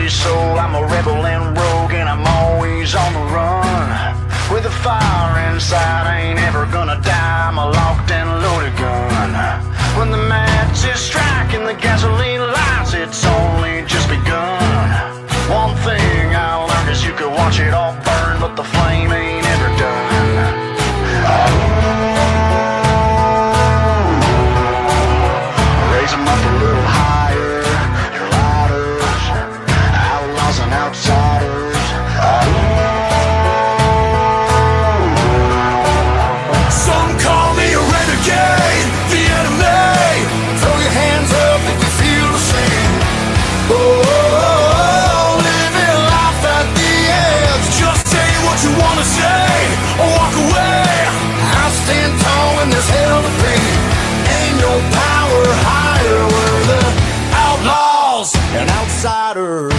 free soul. I'm a rebel and rogue, and I'm always on the run. With a fire inside, I ain't ever gonna die. I'm a locked and loaded gun. When the matches strike and the gasoline lights, it's only just begun. One thing I learned is you could watch it all burn, but the flame ain't ever done. Raise 'em up a little higher. You're lighters, outlaws and outsiders. Some call me a renegade, the enemy. Throw your hands up if you feel the same. Oh, living life at the edge. Just say what you wanna say, or walk away. I'll stand tall when there's hell to pay. Ain't no power higher. We're the outlaws and outsiders.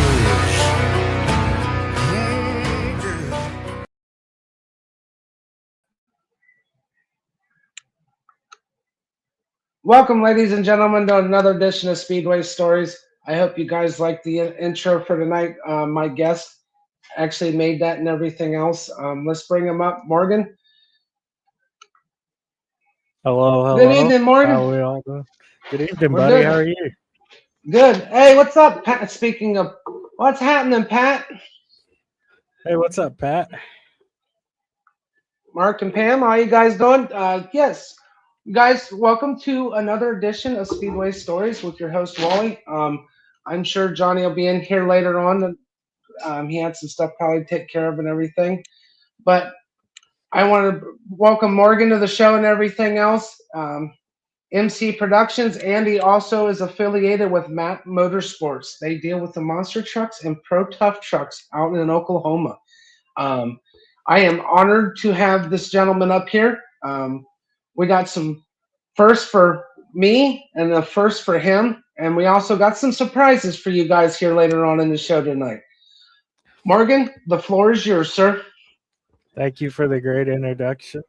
Welcome, ladies and gentlemen, to another edition of Speedway Stories. I hope you guys like the intro for tonight. My guest actually made that and everything else. Let's bring him up. Morgan. Hello. Good evening, Morgan. How are we all doing? Good evening, We're buddy. good. How are you? Good. Hey, what's up, Pat? Speaking of, what's happening, Pat? Hey, what's up, Pat? Mark and Pam, how you guys doing? Yes. Guys, welcome to another edition of Speedway Stories with your host, Wally. I'm sure Johnny will be in here later on. He had some stuff probably to take care of and everything. But I want to welcome Morgan to the show and everything else. MC Productions, and he also is affiliated with Map Motorsports. They deal with the monster trucks and pro tough trucks out in Oklahoma. I am honored to have this gentleman up here. We got some first for me and a first for him, and we also got some surprises for you guys here later on in the show tonight. Morgan, the floor is yours, sir. Thank you for the great introduction.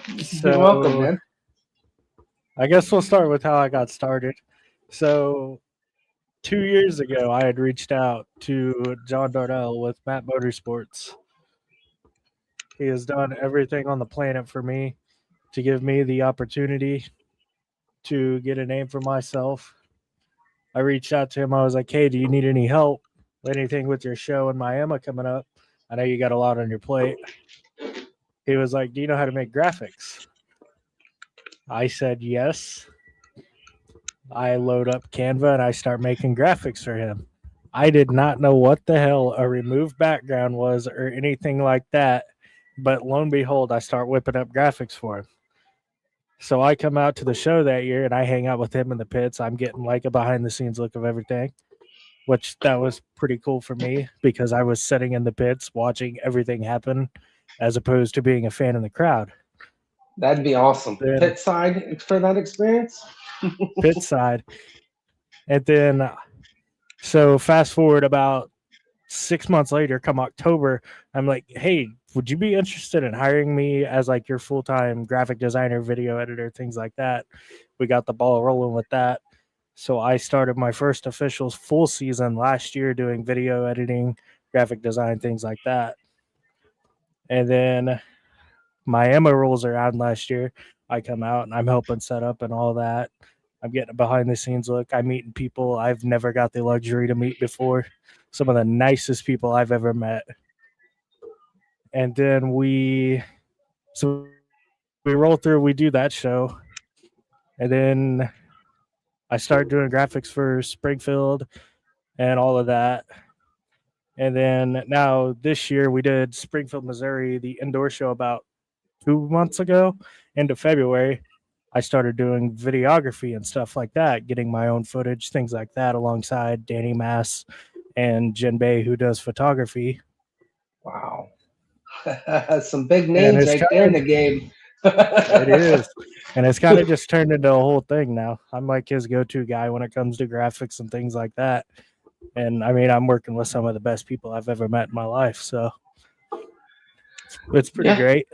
You're welcome, man. I guess we'll start with how I got started. So 2 years ago, I had reached out to John Darnell with Map Motorsports. He has done everything on the planet for me to give me the opportunity to get a name for myself. I reached out to him. I was like, hey, do you need any help? Anything with your show in Miami coming up? I know you got a lot on your plate. He was like, do you know how to make graphics? I said, yes. I load up Canva and I start making graphics for him. I did not know what the hell a remove background was or anything like that. But lo and behold, I start whipping up graphics for him. So I come out to the show that year and I hang out with him in the pits. I'm getting like a behind the scenes look of everything, which that was pretty cool for me because I was sitting in the pits watching everything happen as opposed to being a fan in the crowd. That'd be awesome. Then, pit side for that experience? Pit side. And then, so fast forward about 6 months later, come October, I'm like, hey, would you be interested in hiring me as like your full-time graphic designer, video editor, things like that? We got the ball rolling with that. So I started my first official full season last year doing video editing, graphic design, things like that. And then Miami rolls around last year. I come out and I'm helping set up and all that. I'm getting a behind the scenes look. I'm meeting people I've never got the luxury to meet before. Some of the nicest people I've ever met. And then we roll through, we do that show. And then I started doing graphics for Springfield and all of that. And then now this year we did Springfield, Missouri, the indoor show about 2 months ago, end of February. I started doing videography and stuff like that, getting my own footage, things like that, alongside Danny Mass and Jen Bay, who does photography. Wow. Some big names right there in the game. It is. And it's kind of just turned into a whole thing now. I'm like his go-to guy when it comes to graphics and things like that. And I mean, I'm working with some of the best people I've ever met in my life. So it's pretty great.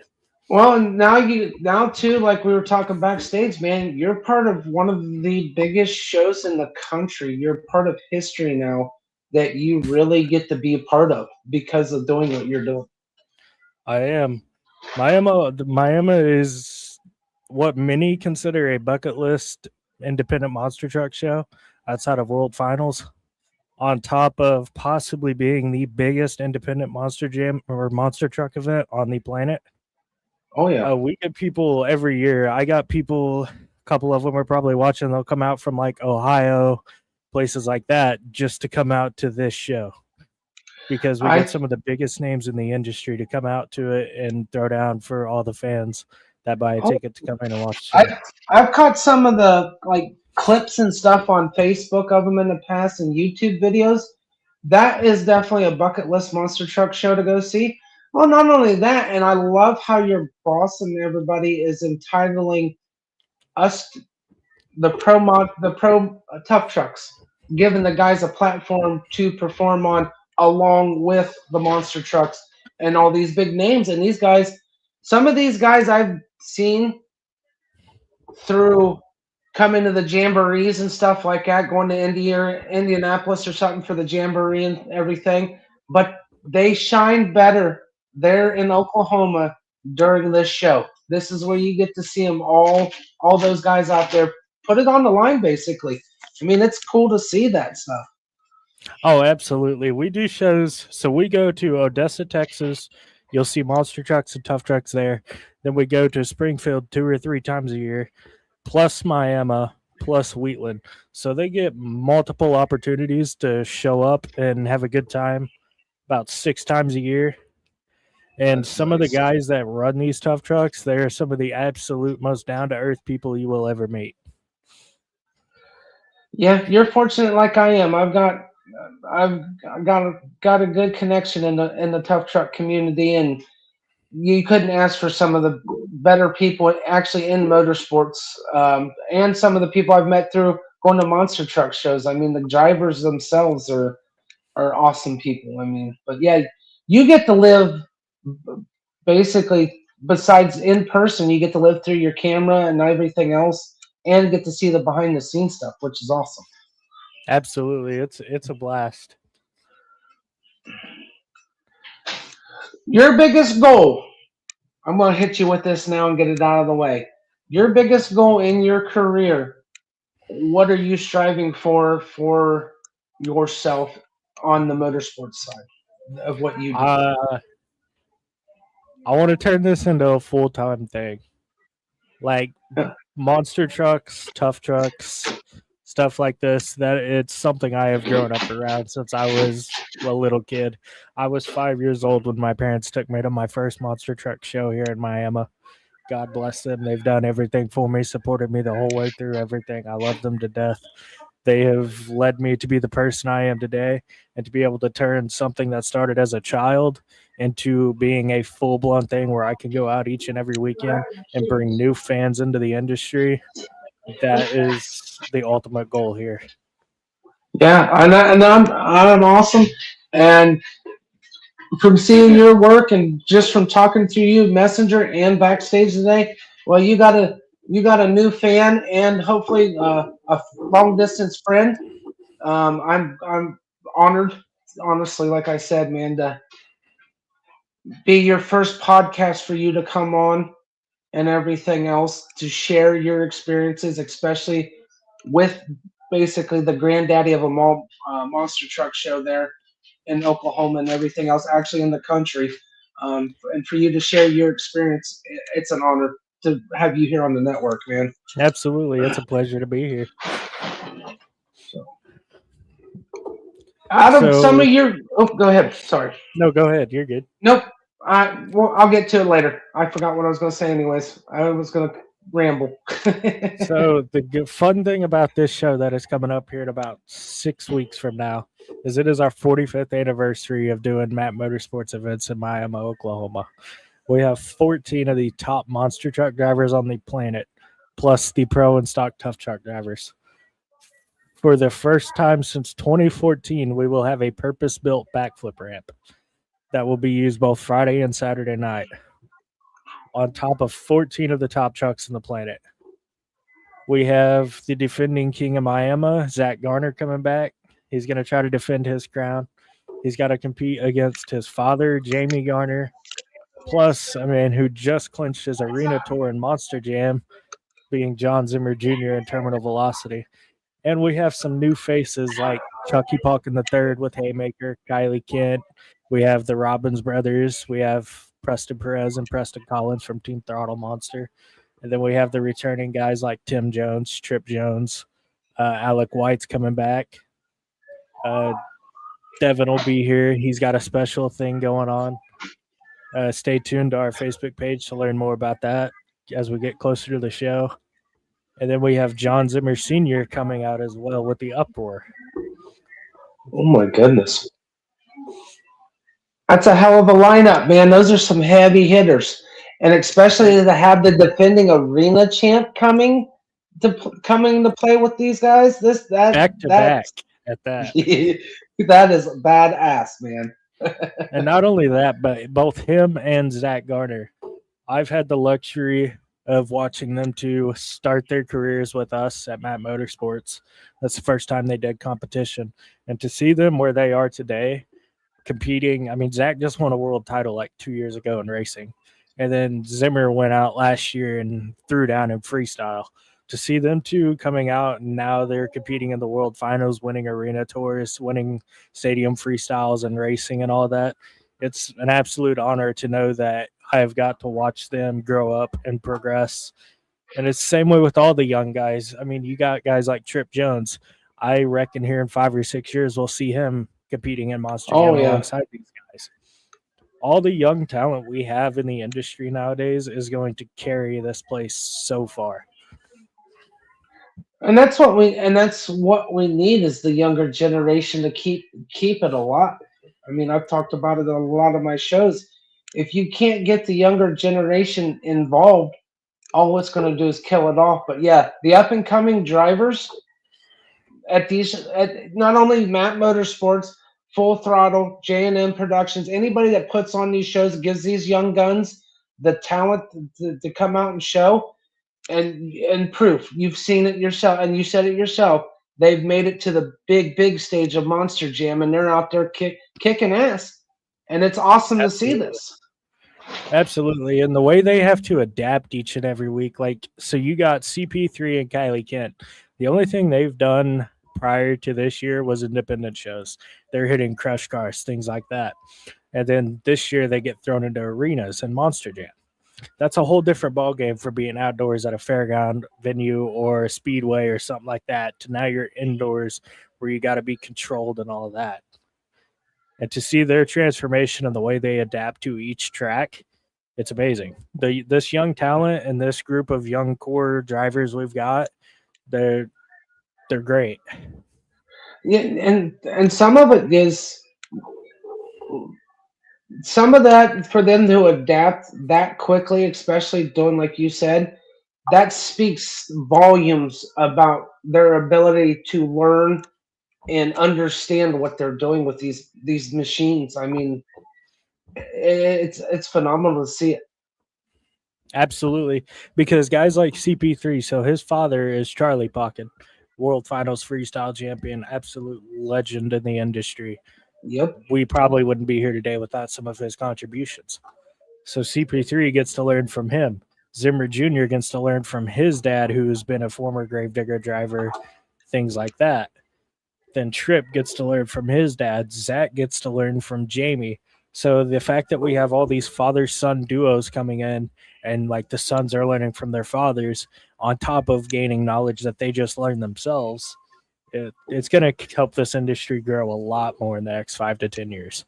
Well, now too, like we were talking backstage, man, you're part of one of the biggest shows in the country. You're part of history now that you really get to be a part of because of doing what you're doing. I am. Miami is what many consider a bucket list independent monster truck show outside of World Finals, on top of possibly being the biggest independent monster jam or monster truck event on the planet. Oh yeah. We get people every year. I got people, a couple of them are probably watching. They'll come out from like Ohio, places like that, just to come out to this show because we I get some of the biggest names in the industry to come out to it and throw down for all the fans that buy a oh, ticket to come in and watch the show. I've caught some of the like clips and stuff on Facebook of them in the past and YouTube videos. That is definitely a bucket list monster truck show to go see. Well, not only that, and I love how your boss and everybody is entitling us, the pro tough trucks, giving the guys a platform to perform on along with the monster trucks and all these big names. And these guys, some of these guys I've seen through coming to the jamborees and stuff like that, going to Indianapolis or something for the jamboree and everything. But they shine better there in Oklahoma during this show. This is where you get to see them all those guys out there put it on the line, basically. I mean, it's cool to see that stuff. Oh, absolutely. We do shows. So we go to Odessa, Texas. You'll see monster trucks and tough trucks there. Then we go to Springfield 2 or 3 times a year, plus Miami, plus Wheatland. So they get multiple opportunities to show up and have a good time about 6 times a year. And That's some of the nice. guys that run these tough trucks, they are some of the absolute most down to earth people you will ever meet. Yeah, you're fortunate like I am. I've got a good connection in the tough truck community, and you couldn't ask for some of the better people actually in motorsports, and some of the people I've met through going to monster truck shows. I mean, the drivers themselves are awesome people. I mean, but yeah, you get to live basically besides in person, you get to live through your camera and everything else, and get to see the behind the scenes stuff, which is awesome. Absolutely. It's a blast. Your biggest goal. I'm going to hit you with this now and get it out of the way. Your biggest goal in your career. What are you striving for yourself on the motorsports side of what you do? I want to turn this into a full-time thing. Like monster trucks, tough trucks, stuff like this. That it's something I have grown up around since I was a little kid. I was 5 years old when my parents took me to my first monster truck show here in Miami. God bless them. They've done everything for me, supported me the whole way through everything. I love them to death. They have led me to be the person I am today, and to be able to turn something that started as a child into being a full-blown thing where I can go out each and every weekend and bring new fans into the industry. That is the ultimate goal here. Yeah, I'm awesome, and from seeing your work and just from talking to you, messenger and backstage today, well, you got a new fan and hopefully a long distance friend. I'm honored, honestly, like I said, man, to be your first podcast for you to come on and everything else to share your experiences, especially with basically the granddaddy of them all, monster truck show there in Oklahoma and everything else, actually in the country. And for you to share your experience, it's an honor to have you here on the network, man. Absolutely. It's a pleasure to be here. Out of some of your, oh, go ahead. Sorry. No, go ahead. You're good. Nope. I'll get to it later. I forgot what I was going to say, anyways. I was going to ramble. So the fun thing about this show that is coming up here in about 6 weeks from now is it is our 45th anniversary of doing Map Motorsports events in Miami, Oklahoma. We have 14 of the top monster truck drivers on the planet, plus the pro and stock tough truck drivers. For the first time since 2014, we will have a purpose-built backflip ramp that will be used both Friday and Saturday night on top of 14 of the top trucks on the planet. We have the defending king of Miami, Zach Garner, coming back. He's going to try to defend his crown. He's got to compete against his father, Jamie Garner, plus a man who just clinched his arena tour in Monster Jam, being John Zimmer Jr. in Terminal Velocity. And we have some new faces like Chucky Palkin III with Haymaker, Kylie Kent. We have the Robbins brothers. We have Preston Perez and Preston Collins from Team Throttle Monster. And then we have the returning guys like Tim Jones, Trip Jones, Alec White's coming back. Devin will be here. He's got a special thing going on. Stay tuned to our Facebook page to learn more about that as we get closer to the show. And then we have John Zimmer Sr. coming out as well with the Uproar. Oh my goodness. That's a hell of a lineup, man. Those are some heavy hitters. And especially to have the defending arena champ coming to play with these guys. Back to back at that. That is badass, man. And not only that, but both him and Zach Garner. I've had the luxury of watching them to start their careers with us at Map Motorsports. That's the first time they did competition. And to see them where they are today, competing. I mean, Zach just won a world title like 2 years ago in racing. And then Zimmer went out last year and threw down in freestyle. To see them two coming out, and now they're competing in the world finals, winning arena tours, winning stadium freestyles and racing and all that. It's an absolute honor to know that I've got to watch them grow up and progress. And it's the same way with all the young guys. I mean, you got guys like Trip Jones. I reckon here in 5 or 6 years, we'll see him competing in Monster Jam alongside these guys. All the young talent we have in the industry nowadays is going to carry this place so far. And that's what we need is the younger generation to keep it alive. I mean, I've talked about it on a lot of my shows. If you can't get the younger generation involved, all it's going to do is kill it off. But yeah, the up and coming drivers at not only Map Motorsports, Full Throttle, J&M Productions, anybody that puts on these shows gives these young guns the talent to come out and show. And proof, you've seen it yourself, and you said it yourself. They've made it to the big stage of Monster Jam, and they're out there kicking ass, and it's awesome to see this. Absolutely, and the way they have to adapt each and every week, like so, you got CP3 and Kylie Kent. The only thing they've done prior to this year was independent shows. They're hitting crush cars, things like that, and then this year they get thrown into arenas and Monster Jam. That's a whole different ballgame for being outdoors at a fairground venue or a speedway or something like that to now you're indoors where you got to be controlled and all of that. And to see their transformation and the way they adapt to each track, it's amazing. This young talent and this group of young core drivers we've got, they're great. Yeah, and some of it is some of that for them to adapt that quickly, especially doing like you said, that speaks volumes about their ability to learn and understand what they're doing with these machines. I mean, it's phenomenal to see it. Absolutely, because guys like CP3, so his father is Charlie Palkin, World Finals freestyle champion, absolute legend in the industry. Yep. We probably wouldn't be here today without some of his contributions. So CP3 gets to learn from him. Zimmer Jr. gets to learn from his dad, who's been a former Gravedigger driver, things like that. Then Trip gets to learn from his dad. Zach gets to learn from Jamie. So the fact that we have all these father-son duos coming in and like the sons are learning from their fathers on top of gaining knowledge that they just learned themselves, it's going to help this industry grow a lot more in the next 5 to 10 years.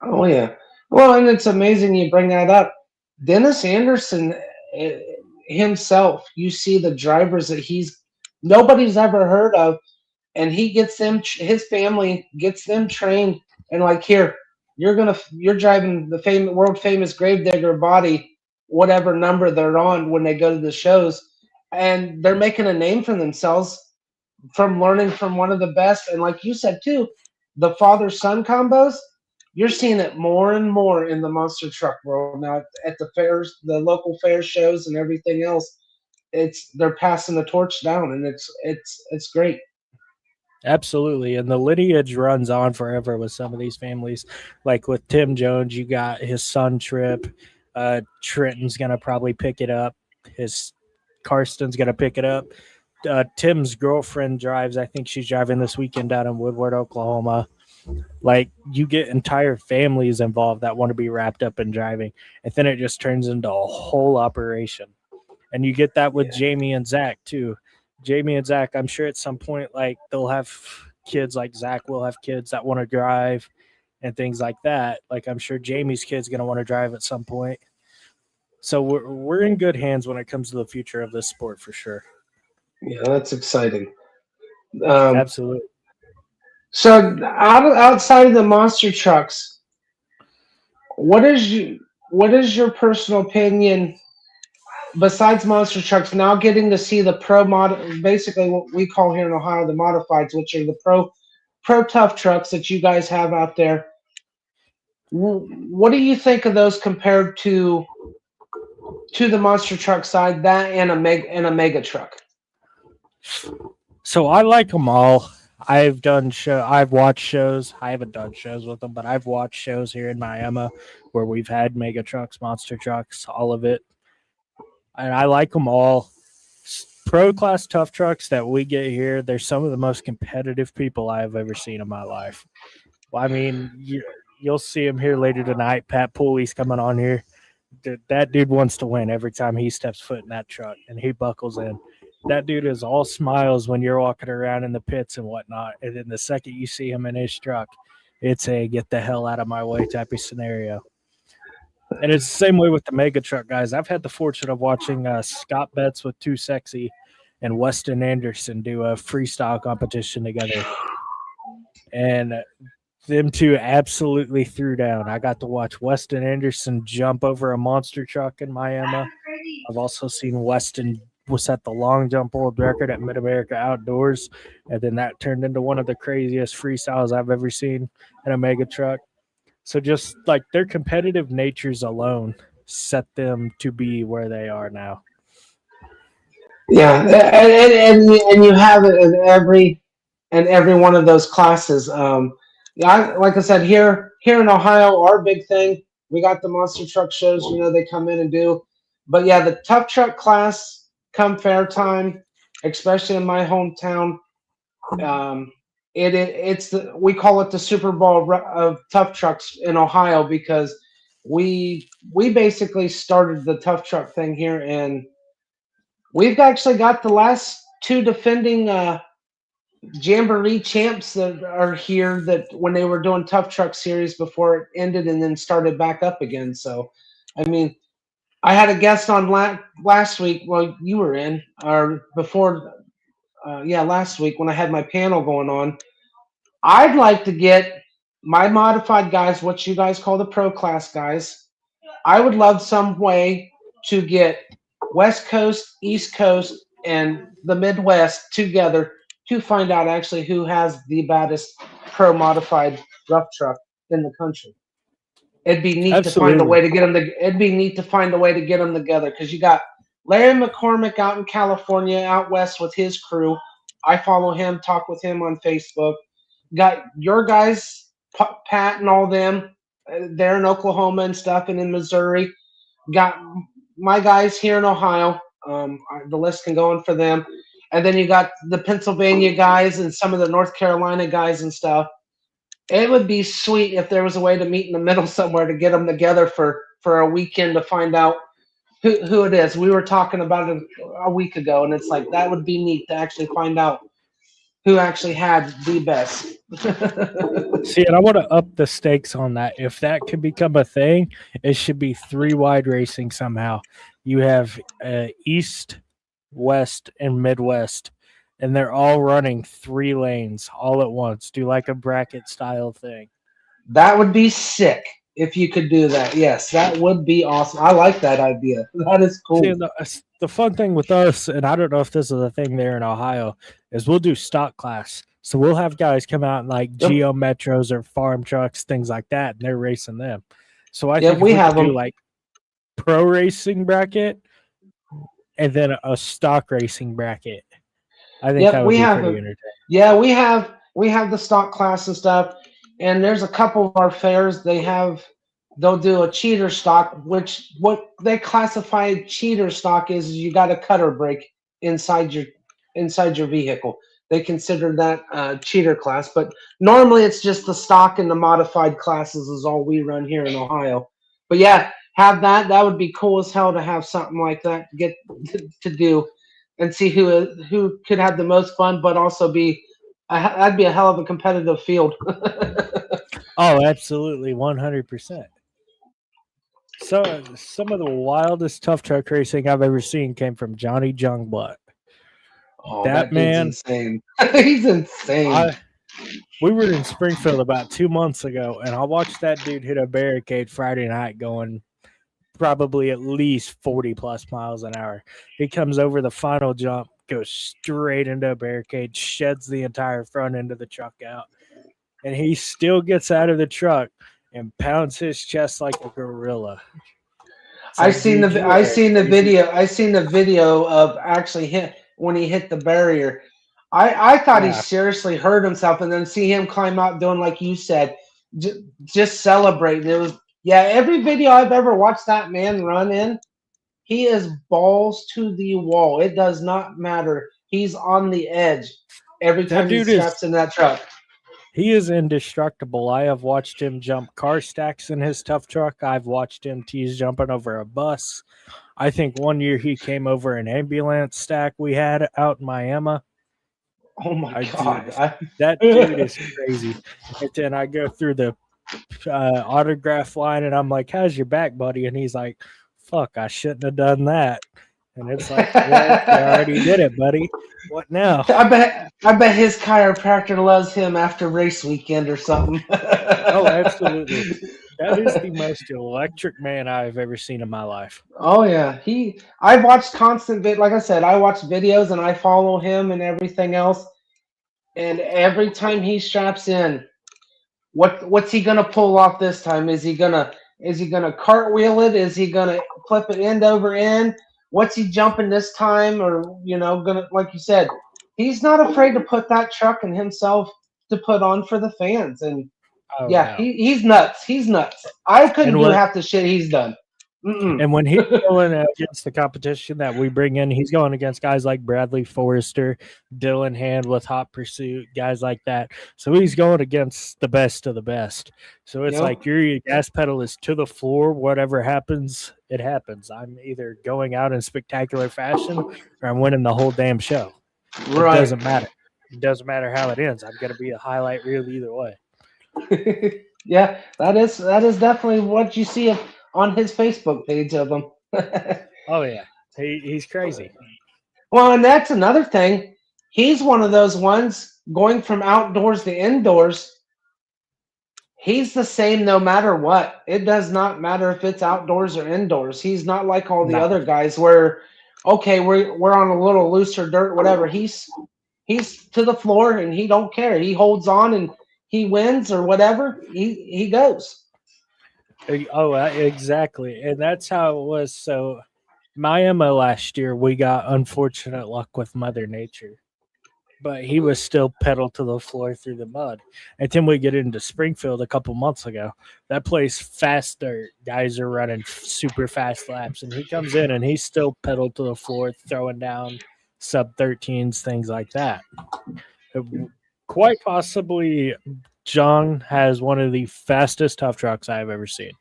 Oh, yeah. Well, and it's amazing you bring that up. Dennis Anderson himself, you see the drivers that nobody's ever heard of, and he gets them, his family gets them trained, and like, here, you're driving the world famous Gravedigger body, whatever number they're on when they go to the shows, and they're making a name for themselves from learning from one of the best. And like you said too, the father-son combos, you're seeing it more and more in the monster truck world now at the fairs, the local fair shows and everything else. They're passing the torch down, and it's great. Absolutely. And the lineage runs on forever with some of these families. Like with Tim Jones, you got his son Trip. Trenton's going to probably pick it up. His Karsten's going to pick it up. Tim's girlfriend drives. I think she's driving this weekend down in Woodward, Oklahoma. Like, you get entire families involved that want to be wrapped up in driving. And then it just turns into a whole operation. And you get that with Jamie and Zach, too. Jamie and Zach, I'm sure at some point, like, they'll have kids, like Zach will have kids that want to drive and things like that. Like, I'm sure Jamie's kid's going to want to drive at some point. So we're in good hands when it comes to the future of this sport for sure. Yeah, that's exciting. Absolutely. So outside of the monster trucks, what is your personal opinion besides monster trucks? Now getting to see the basically what we call here in Ohio the modifieds, which are the pro tough trucks that you guys have out there. What do you think of those compared to the monster truck side, that and a mega truck? So I like them all. I've watched shows. I haven't done shows with them, but I've watched shows here in Miami where we've had mega trucks, monster trucks, all of it. And I like them all. Pro class tough trucks that we get here, they're some of the most competitive people I've ever seen in my life. Well, I mean, you'll see him here later tonight. Pat Pulley's coming on here. That dude wants to win every time he steps foot in that truck and he buckles in. That dude is all smiles when you're walking around in the pits and whatnot. And then the second you see him in his truck, it's a get the hell out of my way type of scenario. And it's the same way with the mega truck guys. I've had the fortune of watching Scott Betts with Too Sexy and Weston Anderson do a freestyle competition together. And them two absolutely threw down. I got to watch Weston Anderson jump over a monster truck in Miami. I've also seen Weston set the long jump world record at Mid-America Outdoors, and then that turned into one of the craziest freestyles I've ever seen in a mega truck. So just like their competitive natures alone set them to be where they are now. Yeah, and you have it in every one of those classes. Yeah, like I said, here in Ohio, our big thing, we got the monster truck shows. They come in and do, but yeah, the tough truck class come fair time, especially in my hometown. We call it the Super Bowl of tough trucks in Ohio because we basically started the tough truck thing here, and we've actually got the last two defending Jamboree champs that are here that when they were doing tough truck series before it ended and then started back up again. So, I mean, I had a guest on last week. Well, you were in, or before, last week when I had my panel going on. I'd like to get my modified guys, what you guys call the pro class guys. I would love some way to get West Coast, East Coast, and the Midwest together to find out actually who has the baddest pro modified rough truck in the country. It'd be neat to find a way to get them. It'd be neat to find a way to get them together because you got Larry McCormick out in California, out west with his crew. I follow him, talk with him on Facebook. Got your guys, Pat and all them. They're in Oklahoma and stuff, and in Missouri. Got my guys here in Ohio. The list can go on for them. And then you got the Pennsylvania guys and some of the North Carolina guys and stuff. It would be sweet if there was a way to meet in the middle somewhere to get them together for a weekend to find out who it is. We were talking about it a week ago, and it's like that would be neat to actually find out who actually had the best. See, and I want to up the stakes on that. If that could become a thing, it should be 3-wide racing somehow. You have East, West, and Midwest, and they're all running 3 lanes all at once. Do like a bracket style thing. That would be sick if you could do that. Yes, that would be awesome. I like that idea. That is cool. See, the fun thing with us, and I don't know if this is a thing there in Ohio, is we'll do stock class. So we'll have guys come out in like Geo Metros or farm trucks, things like that, and they're racing them. So I think we have do like pro racing bracket and then a stock racing bracket. I think that Yep, would we be have. pretty entertaining. Yeah, we have the stock class and stuff, and there's a couple of our fairs. They'll do a cheater stock, which what they classify cheater stock is you got a cutter brake inside your vehicle. They consider that cheater class, but normally it's just the stock and the modified classes is all we run here in Ohio. But yeah, have that. That would be cool as hell to have something like that to get to do and see who could have the most fun, but also that'd be a hell of a competitive field. Oh, absolutely, 100%. So some of the wildest tough truck racing I've ever seen came from Johnny Jungblutt. Oh, That that dude's man, insane. He's insane. we were in Springfield about 2 months ago, and I watched that dude hit a barricade Friday night going probably at least 40 plus miles an hour. He comes over the final jump, goes straight into a barricade, sheds the entire front end of the truck out, and he still gets out of the truck and pounds his chest like a gorilla. It's I like, seen dude, the you I are seen the crazy. video. I seen the video of actually hit when he hit the barrier. I thought he Yeah, seriously hurt himself, and then see him climb out doing like you said, just celebrating. It was yeah. Every video I've ever watched that man run in, he is balls to the wall. It does not matter. He's on the edge every that time he dude is straps in that truck. he is indestructible. I have watched him jump car stacks in his tough truck. I've watched him tease jumping over a bus. I think one year he came over an ambulance stack we had out in Miami. Oh my I god! did. That dude is crazy. And then I go through the autograph line and I'm like, "How's your back, buddy?" And he's like, "Fuck, I shouldn't have done that." And it's like, "Well, you already did it, buddy. What now?" I bet his chiropractor loves him after race weekend or something. Oh, absolutely. That is the most electric man I've ever seen in my life. Oh yeah, I've watched like I said, I watch videos and I follow him and everything else. And every time he straps in, what's he gonna pull off this time? Is he gonna cartwheel it? Is he gonna flip it end over end? What's he jumping this time? Or gonna like you said, he's not afraid to put that truck and himself to put on for the fans. And Oh yeah, no. he's nuts. He's nuts. I couldn't And do when half the shit he's done. Mm-mm. and when he's going against the competition that we bring in, he's going against guys like Bradley Forrester, Dylan Hand with Hot Pursuit, guys like that. So he's going against the best of the best. So it's Yep. like your gas pedal is to the floor. Whatever happens, it happens. I'm either going out in spectacular fashion or I'm winning the whole damn show. It Right. doesn't matter. It doesn't matter how it ends. I'm going to be a highlight reel either way. Yeah, that is definitely what you see on his Facebook page of him. Oh, yeah. He's crazy. Well, and that's another thing. He's one of those ones going from outdoors to indoors. He's the same no matter what. It does not matter if it's outdoors or indoors. He's not like all the No. other guys where, okay, we're on a little looser dirt, whatever. He's to the floor and he don't care. He holds on and he wins or whatever. He goes. Oh, exactly. And that's how it was. So, Miami last year, we got unfortunate luck with Mother Nature, but he was still pedal to the floor through the mud. And then we get into Springfield a couple months ago. That place, fast dirt. Guys are running super fast laps, and he comes in and he's still pedal to the floor, throwing down sub 13s, things like that. Quite possibly, John has one of the fastest tough trucks I've ever seen.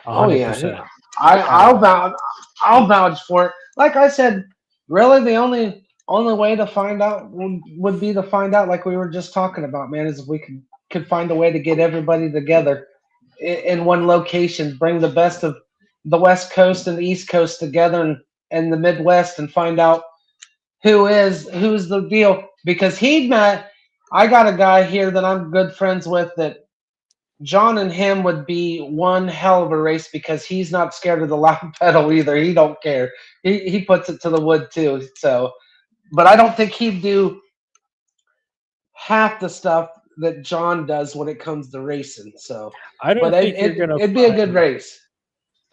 100%. Oh yeah, I'll vouch for it. Like I said, really the only way to find out would be to find out, like we were just talking about, man, is if we could find a way to get everybody together in one location, bring the best of the West Coast and the East Coast together and the Midwest and find out who's the deal. Because I got a guy here that I'm good friends with that John and him would be one hell of a race because he's not scared of the loud pedal either. He don't care. He puts it to the wood too. So, but I don't think he'd do half the stuff that John does when it comes to racing. So, I but don't think you're going to it'd be a good find race.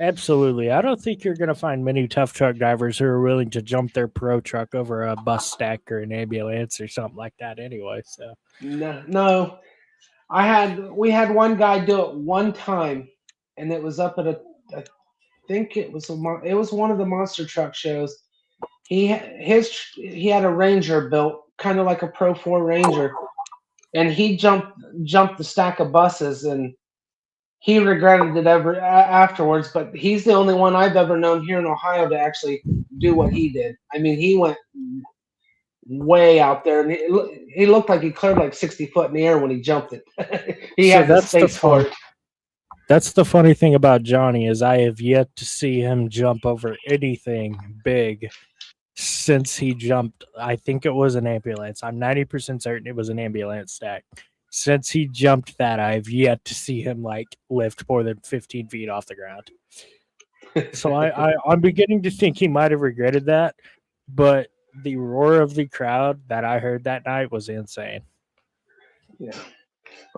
Absolutely. I don't think you're going to find many tough truck drivers who are willing to jump their pro truck over a bus stack or an ambulance or something like that anyway. So, No, no. We had one guy do it one time, and it was up at I think it was it was one of the monster truck shows. He had a Ranger built, kind of like a Pro 4 Ranger, and he jumped the stack of buses, and he regretted it afterwards. But he's the only one I've ever known here in Ohio to actually do what he did. I mean, he went way out there, and he looked like he cleared like 60 foot in the air when he jumped it. He so had the that's the space for fun. it. That's the funny thing about Johnny is I have yet to see him jump over anything big since he jumped. I think it was an ambulance. I'm 90% certain it was an ambulance stack. Since he jumped that, I've yet to see him like lift more than 15 feet off the ground. So I'm beginning to think he might have regretted that, but the roar of the crowd that I heard that night was insane. Yeah.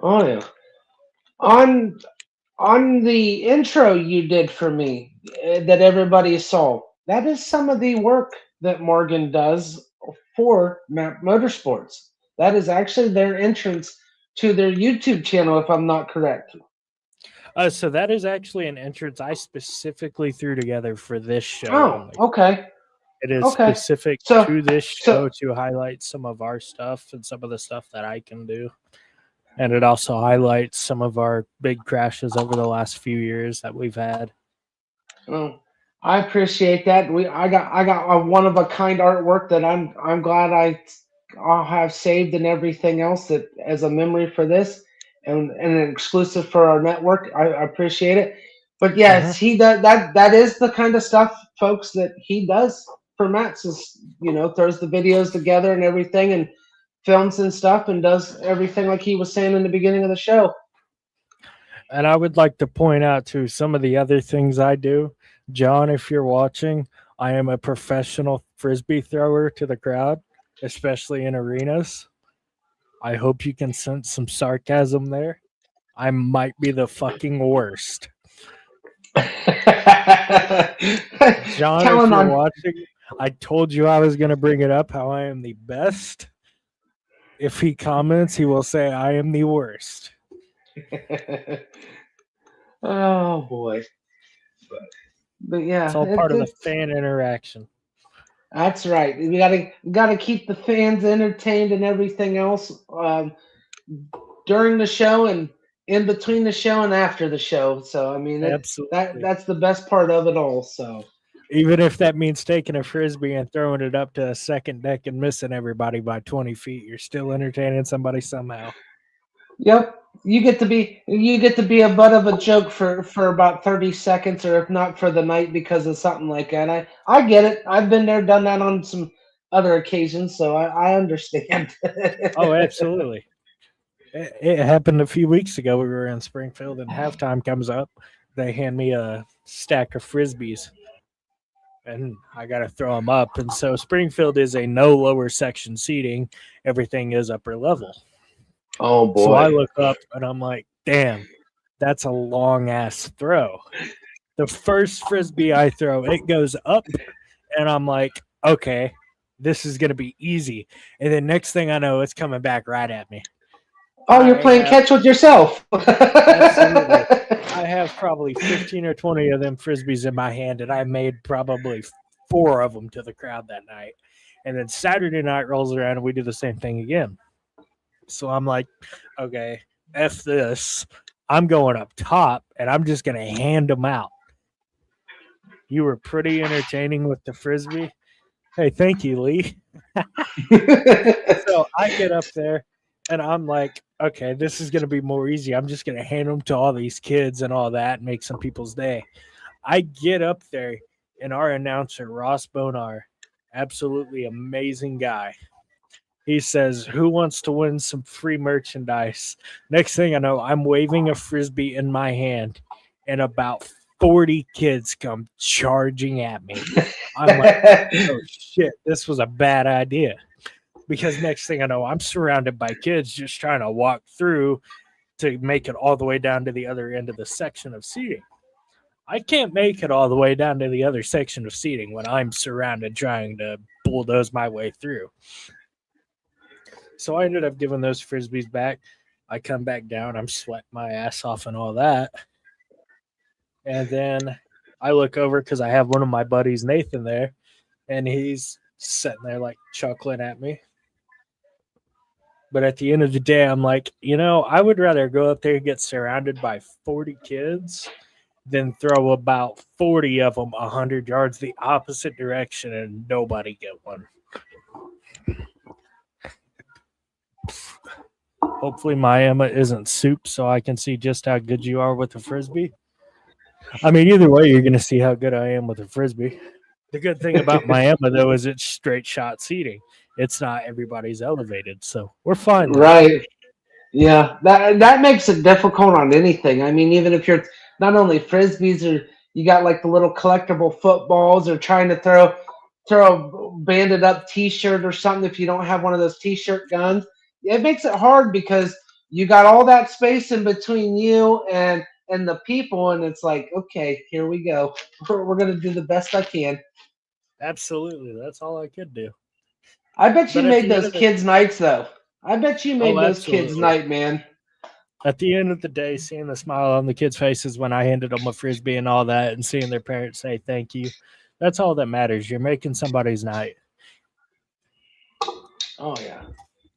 Oh yeah. On on the intro you did for me that everybody saw, that is some of the work that Morgan does for Map Motorsports. That is actually their entrance to their YouTube channel, if I'm not correct. So that is actually an entrance I specifically threw together for this show Oh, only. okay. It is Okay. specific So to this so show to highlight some of our stuff and some of the stuff that I can do. And it also highlights some of our big crashes over the last few years that we've had. well, I appreciate that. I got a one of a kind artwork that I'm glad I'll have saved and everything else that as a memory for this and an exclusive for our network. I appreciate it. But yes, he does that is the kind of stuff, folks, that he does for Matt's is, throws the videos together and everything and films and stuff and does everything like he was saying in the beginning of the show. And I would like to point out to some of the other things I do. John, if you're watching, I am a professional frisbee thrower to the crowd, especially in arenas. I hope you can sense some sarcasm there. I might be the fucking worst. John, if Telling you're on watching, I told you I was going to bring it up how I am the best. If he comments, he will say I am the worst. Oh boy. But yeah, It's all part of the fan interaction. that's right. We gotta keep the fans entertained and everything else during the show and in between the show and after the show. So I mean, Absolutely. that's the best part of it all. So Even if that means taking a frisbee and throwing it up to a second deck and missing everybody by 20 feet, you're still entertaining somebody somehow. yep, you get to be a butt of a joke for about 30 seconds, or if not for the night because of something like that. I get it. I've been there, done that on some other occasions, so I understand. Oh, absolutely. It happened a few weeks ago. We were in Springfield, and halftime comes up. They hand me a stack of frisbees, and I got to throw them up. And so Springfield is a no lower section seating. Everything is upper level. Oh boy. So I look up, and I'm like, damn, that's a long-ass throw. The first frisbee I throw, it goes up, and I'm like, okay, this is going to be easy. And then next thing I know, it's coming back right at me. Oh, you're playing catch with yourself. Absolutely. I have probably 15 or 20 of them frisbees in my hand, and I made probably 4 of them to the crowd that night. And then Saturday night rolls around, and we do the same thing again. So I'm like, okay, F this. I'm going up top, and I'm just going to hand them out. You were pretty entertaining with the frisbee. Hey, thank you, Lee. So I get up there, and I'm like, okay, this is going to be more easy. I'm just going to hand them to all these kids and all that and make some people's day. I get up there, and our announcer, Ross Bonar, absolutely amazing guy. He says, who wants to win some free merchandise? Next thing I know, I'm waving a frisbee in my hand, and about 40 kids come charging at me. I'm like, oh, shit, this was a bad idea. Because next thing I know, I'm surrounded by kids just trying to walk through to make it all the way down to the other end of the section of seating. I can't make it all the way down to the other section of seating when I'm surrounded trying to bulldoze my way through. So I ended up giving those frisbees back. I come back down, I'm sweating my ass off and all that. And then I look over because I have one of my buddies, Nathan, there, and he's sitting there like chuckling at me. But at the end of the day, I'm like, I would rather go up there and get surrounded by 40 kids than throw about 40 of them 100 yards the opposite direction and nobody get one. Hopefully my Emma isn't soup so I can see just how good you are with the frisbee. I mean, either way, you're going to see how good I am with the frisbee. The good thing about my Emma, though, is it's straight shot seating. It's not everybody's elevated, so we're fine there. Right. Yeah, that makes it difficult on anything. I mean, even if you're not only frisbees or you got like the little collectible footballs or trying to throw a banded up T-shirt or something. If you don't have one of those T-shirt guns, it makes it hard because you got all that space in between you and the people, and it's like, okay, here we go. We're gonna do the best I can. Absolutely, that's all I could do. I bet you made those kids' nights, though. I bet you made those kids' night, man. At the end of the day, seeing the smile on the kids' faces when I handed them a frisbee and all that, and seeing their parents say thank you, that's all that matters. You're making somebody's night. Oh yeah,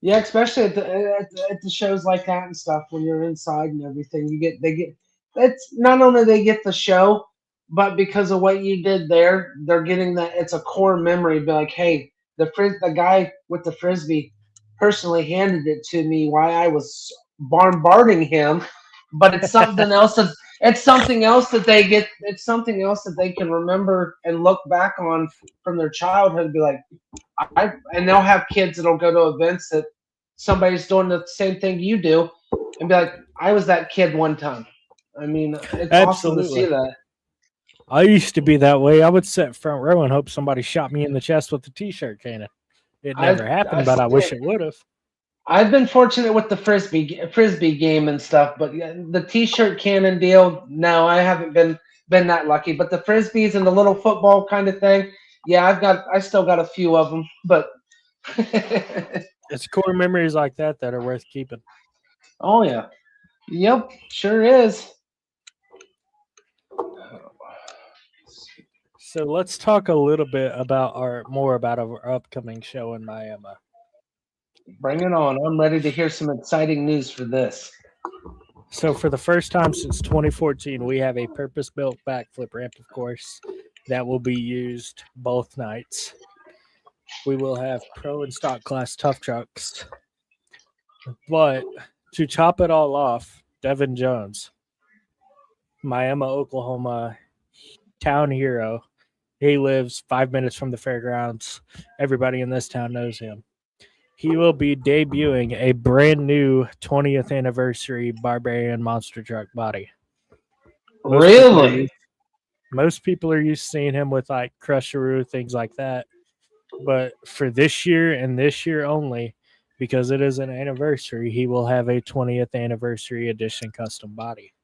yeah. Especially at the shows like that and stuff, when you're inside and everything, they get. It's not only they get the show, but because of what you did there, they're getting that. It's a core memory. Be like, hey, the guy with the frisbee personally handed it to me while I was bombarding him, but it's something else it's something else that they get. It's something else that they can remember and look back on from their childhood and be like, and they'll have kids that'll go to events that somebody's doing the same thing you do and be like, I was that kid one time. I mean, it's awesome to see that. I used to be that way. I would sit front row and hope somebody shot me in the chest with a T-shirt cannon. It never happened, but I wish it would have. I've been fortunate with the frisbee game and stuff, but the T-shirt cannon deal, no, I haven't been that lucky. But the frisbees and the little football kind of thing, yeah, I still got a few of them, but it's core memories like that are worth keeping. Oh yeah, yep, sure is. So let's talk a little bit about our upcoming show in Miami. Bring it on. I'm ready to hear some exciting news for this. So for the first time since 2014, we have a purpose-built backflip ramp, of course, that will be used both nights. We will have pro and stock class tough trucks. But to top it all off, Devin Jones, Miami, Oklahoma, town hero. He lives 5 minutes from the fairgrounds. Everybody in this town knows him. He will be debuting a brand new 20th anniversary Barbarian monster truck body. Most people are used to seeing him with like Crusheroo, things like that. But for this year and this year only, because it is an anniversary, he will have a 20th anniversary edition custom body.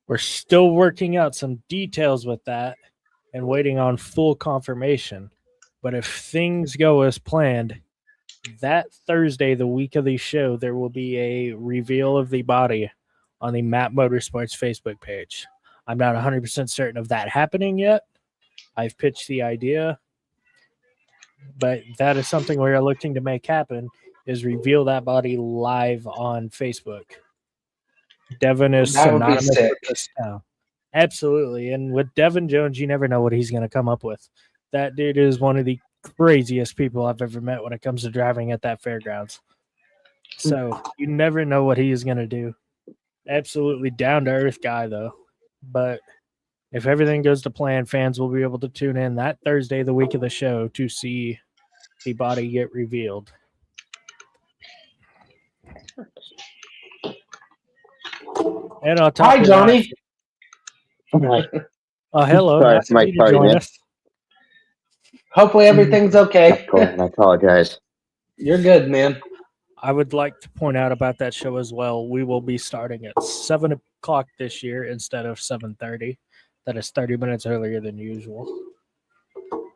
We're still working out some details with that and waiting on full confirmation. But if things go as planned, that Thursday, the week of the show, there will be a reveal of the body on the Map Motorsports Facebook page. I'm not 100% certain of that happening yet. I've pitched the idea, but that is something we are looking to make happen, is reveal that body live on Facebook. Devin is synonymous with this town. Absolutely. And with Devin Jones, you never know what he's going to come up with. That dude is one of the craziest people I've ever met when it comes to driving at that fairgrounds. So you never know what he is going to do. Absolutely down-to-earth guy, though. But if everything goes to plan, fans will be able to tune in that Thursday, the week of the show, to see the body get revealed. And on top Hi, Johnny. Hi. Oh, hello. Sorry, it's Mike Party. Hopefully everything's okay. I apologize. You're good, man. I would like to point out about that show as well. We will be starting at 7 o'clock this year instead of 7:30. That is 30 minutes earlier than usual.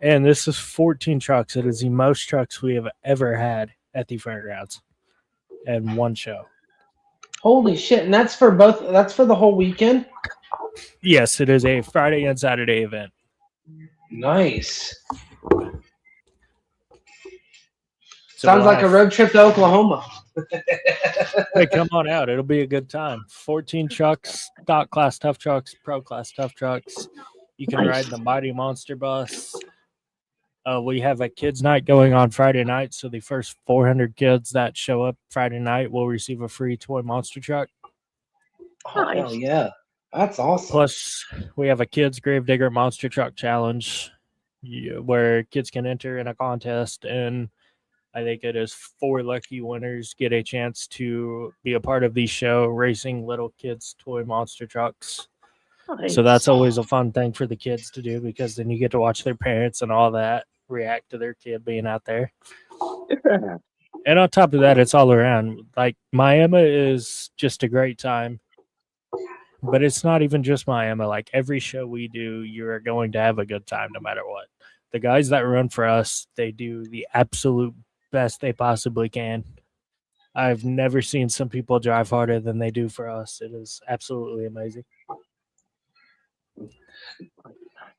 And this is 14 trucks. It is the most trucks we have ever had at the fairgrounds in one show. Holy shit! And that's for both. That's for the whole weekend. Yes, it is a Friday and Saturday event. Nice. So Sounds we'll like a have- road trip to Oklahoma. Hey, come on out. It'll be a good time. 14 trucks, stock class tough trucks, pro class tough trucks. You can ride the Mighty Monster Bus. We have a kids' night going on Friday night. So the first 400 kids that show up Friday night will receive a free toy monster truck. Oh, hell yeah. That's awesome. Plus, we have a kids' Gravedigger Monster Truck Challenge where kids can enter in a contest, and I think it is 4 lucky winners get a chance to be a part of the show racing little kids' toy monster trucks. Nice. So that's always a fun thing for the kids to do because then you get to watch their parents and all that react to their kid being out there. Yeah. And on top of that, it's all around. Like, Miami is just a great time. But it's not even just Miami. Like, every show we do, you're going to have a good time no matter what. The guys that run for us, they do the absolute best they possibly can. I've never seen some people drive harder than they do for us. It is absolutely amazing.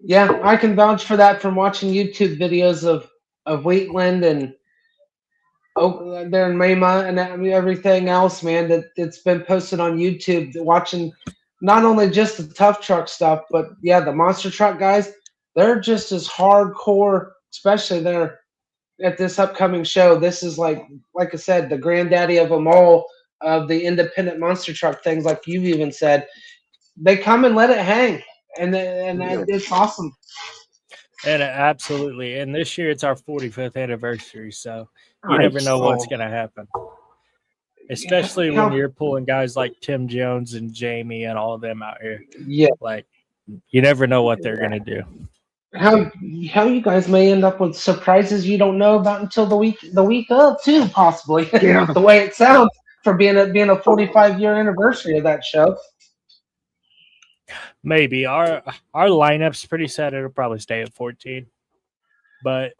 Yeah, I can vouch for that from watching YouTube videos of Wheatland and there in Mama and everything else, man. That's been posted on YouTube. Watching not only just the tough truck stuff, but yeah, the monster truck guys. They're just as hardcore, especially there at this upcoming show. This is like I said, the granddaddy of them all, of the independent monster truck things. Like you've even said, they come and let it hang, and it's awesome. And absolutely. And this year it's our 45th anniversary, so you never know what's going to happen. Especially when you're pulling guys like Tim Jones and Jamie and all of them out here. Yeah. Like, you never know what they're going to do. How you guys may end up with surprises you don't know about until the week of too, possibly. Yeah. The way it sounds for being a 45-year anniversary of that show. Maybe our lineup's pretty set. It'll probably stay at 14. But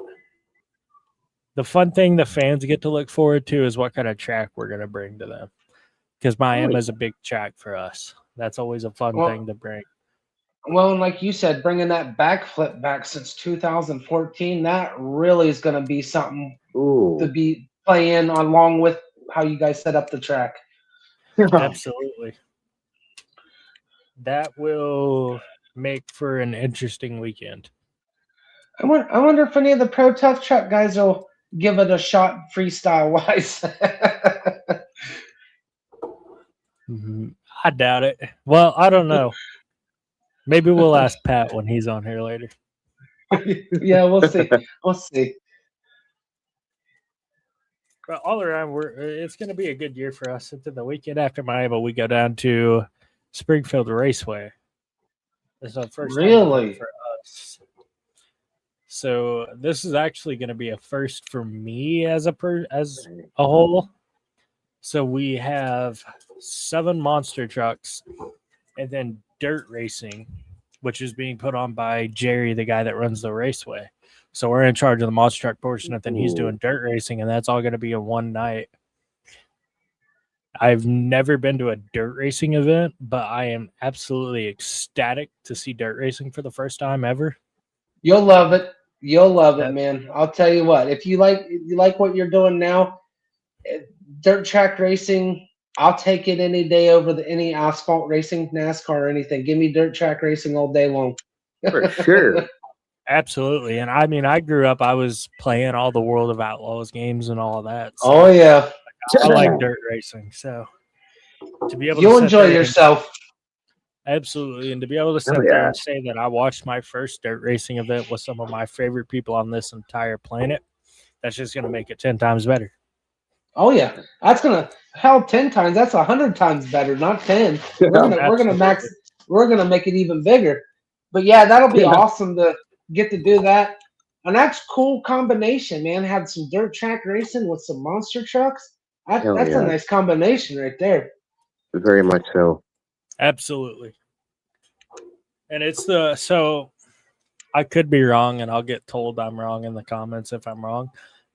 the fun thing the fans get to look forward to is what kind of track we're going to bring to them. Because Miami is a big track for us. That's always a fun thing to bring. Well, and like you said, bringing that backflip back since 2014, that really is going to be something to be playing along with how you guys set up the track. Absolutely. That will make for an interesting weekend. I wonder if any of the Pro Tough Truck guys will give it a shot freestyle-wise. I doubt it. Well, I don't know. Maybe we'll ask Pat when he's on here later. Yeah, we'll see. We'll see. But all around, it's going to be a good year for us. Into the weekend after Miami, we go down to Springfield Raceway. This is our first time for us. So this is actually going to be a first for me as a whole. So we have 7 monster trucks and then dirt racing, which is being put on by Jerry, the guy that runs the raceway. So we're in charge of the monster truck portion, and then he's doing dirt racing, and that's all going to be in one night. I've never been to a dirt racing event, but I am absolutely ecstatic to see dirt racing for the first time ever. You'll love it. You'll love it, man. I'll tell you what. If you like what you're doing now, dirt track racing, I'll take it any day over any asphalt racing, NASCAR or anything. Give me dirt track racing all day long. For sure. Absolutely. And I mean, I grew up, I was playing all the World of Outlaws games and all of that. So oh, yeah. I like dirt racing. So to be able You'll to enjoy yourself. Absolutely. And to be able to sit there and say that I watched my first dirt racing event with some of my favorite people on this entire planet, that's just going to make it 10 times better. Oh, yeah. That's going to, 10 times. That's 100 times better, not 10. We're going to make it even bigger. But, yeah, that'll be awesome to get to do that. And that's cool combination, man. Have some dirt track racing with some monster trucks. Hell That's a yeah. nice combination right there. Very much so. Absolutely. And it's so I could be wrong, and I'll get told I'm wrong in the comments if I'm wrong.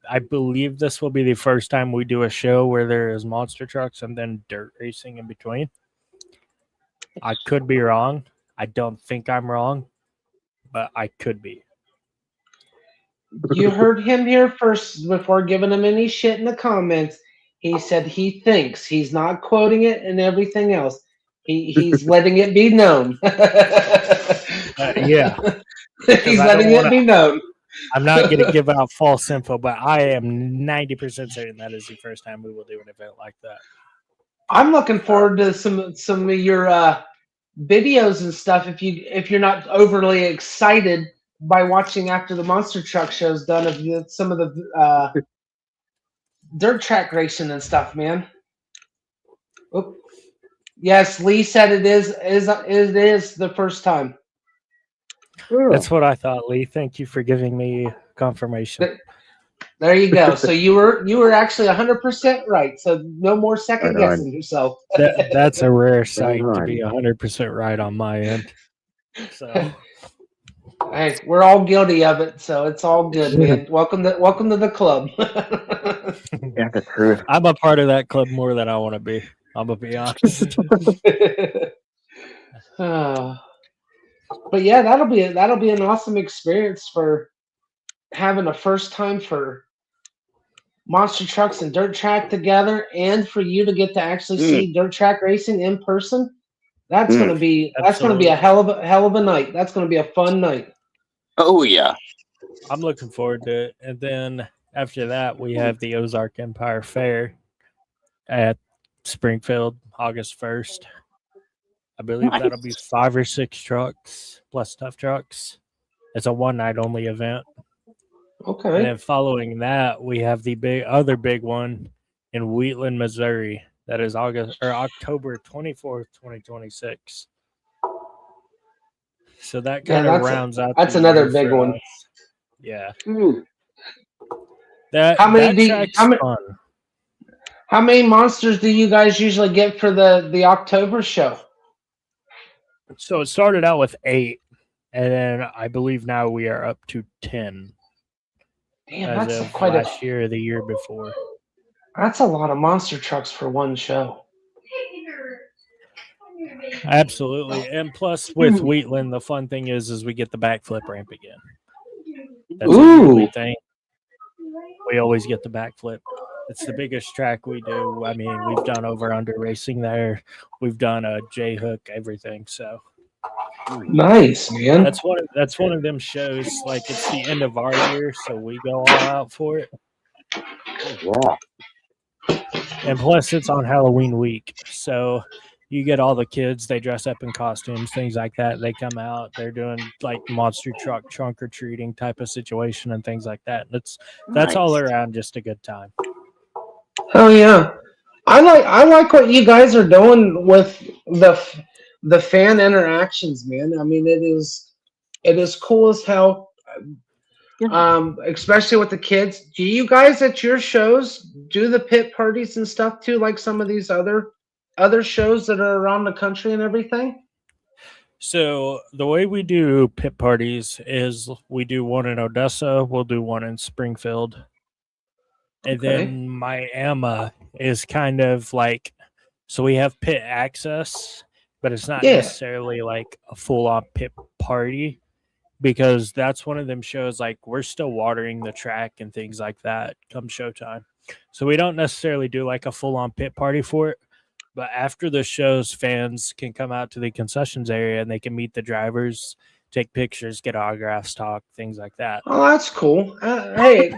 I believe this will be the first time we do a show where there is monster trucks and then dirt racing in between. I could be wrong. I don't think I'm wrong, but I could be. You heard him here first before giving him any shit in the comments. He said he thinks. He's not quoting it and everything else. He's letting it be known. Yeah. He's I letting don't it wanna- be known. I'm not going to give out false info, but I am 90% certain that is the first time we will do an event like that. I'm looking forward to some of your videos and stuff. If you're not overly excited by watching after the monster truck show's done, of some of the dirt track racing and stuff, man. Oop. Yes, Lee said it is the first time. That's what I thought, Lee. Thank you for giving me confirmation. There you go. So you were actually 100% right. So no more second Right on. guessing yourself. That's a rare sight to on. be 100% right on my end. So Hey, we're all guilty of it, so it's all good, man. Welcome to the club. Yeah, the truth. I'm a part of that club more than I want to be. I'm gonna be honest. But yeah, that'll be an awesome experience for having a first time for monster trucks and dirt track together, and for you to get to actually see dirt track racing in person. That's gonna be a hell of a night. That's gonna be a fun night. Oh yeah. I'm looking forward to it. And then after that, we have the Ozark Empire Fair at Springfield, August 1st. I believe that'll be 5 or 6 trucks plus tough trucks. It's a one night only event. Okay. And then following that, we have the other big one in Wheatland, Missouri. That is October 24th, 2026. So that kind of rounds out. That's the another year big for one. us. Yeah. Ooh. That track's fun. How many monsters do you guys usually get for the October show? So it started out with 8, and then I believe now we are up to 10. Damn, as that's of quite last year or the year before. That's a lot of monster trucks for one show. Absolutely. And plus with Wheatland, the fun thing is we get the backflip ramp again. That's a yearly thing. We always get the backflip. It's the biggest track we do. I mean, we've done over-under racing there. We've done a J-hook, everything. So nice, man. That's one of them shows. Like, it's the end of our year, so we go all out for it. Yeah. And plus, it's on Halloween week, so you get all the kids. They dress up in costumes, things like that. They come out. They're doing like monster truck trunk or treating type of situation and things like that. That's all around just a good time. Oh yeah, I like what you guys are doing with the fan interactions, man. I mean, it is cool as hell. Especially with the kids. Do you guys at your shows do the pit parties and stuff too, like some of these other shows that are around the country and everything? So the way we do pit parties is we do one in Odessa, we'll do one in Springfield. And then Miami is kind of like, so we have pit access, but it's not necessarily like a full-on pit party, because that's one of them shows like we're still watering the track and things like that come showtime. So we don't necessarily do like a full-on pit party for it, but after the shows, fans can come out to the concessions area and they can meet the drivers, take pictures, get autographs, talk, things like that. Oh, that's cool. Hey,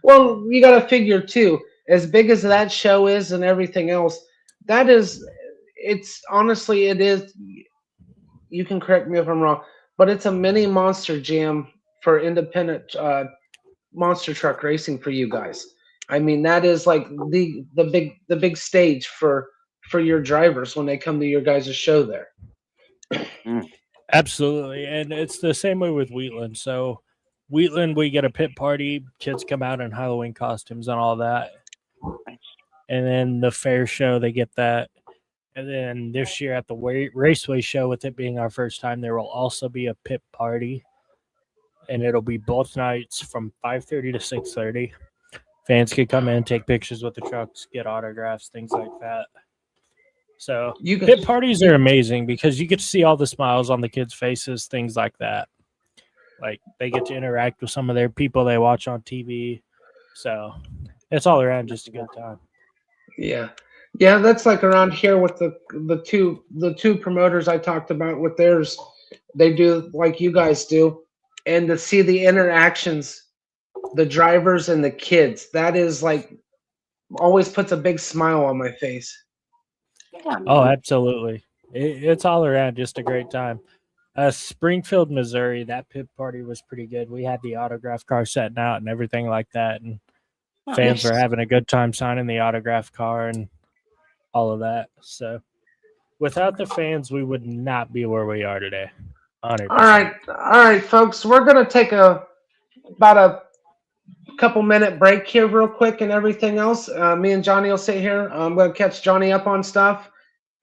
well, you got to figure too, as big as that show is and everything else, it's honestly, it is, you can correct me if I'm wrong, but it's a mini monster jam for independent monster truck racing for you guys. I mean, that is like the big stage for your drivers when they come to your guys' show there. Absolutely. And it's the same way with Wheatland. So Wheatland, we get a pit party, kids come out in Halloween costumes and all that. And then the fair show, they get that. And then this year at the Raceway show, with it being our first time, there will also be a pit party. And it'll be both nights from 5:30 to 6:30. Fans can come in, take pictures with the trucks, get autographs, things like that. So pit parties are amazing because you get to see all the smiles on the kids' faces, things like that. Like they get to interact with some of their people they watch on TV. So it's all around just a good time. Yeah. Yeah, that's like around here with the two promoters I talked about with theirs. They do like you guys do. And to see the interactions, the drivers and the kids, that is like always puts a big smile on my face. Oh, absolutely. It's all around just a great time. Springfield, Missouri, that pit party was pretty good. We had the autograph car setting out and everything like that. And fans were having a good time signing the autograph car and all of that. So without the fans, we would not be where we are today. 100%. All right, folks. We're gonna take about a couple minute break here, real quick, and everything else. Me and Johnny will sit here. I'm gonna catch Johnny up on stuff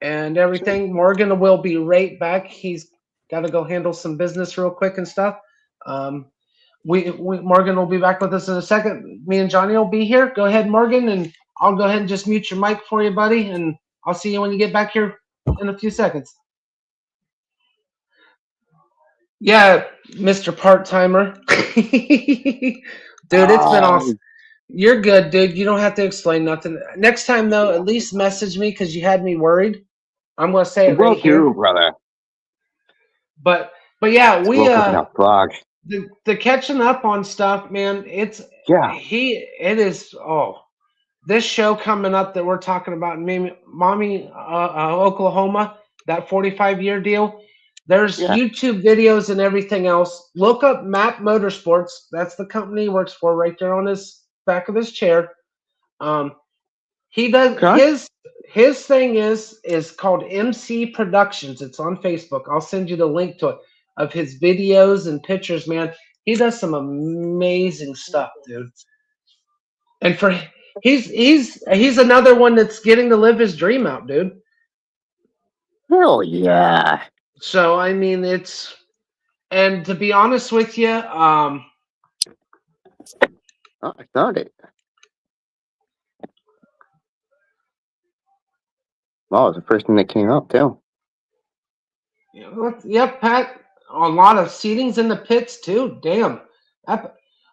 and everything. Morgan will be right back. He's got to go handle some business real quick and stuff. Morgan will be back with us in a second. Me and Johnny will be here. Go ahead, Morgan, and I'll go ahead and just mute your mic for you, buddy, and I'll see you when you get back here in a few seconds. Yeah, Mr. Part-Timer. Dude, it's been awesome. You're good, dude. You don't have to explain nothing. Next time, though, at least message me because you had me worried. I'm going to say it right here. Brother. But yeah, we the catching up on stuff, man. It is this show coming up that we're talking about in Mommy, Oklahoma, that 45-year deal. There's YouTube videos and everything else. Look up Map Motorsports. That's the company he works for right there on his back of his chair. He does his thing is called MC Productions. It's on Facebook. I'll send you the link to it of his videos and pictures, man. He does some amazing stuff, dude. And he's another one that's getting to live his dream out, dude. Hell yeah. So I mean and to be honest with you, I found it. Wow, it's the first thing that came up too. Yep, Pat. A lot of seatings in the pits too. Damn.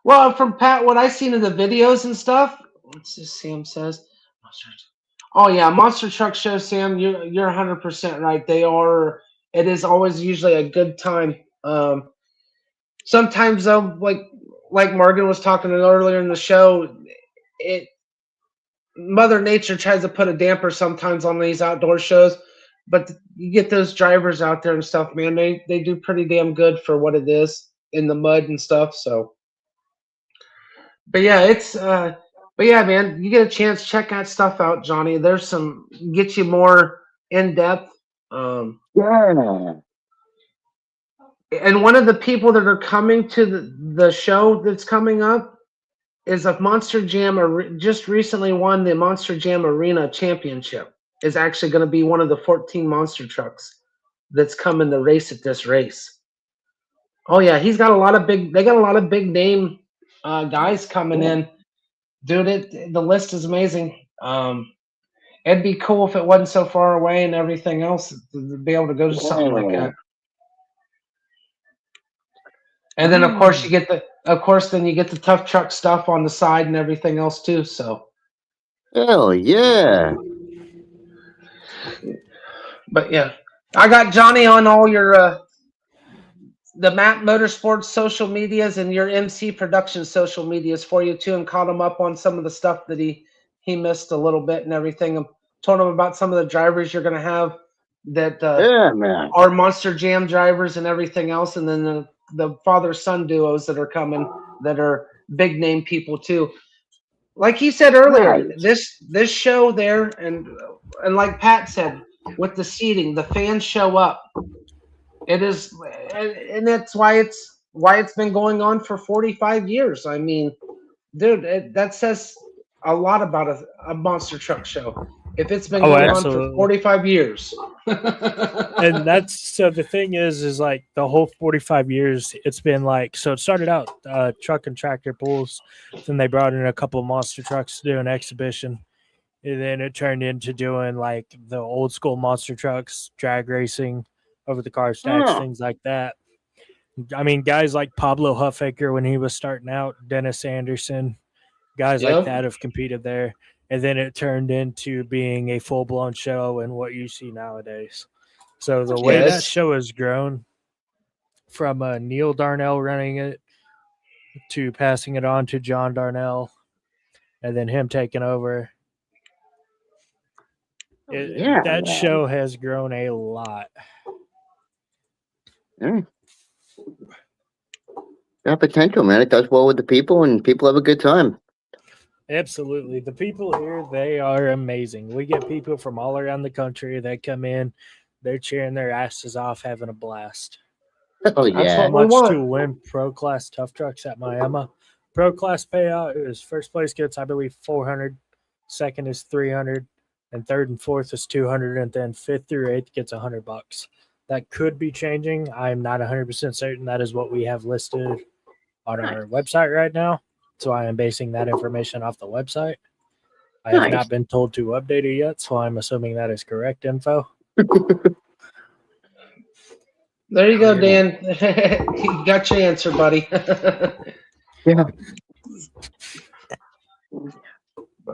Well, from Pat, what I've seen in the videos and stuff. What's this Sam says? Oh yeah, Monster Truck Show, Sam. You're 100% right. They are. It is always usually a good time. Sometimes though, like Morgan was talking earlier in the show, Mother Nature tries to put a damper sometimes on these outdoor shows, but you get those drivers out there and stuff, man. They do pretty damn good for what it is in the mud and stuff. So, but yeah, man, you get a chance, check that stuff out, Johnny. There's some get you more in depth. Yeah. And one of the people that are coming to the show that's coming up is a Monster Jam. Just recently won the Monster Jam Arena Championship. Is actually going to be one of the 14 monster trucks that's coming to race at this race. Oh yeah, he's got a lot of big. They got a lot of big name guys coming in. Dude, the list is amazing. It'd be cool if it wasn't so far away and everything else to be able to go to something like that. And then of course you get the tough truck stuff on the side and everything else too. So. Hell yeah. But yeah, I got Johnny on all your the Map Motorsports social medias and your MC Productions social medias for you too, and caught him up on some of the stuff that he missed a little bit and everything. And told him about some of the drivers you're going to have that are Monster Jam drivers and everything else, and then the father-son duos that are coming that are big name people too. Like he said earlier, this show there, and like Pat said, with the seating, the fans show up. It is, and that's why it's been going on for 45 years. I mean, dude, that says a lot about a monster truck show. If it's been Oh, going on absolutely. for 45 years. And that's so the thing is like the whole 45 years it's been like, so it started out truck and tractor pulls, then they brought in a couple of monster trucks to do an exhibition, and then it turned into doing like the old school monster trucks, drag racing over the car stacks, Oh. things like that. I mean, guys like Pablo Huffaker when he was starting out, Dennis Anderson, guys like Yep. that have competed there. And then it turned into being a full blown show and what you see nowadays. So the way that Yes. show has grown from Neil Darnell running it to passing it on to John Darnell and then him taking over. Yeah, That man. show has grown a lot. Got potential, man. It does well with the people, and people have a good time. Absolutely. The people here, they are amazing. We get people from all around the country that come in. They're cheering their asses off, having a blast. Oh That's yeah. How what we much want. to win pro class tough trucks at Miami? Pro class payout is first place gets, I believe, 400. Second is 300, and third and fourth is 200, and then fifth through eighth gets $100. That could be changing. I'm not 100% certain. That is what we have listed on our website right now. So I am basing that information off the website. I have Nice. not been told to update it yet, so I'm assuming that is correct info. There you go, Yeah. Dan. You got your answer, buddy. Yeah.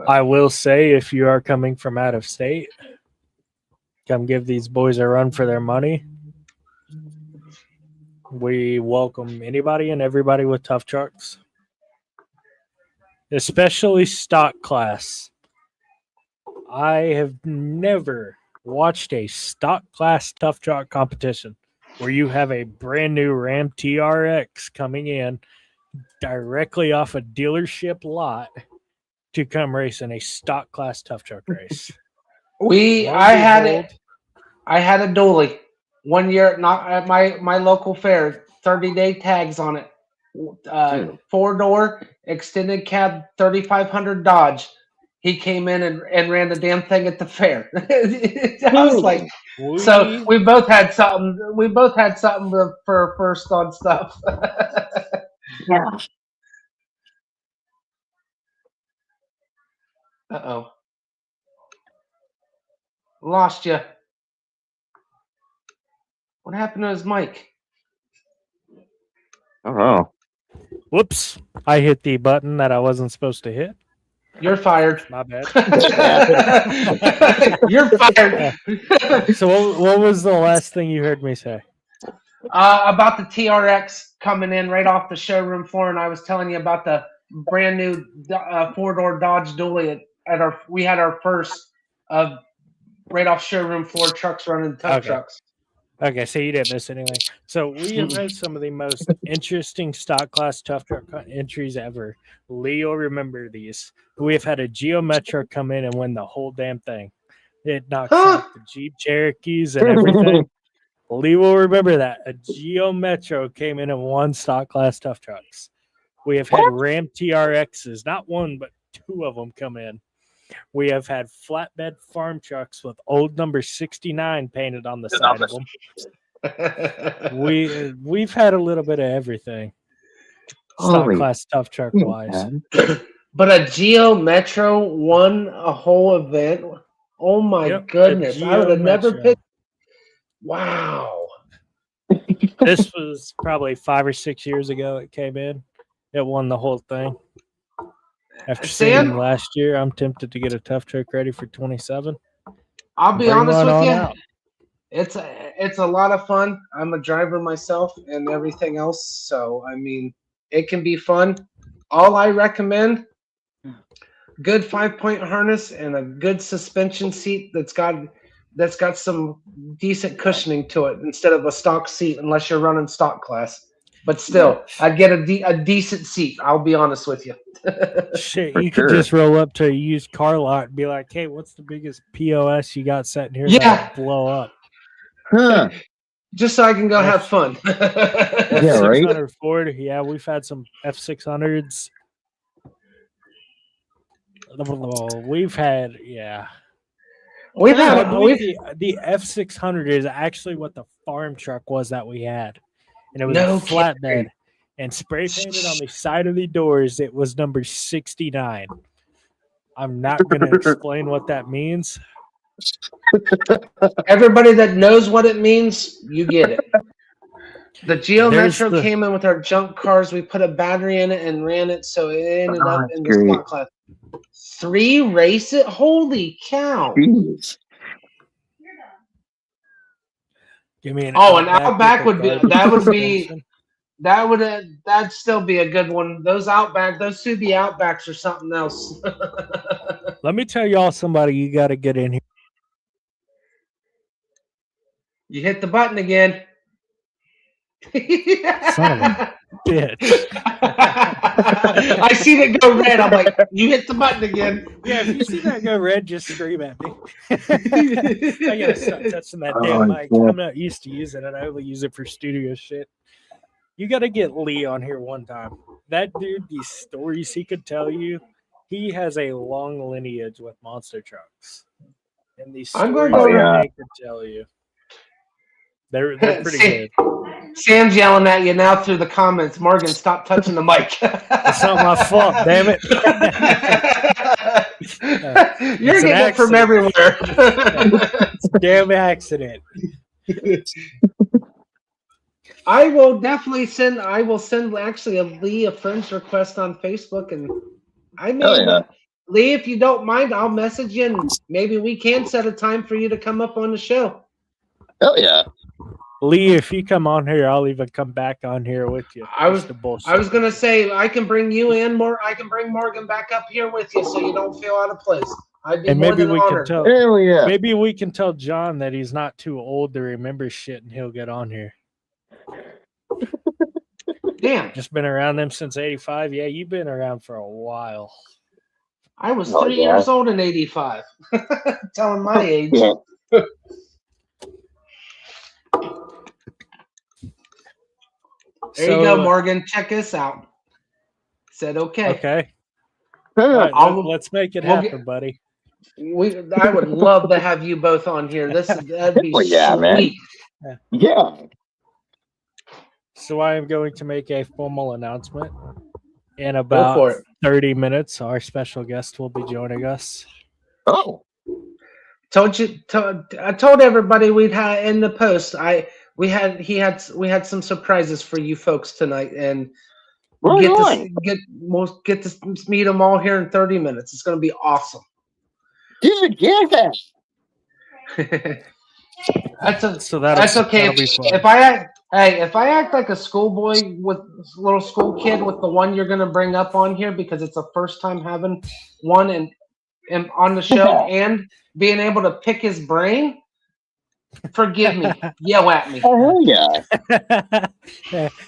I will say, if you are coming from out of state, come give these boys a run for their money. We welcome anybody and everybody with tough trucks, especially stock class. I have never watched a stock class tough truck competition where you have a brand new Ram TRX coming in directly off a dealership lot to come race in a stock class tough truck race. I had a dually 1 year at my local fair, 30-day tags on it. 4-door extended cab 3500 Dodge. He came in and ran the damn thing at the fair. I was like, so we both had something. We both had something for first on stuff. Yeah. Uh-oh. Lost you. What happened to his mic? Oh. Whoops. I hit the button that I wasn't supposed to hit. You're fired. My bad. You're fired. So what was the last thing you heard me say? About the TRX coming in right off the showroom floor, and I was telling you about the brand new 4-door Dodge Dually we had our first right off showroom floor trucks running tough trucks. Okay, so you didn't miss anything. So we have had some of the most interesting stock class tough truck entries ever. Lee will remember these. We have had a Geo Metro come in and win the whole damn thing. It knocks out the Jeep Cherokees and everything. Lee will remember that. A Geo Metro came in and won stock class tough trucks. We have had Ram TRXs, not one, but 2 of them come in. We have had flatbed farm trucks with old number 69 painted on the side of them. We've had a little bit of everything. Stock class tough truck wise. But a Geo Metro won a whole event. Oh my goodness. I would have never picked. Wow. This was probably 5 or 6 years ago it came in. It won the whole thing. After seeing last year, I'm tempted to get a tough truck ready for 27. I'll be honest with you. It's a lot of fun. I'm a driver myself and everything else. So, I mean, it can be fun. All I recommend, good 5-point harness and a good suspension seat that's got some decent cushioning to it instead of a stock seat unless you're running stock class. But still, I'd get a decent seat. I'll be honest with you. Shit, you could just roll up to a used car lot and be like, "Hey, what's the biggest POS you got sitting here that'll blow up?" Huh. Just so I can go have fun. F600 Ford. Yeah, we've had some F600s. We've had, yeah. We've I had believe we've, the F600 is actually what the farm truck was that we had, and it was no a flatbed kidding. and spray painted on the side of the doors. It was number 69. I'm not going to explain what that means. Everybody that knows what it means, you get it. The Geo There's Metro the- came in with our junk cars. We put a battery in it and ran it, so it ended up that's in the great. slot class. 3 races? Holy cow! Jeez. Give me an Oh, an Outback Outback with would a be garbage that would be suspension. that'd still be a good one. Those Subi Outbacks are something else. Let me tell y'all somebody you got to get in here. You hit the button again. Son of a bitch. I seen it go red. I'm like, you hit the button again. Yeah, if you see that go red, just scream at me. I gotta stop touching that damn mic. yeah. I'm not used to using it. I only use it for studio shit. You gotta get Lee on here one time. That dude, these stories he could tell you, he has a long lineage with monster trucks. And these I'm stories going to go that he could tell you. They're pretty good. Sam's yelling at you now through the comments. Morgan, stop touching the mic. It's not my fault, damn it. You're It's an getting it from accident. everywhere. It's a damn accident. I will definitely send. I will send actually Lee a friend's request on Facebook, and I Oh, mean, yeah. Lee, if you don't mind, I'll message you, and maybe we can set a time for you to come up on the show. Oh yeah. Lee, if you come on here, I'll even come back on here with you. I was Just to bullshit. I was gonna say I can bring you in more. I can bring Morgan back up here with you, so you don't feel out of place. I'd be And more maybe than we can honored. tell. Hell yeah. Maybe we can tell John that he's not too old to remember shit, and he'll get on here. Damn, Just been around them since '85. Yeah, you've been around for a while. I was Oh, 3 yeah. years old in '85. Telling my age. Yeah. There you go, Morgan. Check this out. Said okay. Okay. All right, I'll- let's make it we'll happen, get- buddy. I would love to have you both on here. That'd be Well, yeah, man. sweet. Yeah. So I am going to make a formal announcement. In for about it. 30 minutes, our special guest will be joining us. Oh. I told everybody we'd have in the post. We had some surprises for you folks tonight, and Right we'll on. get to meet them all here in 30 minutes. It's going to be awesome. Dude, yeah. That's okay. That'll be fun. If I act like a schoolboy with a little school kid with the one you're going to bring up on here because it's a first time having one and on the show and being able to pick his brain, forgive me. Yell at me. Oh yeah.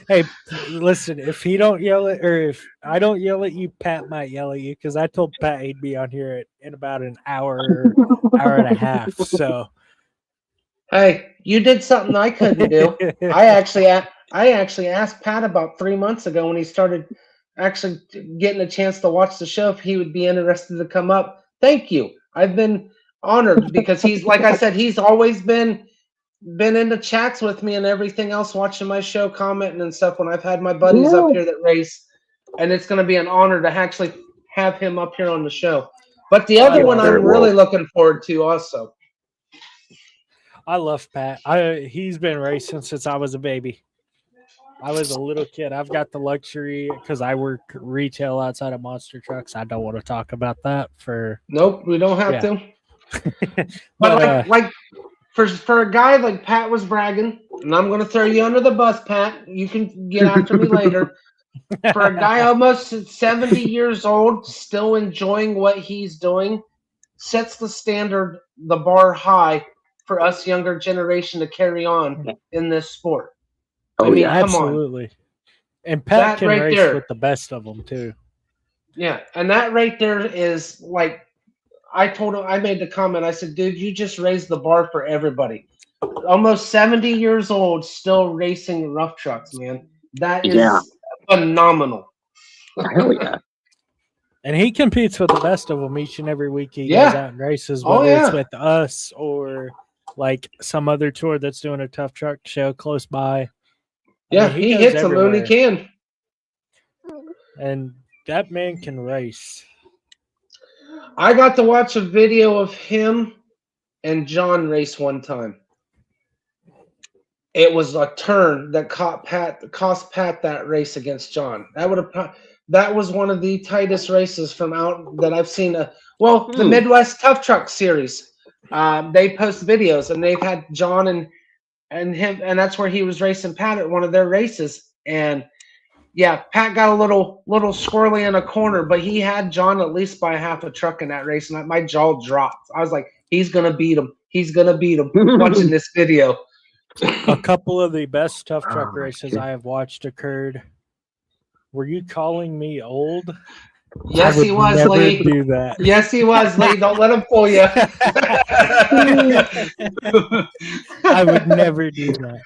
Hey, listen, if he don't yell at, or if I don't yell at you, Pat might yell at you, because I told Pat he'd be on here in about an hour and a half. So Hey, you did something I couldn't do. I actually asked Pat about 3 months ago when he started actually getting a chance to watch the show if he would be interested to come up. Thank you. I've been honored because he's, like I said, he's always been in the chats with me and everything else, watching my show, commenting and stuff when I've had my buddies up here that race, and it's going to be an honor to actually have him up here on the show. But the other one I'm really looking forward to also. I love Pat. He's been racing since I was a baby. I was a little kid. I've got the luxury because I work retail outside of monster trucks. I don't want to talk about that Nope, we don't have to. but like for a guy like Pat was bragging, and I'm going to throw you under the bus, Pat. You can get after me later. For a guy almost 70 years old, still enjoying what he's doing, sets the standard, the bar high for us younger generation to carry on in this sport. Oh, I mean, yeah. come on. absolutely. And Pat That can right race there. with the best of them too. Yeah, and that right there is like, I told him, I made the comment, I said, dude, you just raised the bar for everybody. Almost 70 years old, still racing rough trucks, man. That is phenomenal. Hell yeah. And he competes with the best of them each and every week. He Yeah. goes out and races, Oh, whether it's yeah. with us or like some other tour that's doing a tough truck show close by. Yeah, I mean, he goes hits them when he everywhere. can. And that man can race. I got to watch a video of him and John race one time. It was a turn that cost Pat that race against John. That was one of the tightest races from out that I've seen. The Midwest Tough Truck Series. They post videos and they've had John and him, and that's where he was racing Pat at one of their races. And yeah, Pat got a little squirrely in a corner, but he had John at least by half a truck in that race, and my jaw dropped. I was like, he's gonna beat him. He's gonna beat him. Watching this video. A couple of the best tough truck races I have watched occurred. Were you calling me old? Yes, he was, never Lee. do that. Yes, he was, Lee. Don't let him fool you. I would never do that.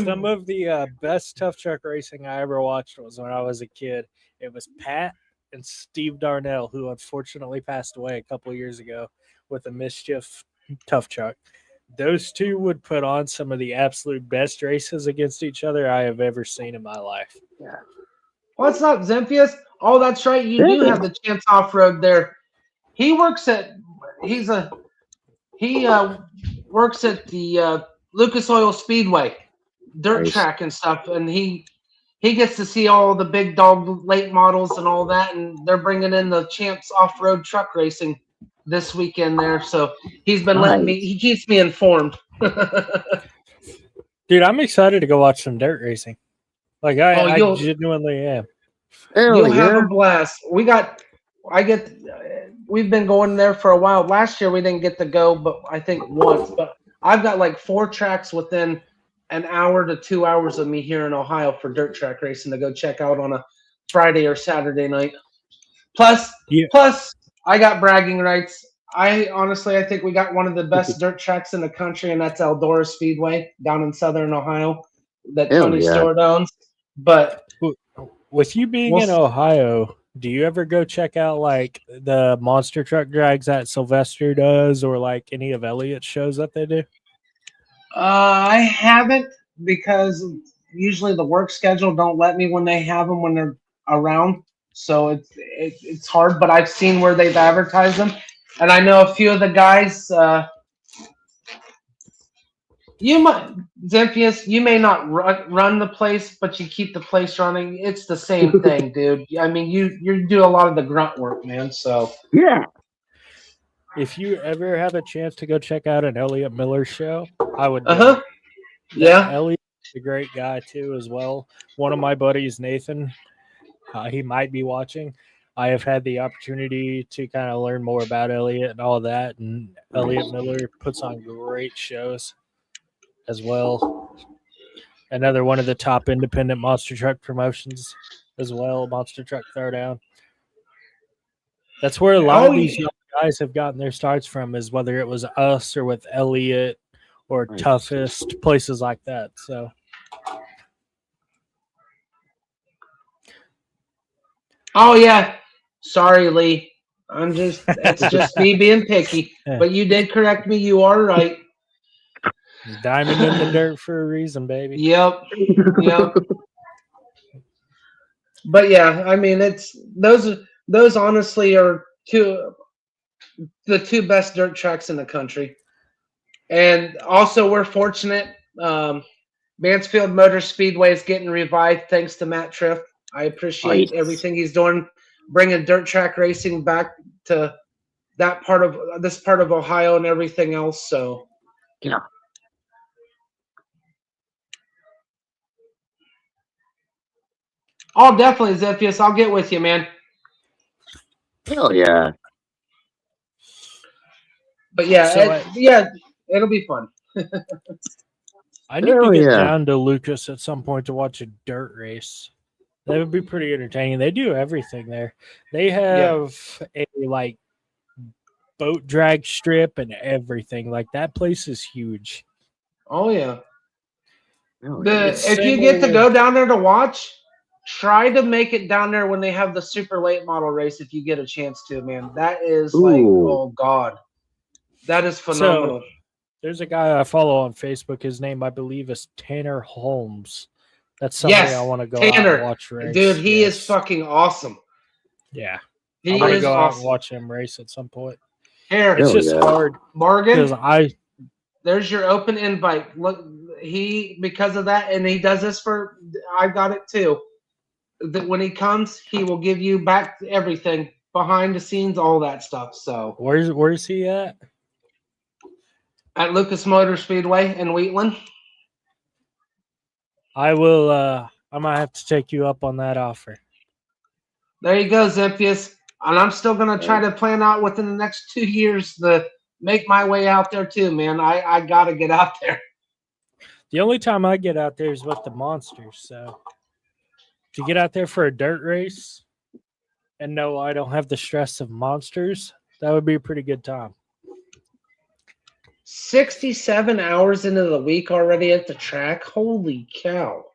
Some of the best tough truck racing I ever watched was when I was a kid. It was Pat and Steve Darnell, who unfortunately passed away a couple of years ago with a Mischief tough truck. Those two would put on some of the absolute best races against each other I have ever seen in my life. Yeah. What's up, Zemphius? Oh, that's right. You do have the Chance Off-Road there. He works at works at the Lucas Oil Speedway dirt track and stuff, and he gets to see all the big dog late models and all that, and they're bringing in the Chance Off-Road truck racing this weekend there. So he's been he keeps me informed. Dude, I'm excited to go watch some dirt racing. Like I genuinely am. You'll have a blast. We've been going there for a while. Last year we didn't get to go, but I think once. But I've got like 4 tracks within an hour to 2 hours of me here in Ohio for dirt track racing to go check out on a Friday or Saturday night. Plus, I got bragging rights. I think we got one of the best dirt tracks in the country, and that's Eldora Speedway down in Southern Ohio that Tony Stewart owns. But with you being in Ohio, do you ever go check out like the monster truck drags that Sylvester does, or like any of Elliot's shows that they do? I haven't, because usually the work schedule don't let me when they have them when they're around. So it's hard, but I've seen where they've advertised them, and I know a few of the guys. Zemphius, you may not run the place, but you keep the place running. It's the same thing, dude. I mean, you do a lot of the grunt work, man. So yeah. If you ever have a chance to go check out an Elliot Miller show, I would. Yeah. Elliot's a great guy too, as well. One of my buddies, Nathan, he might be watching. I have had the opportunity to kind of learn more about Elliot and all that, and Elliot Miller puts on great shows as well. Another one of the top independent monster truck promotions as well, Monster Truck Throwdown. That's where a lot of these young guys have gotten their starts from, is whether it was us or with Elliot or Toughest, places like that. So sorry, Lee. It's just me being picky. But you did correct me. You are right. Diamond in the dirt for a reason, baby. Yep. But yeah, I mean, it's those honestly are the two best dirt tracks in the country. And also, we're fortunate. Mansfield Motor Speedway is getting revived thanks to Matt Triff. I appreciate everything he's doing, bringing dirt track racing back to this part of Ohio and everything else. So yeah. Oh, definitely, Zephyus. I'll get with you, man. Hell yeah. But yeah, it'll be fun. I need to get down to Lucas at some point to watch a dirt race. That would be pretty entertaining. They do everything there. They have a like boat drag strip and everything. Like that place is huge. Oh yeah. If you get to go down there to watch, Try to make it down there when they have the super late model race if you get a chance to, man. That is like, Ooh. oh God. That is So phenomenal. there's a guy I follow on Facebook. His name, I believe, is Tanner Holmes. That's somebody I Yes, want to go out Tanner. and watch race. Dude, he is Yes. fucking awesome. Yeah. I He want to is go out and awesome. watch him race at some point. Here, It's Hell just yeah. hard because Morgan, there's your open invite. Look, because of that, and he does this for, I've got it too. That when he comes, he will give you back everything behind the scenes, all that stuff. So where's he at? at Lucas Motor Speedway in Wheatland. I will. I might have to take you up on that offer. There you go, Ziphius. And I'm still gonna try to plan out within the next 2 years to make my way out there too, man. I gotta get out there. The only time I get out there is with the monsters. So to get out there for a dirt race and no, I don't have the stress of monsters, that would be a pretty good time. 67 hours into the week already at the track. Holy cow.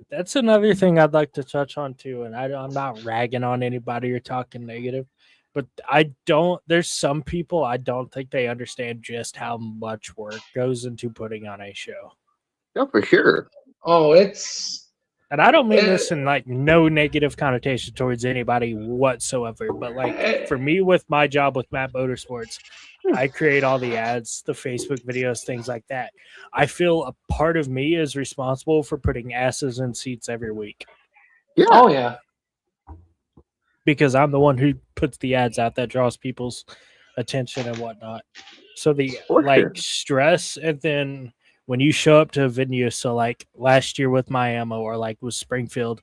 That's another thing I'd like to touch on too. And I'm not ragging on anybody or talking negative, but there's some people I don't think they understand just how much work goes into putting on a show. Oh, for sure. Oh, And I don't mean this in like no negative connotation towards anybody whatsoever, but like for me with my job with Map Motorsports, I create all the ads, the Facebook videos, things like that. I feel a part of me is responsible for putting asses in seats every week. Yeah. Oh yeah. Because I'm the one who puts the ads out that draws people's attention and whatnot. So the stress, and then when you show up to a venue, so like last year with Miami or like with Springfield,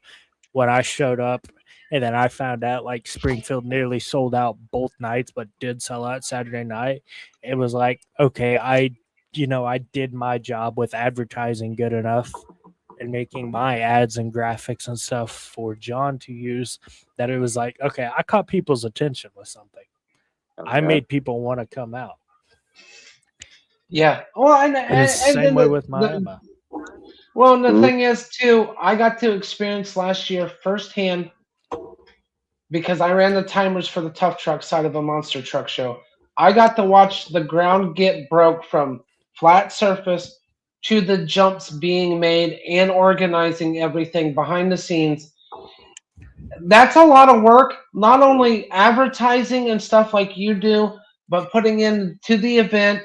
when I showed up and then I found out like Springfield nearly sold out both nights, but did sell out Saturday night. It was like, okay, I did my job with advertising good enough and making my ads and graphics and stuff for John to use that it was like, okay, I caught people's attention with something. I made people want to come out. Yeah. Well, and it's the same way with Miami. Well, and the thing is, too, I got to experience last year firsthand because I ran the timers for the tough truck side of a monster truck show. I got to watch the ground get broke from flat surface to the jumps being made and organizing everything behind the scenes. That's a lot of work, not only advertising and stuff like you do, but putting into the event.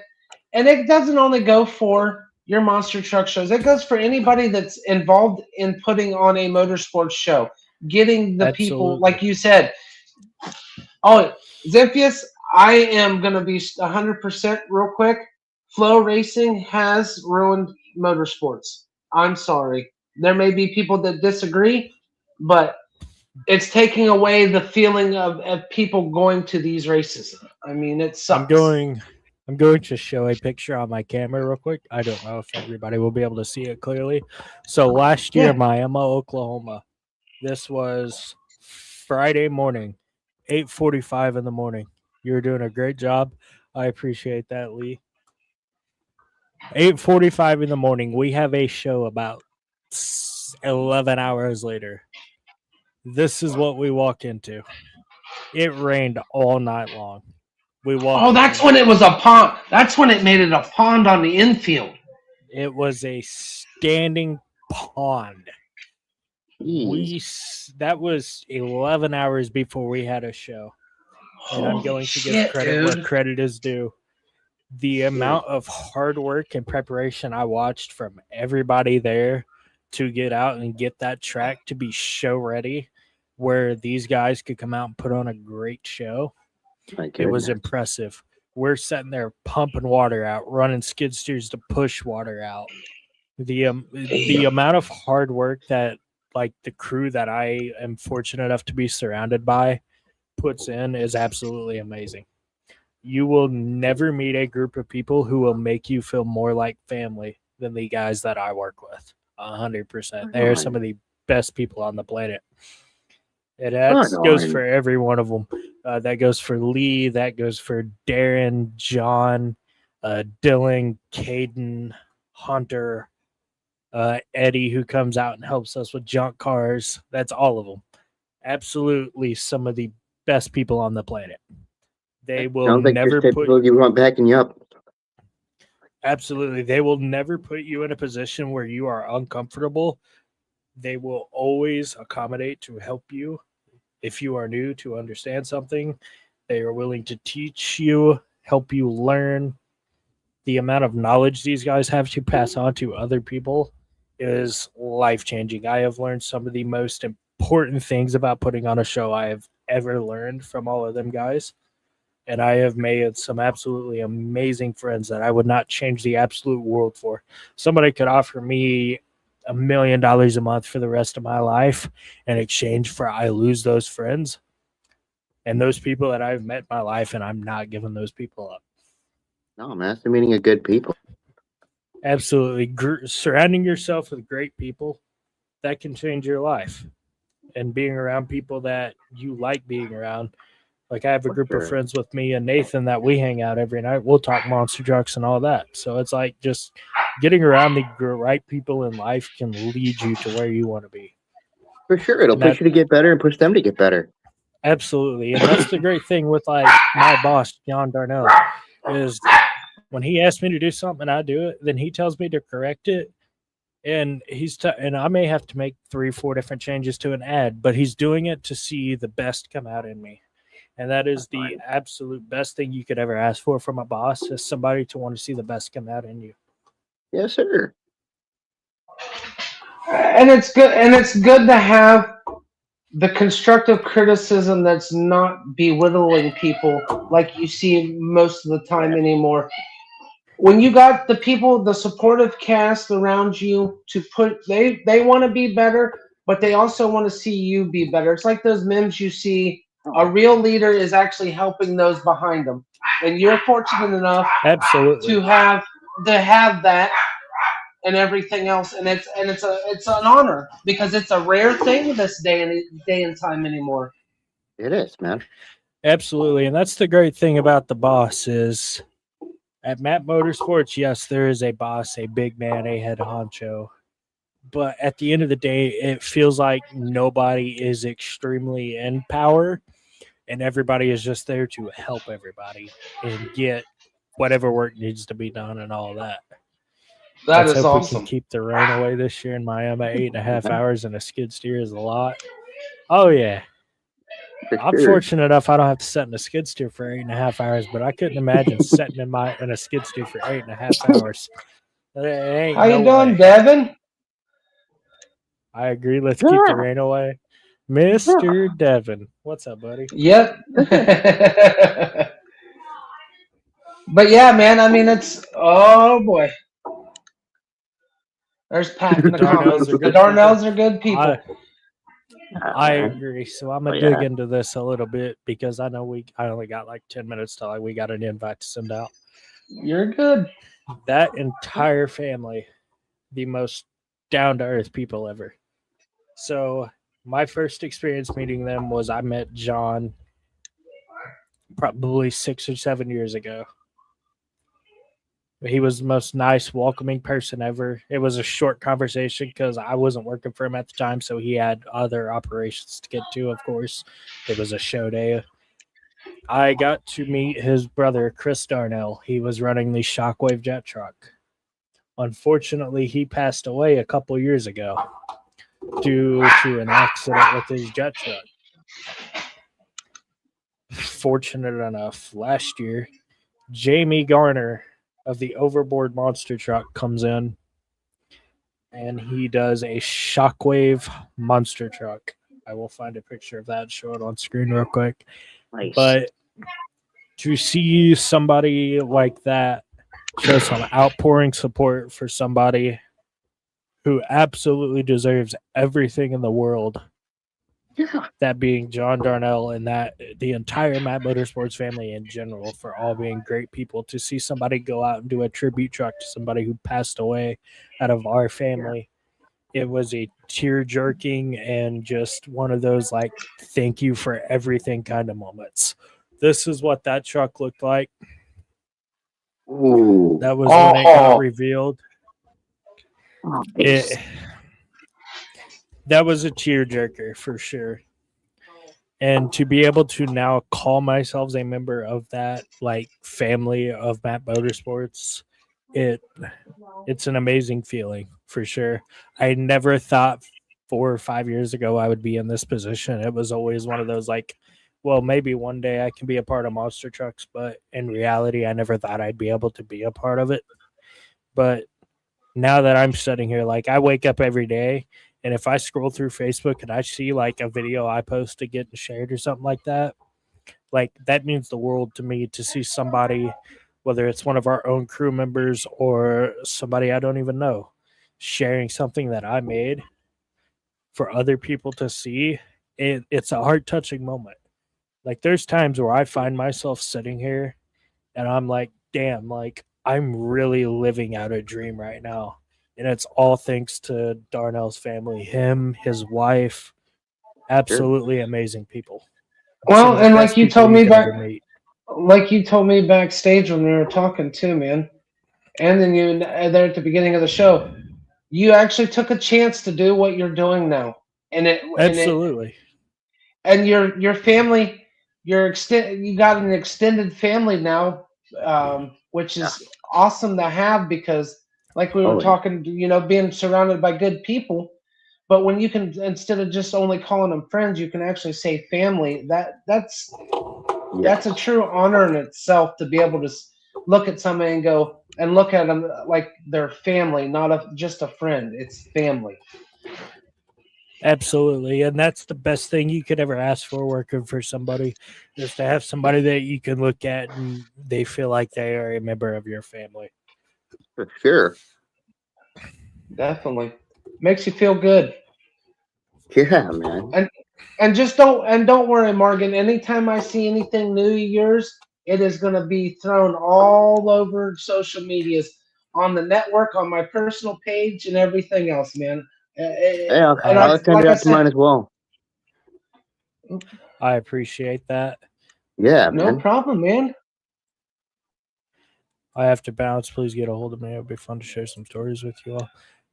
And it doesn't only go for your monster truck shows. It goes for anybody that's involved in putting on a motorsports show, getting the people, like you said. Oh, Ziphius, I am going to be 100% real quick. Flow racing has ruined motorsports. I'm sorry. There may be people that disagree, but it's taking away the feeling of people going to these races. I mean, it sucks. I'm going to show a picture on my camera real quick. I don't know if everybody will be able to see it clearly. So last year, Miami, Oklahoma, this was Friday morning, 8:45 in the morning. You're doing a great job. I appreciate that, Lee. 8:45 in the morning. We have a show about 11 hours later. This is what we walk into. It rained all night long. That's when it was a pond. That's when it made it a pond on the infield. It was a standing pond. That was 11 hours before we had a show. And I'm going to give credit where credit is due. The amount of hard work and preparation I watched from everybody there to get out and get that track to be show ready, where these guys could come out and put on a great show. It was impressive. We're sitting there pumping water out, running skid steers to push water out. The amount of hard work that like the crew that I am fortunate enough to be surrounded by puts in is absolutely amazing. You will never meet a group of people who will make you feel more like family than the guys that I work with. 100%. They are some of the best people on the planet. And that goes for every one of them. That goes for Lee. That goes for Darren, John, Dylan, Caden, Hunter, Eddie, who comes out and helps us with junk cars. That's all of them. Absolutely some of the best people on the planet. They will Sounds like never just put typical you want backing you up. absolutely they will never put you in a position where you are uncomfortable. They will always accommodate to help you. If you are new to understand something, they are willing to teach you, help you learn. The amount of knowledge these guys have to pass on to other people is life changing. I have learned some of the most important things about putting on a show I have ever learned from all of them guys. And I have made some absolutely amazing friends that I would not change the absolute world for. Somebody could offer me $1 million a month for the rest of my life in exchange for I lose those friends and those people that I've met in my life, and I'm not giving those people up. No, man, that's the meaning of good people. Absolutely. Surrounding yourself with great people, that can change your life. And being around people that you like being around. Like I have a group of friends with me and Nathan that we hang out every night. We'll talk monster trucks and all that. So it's like just getting around the right people in life can lead you to where you want to be. For sure. It'll push you to get better and push them to get better. Absolutely. And that's the great thing with like my boss, John Darnell, is when he asks me to do something and I do it, then he tells me to correct it. And and I may have to make 3-4 different changes to an ad, but he's doing it to see the best come out in me. And that is the absolute best thing you could ever ask for from a boss, is somebody to want to see the best come out in you. Yes, sir. And it's good. And it's good to have the constructive criticism that's not belittling people like you see most of the time anymore. When you got the people, the supportive cast around you to put, they want to be better, but they also want to see you be better. It's like those memes you see. A real leader is actually helping those behind them, and you're fortunate enough Absolutely to have that and everything else, and it's an honor because it's a rare thing this day and time anymore. It is, man. Absolutely. And that's the great thing about the boss is at Map Motorsports, yes, there is a boss, a big man, a head honcho. But at the end of the day, it feels like nobody is extremely in power and everybody is just there to help everybody and get whatever work needs to be done and all that. Let's hope awesome. we can keep the rain away this year in Miami. 8.5 hours and a skid steer is a lot. Oh, yeah. I'm fortunate enough I don't have to sit in a skid steer for 8.5 hours, but I couldn't imagine sitting in a skid steer for 8.5 hours. How you doing, Devin? I agree. Let's keep the rain away. Mr. Devin. What's up, buddy? Yep. But yeah, man, I mean, it's, oh boy. There's Pat in the comments. The Darnells are good people. I agree. So I'm going to dig into this a little bit because I know I only got like 10 minutes till we got an invite to send out. You're good. That entire family, the most down-to-earth people ever. So my first experience meeting them was I met John probably 6 or 7 years ago. He was the most nice, welcoming person ever. It was a short conversation because I wasn't working for him at the time, so he had other operations to get to, of course. It was a show day. I got to meet his brother, Chris Darnell. He was running the Shockwave jet truck. Unfortunately, he passed away a couple years ago due to an accident with his jet truck. Fortunate enough, last year, Jamie Garner of the Overboard Monster Truck comes in and he does a Shockwave monster truck. I will find a picture of that and show it on screen real quick. Nice. But to see somebody like that show some outpouring support for somebody who absolutely deserves everything in the world, that being John Darnell and that the entire Map Motorsports family in general, for all being great people, to see somebody go out and do a tribute truck to somebody who passed away out of our family. It was a tear-jerking and just one of those like thank you for everything kind of moments. This is what that truck looked like. Ooh. That was when it got revealed. it that was a tearjerker for sure. And to be able to now call myself a member of that like family of Map Motorsports, it's an amazing feeling for sure. I never thought 4 or 5 years ago I would be in this position. It was always one of those like, well, maybe one day I can be a part of monster trucks, but in reality, I never thought I'd be able to be a part of it. But now that I'm sitting here, like I wake up every day, and if I scroll through Facebook and I see like a video I posted getting shared or something like that means the world to me to see somebody, whether it's one of our own crew members or somebody I don't even know, sharing something that I made for other people to see. It's a heart touching moment. Like there's times where I find myself sitting here and I'm like, damn, like I'm really living out a dream right now. And it's all thanks to Darnell's family, him, his wife, absolutely amazing people. Some Well, of the and best people you could ever meet. like you told me backstage when we were talking too, man, and then you there at the beginning of the show, you actually took a chance to do what you're doing now, and Absolutely. and your family, you got an extended family now, which Yeah. is awesome to have because, like we were Oh, yeah. talking, being surrounded by good people. But when you can, instead of just only calling them friends, you can actually say family. Yeah. That's a true honor in itself to be able to look at somebody and go and look at them like they're family, not just a friend. It's family. Absolutely. And that's the best thing you could ever ask for working for somebody is to have somebody that you can look at and they feel like they are a member of your family. For sure. Definitely makes you feel good. Yeah, man. And just don't worry, Morgan. Anytime I see anything new of yours, it is going to be thrown all over social medias, on the network, on my personal page, and everything else, man. Hey, And I I, I'll send like it I out to said, mine as well. I appreciate that. Yeah, no man. problem, man. I have to bounce. Please get a hold of me. It would be fun to share some stories with you all.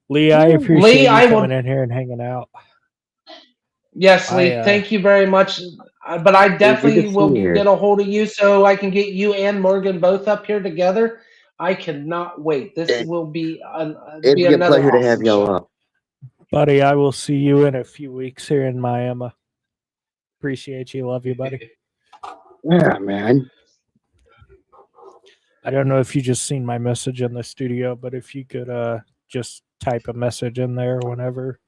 Lee, I Yeah. appreciate Lee, you I coming will. in here and hanging out. Yes, I Lee. Thank you very much. But I Hey, good to definitely see will you here. get a hold of you so I can get you and Morgan both up here together. I cannot wait. This It, will it'd be be a another pleasure to have awesome y'all show. up. Buddy, I will see you in a few weeks here in Miami. Appreciate you. Love you, buddy. Yeah, man. I don't know if you just seen my message in the studio, but if you could just type a message in there whenever,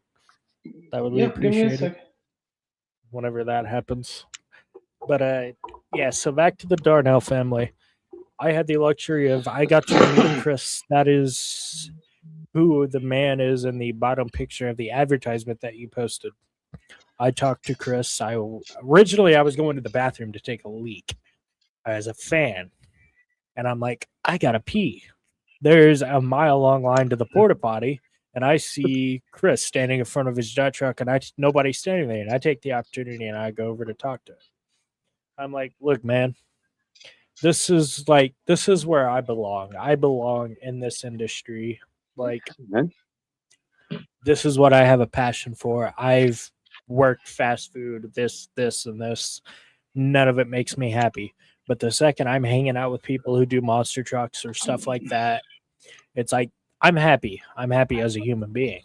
that would be Yep, give me a appreciated sec. whenever that happens. But yeah, so back to the Darnell family. I had the luxury of I got to meet Chris. That is who the man is in the bottom picture of the advertisement that you posted. I talked to Chris. Originally I was going to the bathroom to take a leak as a fan, and I'm like, I gotta pee. There's a mile long line to the porta potty, and I see Chris standing in front of his jet truck, and nobody's standing there. And I take the opportunity and I go over to talk to him. I'm like, look, man, this is where I belong. I belong in this industry. Like, Man. this is what I have a passion for. I've worked fast food, this, and this. None of it makes me happy. But the second I'm hanging out with people who do monster trucks or stuff like that, it's like I'm happy. I'm happy as a human being.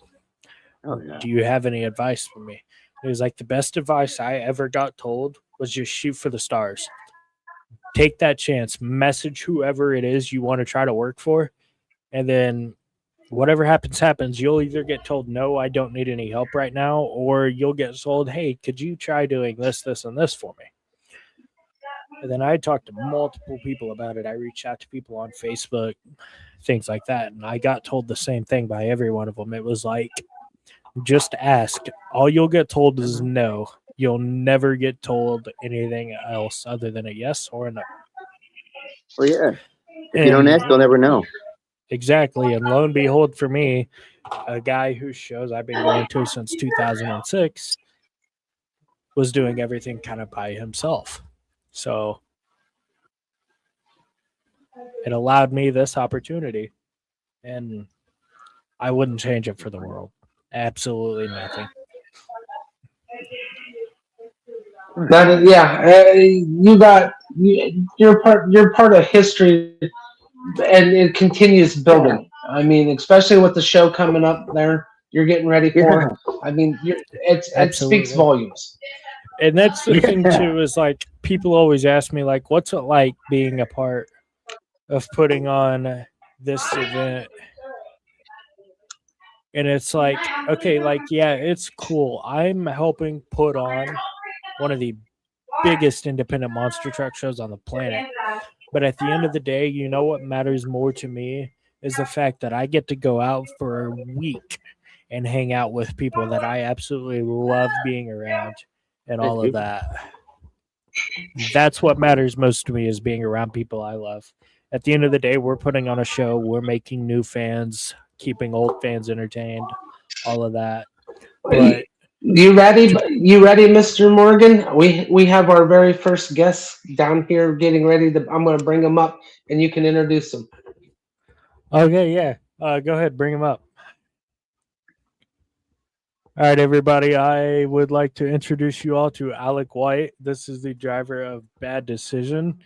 Oh, yeah. Do you have any advice for me? It was like the best advice I ever got told was just shoot for the stars. Take that chance. Message whoever it is you want to try to work for, and then whatever happens, happens. You'll either get told, no, I don't need any help right now, or you'll get told, hey, could you try doing this, and this for me? And then I talked to multiple people about it. I reached out to people on Facebook, things like that. And I got told the same thing by every one of them. It was like, just ask. All you'll get told is no. You'll never get told anything else other than a yes or a no. Well, yeah. If you don't And ask, you'll never know. exactly. And lo and behold, for me, a guy whose shows I've been going to since 2006 was doing everything kind of by himself. So it allowed me this opportunity. And I wouldn't change it for the world. Absolutely nothing. That is, you're part of history, and it continues building. I mean, especially with the show coming up there, you're getting ready for. I mean, it speaks Absolutely. volumes. And that's the thing Yeah. too, is like people always ask me like, what's it like being a part of putting on this event? And it's like, okay, like, yeah, it's cool. I'm helping put on one of the biggest independent monster truck shows on the planet. But at the end of the day, you know what matters more to me is the fact that I get to go out for a week and hang out with people that I absolutely love being around and all of that. That's what matters most to me, is being around people I love. At the end of the day, we're putting on a show, we're making new fans, keeping old fans entertained, all of that. But You ready? You ready, Mr. Morgan? We have our very first guest down here getting ready to. I'm going to bring him up, and you can introduce him. okay, yeah, go ahead, bring him up. All right, everybody. I would like to introduce you all to Alec White. This is the driver of Bad Decision.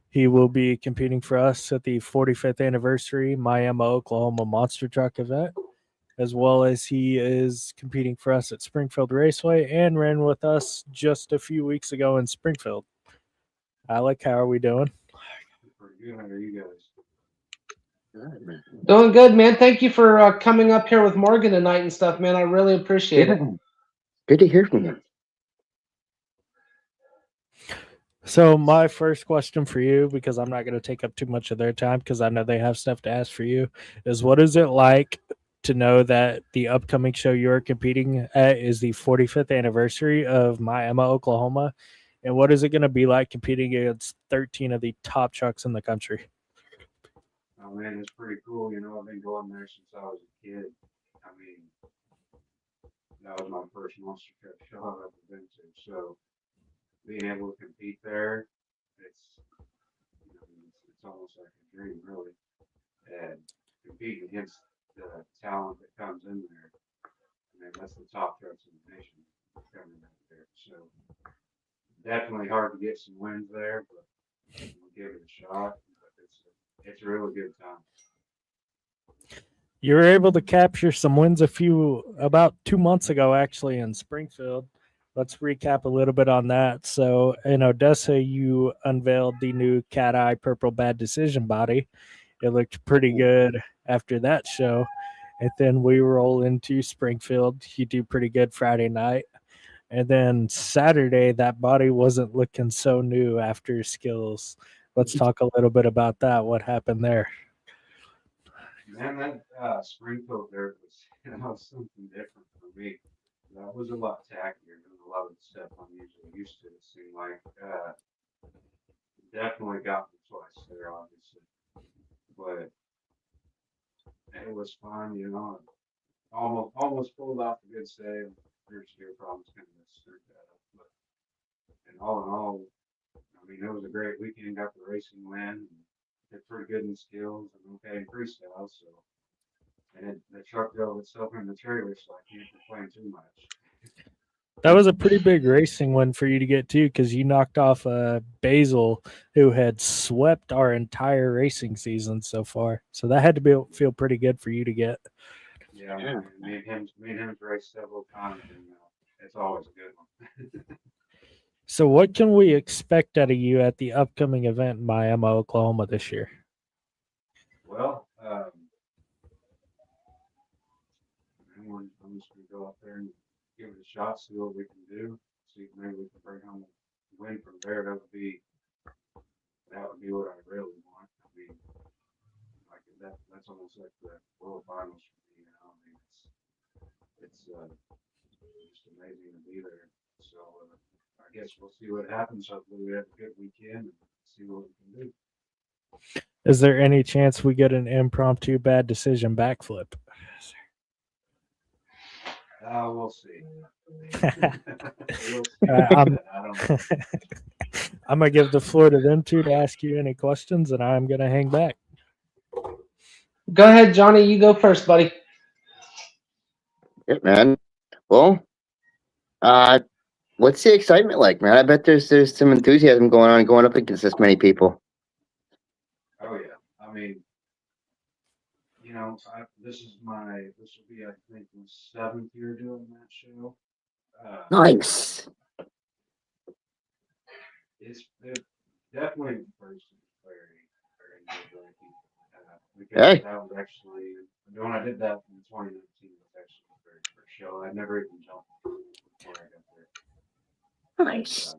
He will be competing for us at the 45th anniversary Miami, Oklahoma Monster Truck event, as well as he is competing for us at Springfield Raceway and ran with us just a few weeks ago in Springfield. Alec, how are we doing? Pretty good. How are you guys? Doing good, man. Thank you for coming up here with Morgan tonight and stuff, man. I really appreciate it. Good to hear from you. So my first question for you, because I'm not going to take up too much of their time because I know they have stuff to ask for you, is what is it like to know that the upcoming show you're competing at is the 45th anniversary of Miami, Oklahoma? And what is it going to be like competing against 13 of the top trucks in the country? Oh man, it's pretty cool. You know, I've been going there since I was a kid. I mean, that was my first monster truck show I've ever been to. So being able to compete there, it's almost like a dream, really. And competing against the talent that comes in there. I mean, that's the top trucks in the nation coming out there. So definitely hard to get some wins there, but we'll give it a shot. But it's a really good time. You were able to capture some wins about 2 months ago, actually, in Springfield. Let's recap a little bit on that. So in Odessa, you unveiled the new cat eye purple Bad Decision body. It looked pretty good after that show. And then we roll into Springfield. You do pretty good Friday night. And then Saturday, that body wasn't looking so new after skills. Let's talk a little bit about that. What happened there? Man, that Springfield there was something different for me. That was a lot tackier than a lot of the stuff I'm usually used to. It seemed like definitely got me twice there, obviously, but it was fun, you know. Almost pulled off a good save. First year problems kind of stirred that up, but and all in all, I mean, it was a great weekend. Got the racing win. Did pretty good in skills and okay in freestyle. So, and the truck drove itself in the trailer, so I can't complain too much. That was a pretty big racing win for you to get too, because you knocked off Basil, who had swept our entire racing season so far. So that had to feel pretty good for you to get. Yeah, man, me and him raced several times, and it's always a good one. So what can we expect out of you at the upcoming event in Miami, Oklahoma this year? Well, I'm just gonna go out there and give it a shot, see what we can do, see if maybe we can bring home a win from there. That would be what I really want. I mean, like that's almost like the world finals for me. You know, I mean, it's just amazing to be there. So I guess we'll see what happens. Hopefully, we have a good weekend and see what we can do. Is there any chance we get an impromptu Bad Decision backflip? We'll see. I'm going to give the floor to them two to ask you any questions, and I'm going to hang back. Go ahead, Johnny. You go first, buddy. Yeah, man. Well, what's the excitement like, man? I bet there's some enthusiasm going up against this many people. Oh yeah. I mean, this will be, I think, my 7th year doing that show. Nice. It definitely the first was very, very nerve-wracking. Because Hey. that was actually, when I did that in 2019, it was actually the very first show. I'd never even jumped before I got there. Nice.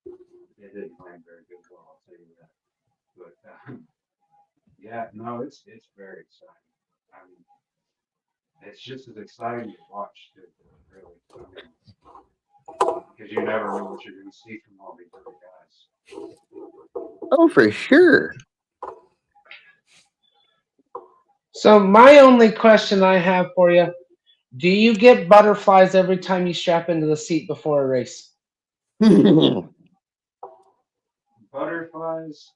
It didn't land very good well, I'll tell you that. But yeah, no, it's very exciting. I mean, it's just as exciting to watch, too, really. I mean, because you never know what you're going to see from all these other guys. Oh, for sure. So my only question I have for you: do you get butterflies every time you strap into the seat before a race? Butterflies.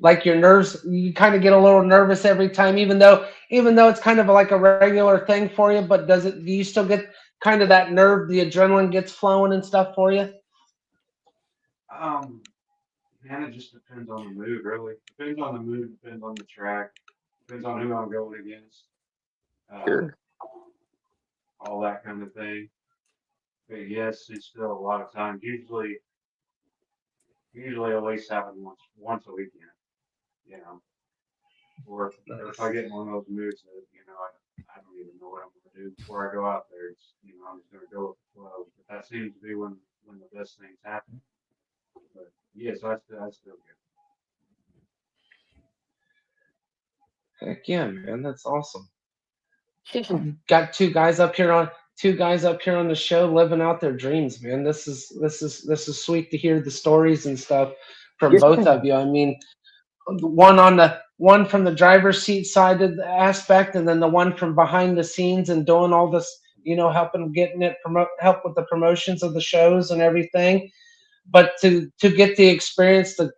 Like your nerves, you kind of get a little nervous every time, even though it's kind of like a regular thing for you. But do you still get kind of that nerve, the adrenaline gets flowing and stuff for you? Man, it just depends on the mood, really. Depends on the mood, depends on the track, depends on who I'm going against, Sure. all that kind of thing. But yes, it's still a lot of times. Usually at least happen once a weekend, you know. Or if I get in one of those moods that, I don't even know what I'm going to do before I go out there. It's, I'm just going to go with the flow. But that seems to be when the best things happen. But yes, I still get. Heck yeah, man, that's awesome. Got two guys up here on the show living out their dreams, man. This is sweet to hear the stories and stuff from Yeah. both of you. I mean, one from the driver's seat side of the aspect, and then the one from behind the scenes and doing all this, helping getting it help with the promotions of the shows and everything. But to get the experience to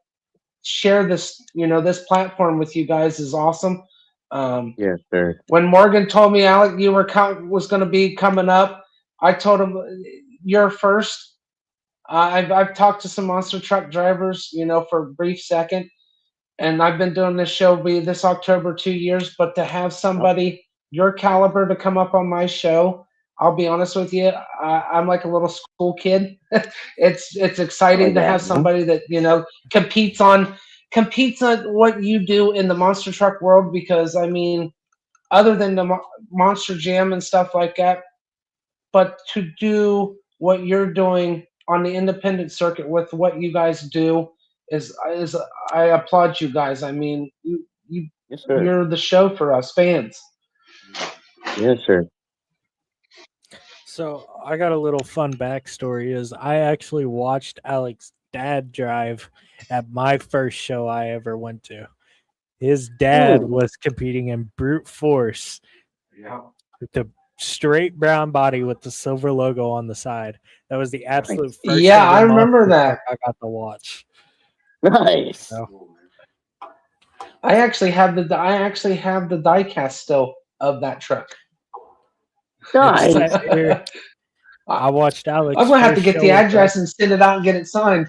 share this, this platform with you guys is awesome. Yes, sir. When Morgan told me, Alec, you was going to be coming up, I told him you're first. I've talked to some monster truck drivers, for a brief second, and I've been doing this show this October 2 years. But to have somebody your caliber to come up on my show, I'll be honest with you, I'm like a little school kid. It's exciting to have somebody that competes on what you do in the monster truck world, because I mean, other than the Monster Jam and stuff like that, but to do what you're doing on the independent circuit with what you guys do is I applaud you guys. I mean, Yes, sir. you're the show for us fans. Yes, sir. So I got a little fun backstory. Is I actually watched Alec's dad drive at my first show I ever went to. His dad was competing in brute force Yeah. with the straight brown body with the silver logo on the side. That was the absolute first. Yeah, I remember that. I got to watch. Nice. So, I actually have the diecast still of that truck. Nice. I watched Alex. I'm gonna have to get the address and send it out and get it signed.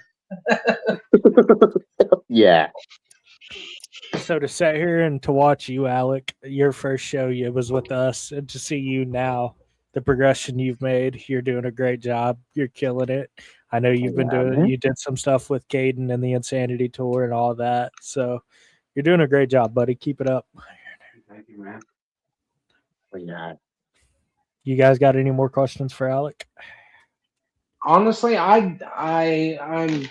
Yeah. So to sit here and to watch you, Alec, your first show, it was with us, and to see you now, the progression you've made, you're doing a great job. You're killing it. I know you've been doing. You did some stuff with Caden and the Insanity Tour and all that. So you're doing a great job, buddy. Keep it up. Thank you, man. Yeah. You guys got any more questions for Alec? Honestly, I'm gonna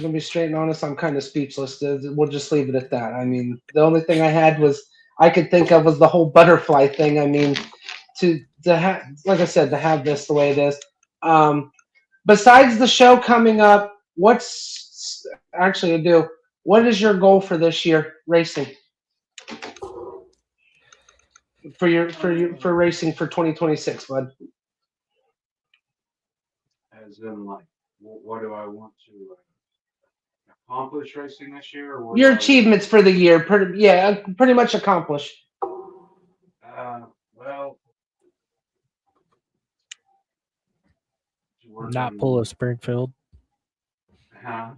be straight and honest. I'm kind of speechless. We'll just leave it at that. I mean, the only thing I could think of was the whole butterfly thing. I mean, to have, like I said, to have this the way it is. Besides the show coming up, what is your goal for this year racing? For racing for 2026, bud. As in, like, what do I want to accomplish racing this year? Or Your achievements for the year, pretty much accomplished. Well, Not pull a Springfield. Huh?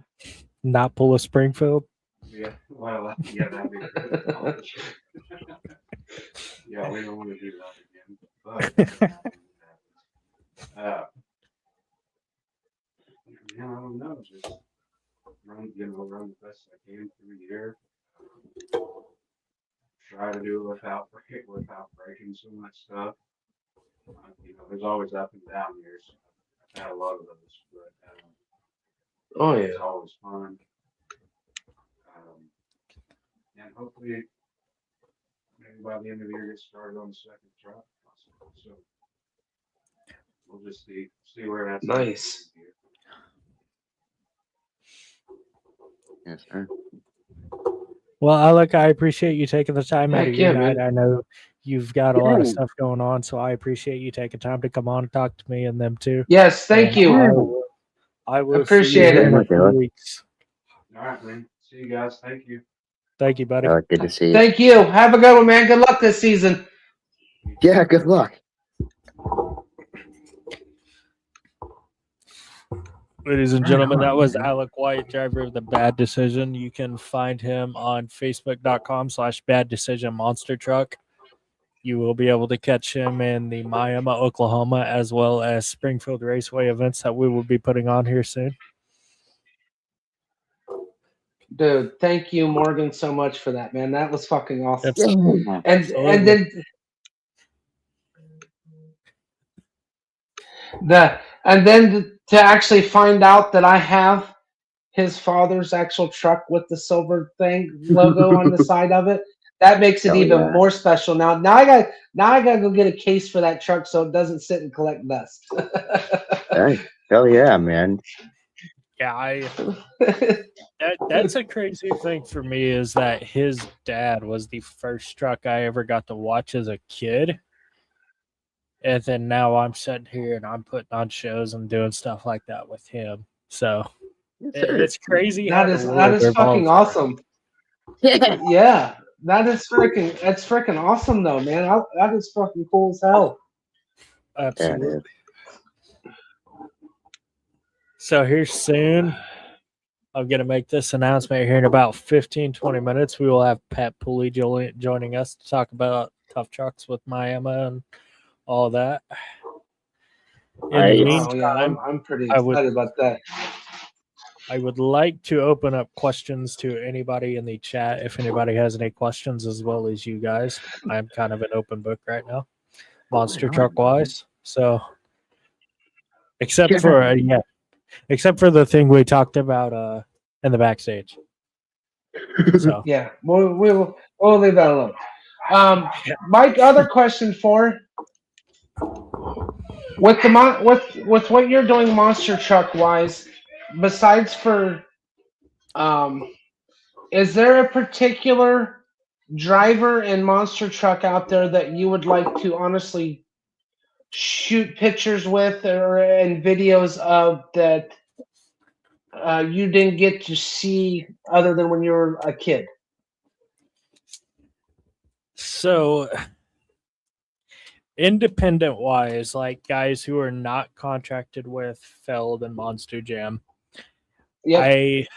Not pull a Springfield. Yeah, well, yeah, that'd be good. Yeah, we don't want to do that again. But yeah, I don't know. Just run the best I can through the year. Try to do it without breaking so much stuff. There's always up and down years. I've had a lot of those, but Oh it's yeah. always fun. And hopefully, maybe by the end of the year, get started on the second truck. So we'll just see where that's at. Nice. Yes, sir. Well, Alec, I appreciate you taking the time out Heck of your yeah, night. man. I know you've got a lot of Yeah. stuff going on, so I appreciate you taking time to come on and talk to me and them too. Yes, thank And you. I will Appreciate see you it. in a Okay, few Alec. weeks. All right, man. See you guys. Thank you. Thank you, buddy. Good to see you. Thank you. Have a good one, man. Good luck this season. Yeah, good luck. Ladies and gentlemen, that was Alec White, driver of the Bad Decision. You can find him on Facebook.com/Bad Decision Monster Truck. You will be able to catch him in the Miami, Oklahoma, as well as Springfield Raceway events that we will be putting on here soon. Dude, thank you, Morgan, so much for that, man. That was fucking awesome. Yeah. And then to actually find out that I have his father's actual truck with the silver thing logo on the side of it, that makes it Hell even yeah. more special. Now I gotta go get a case for that truck so it doesn't sit and collect dust. Hey, hell yeah, man. Yeah, that's a crazy thing for me is that his dad was the first truck I ever got to watch as a kid. And then now I'm sitting here and I'm putting on shows and doing stuff like that with him. So it's crazy. That is fucking awesome. Yeah, that's freaking awesome though, man. That is fucking cool as hell. Absolutely. Yeah, So here soon, I'm going to make this announcement here in about 15-20 minutes. We will have Pat Pulley joining us to talk about tough trucks with Miami and all that. In the meantime, I'm pretty I would- excited about that. I would like to open up questions to anybody in the chat if anybody has any questions as well as you guys. I'm kind of an open book right now, monster truck wise. So, except for the thing we talked about in the backstage. So Yeah, we'll leave that alone. My other question with what you're doing monster truck wise, besides for is there a particular driver in monster truck out there that you would like to honestly shoot pictures with or and videos of that you didn't get to see other than when you were a kid? So, independent wise, like guys who are not contracted with Feld and Monster Jam, Yep.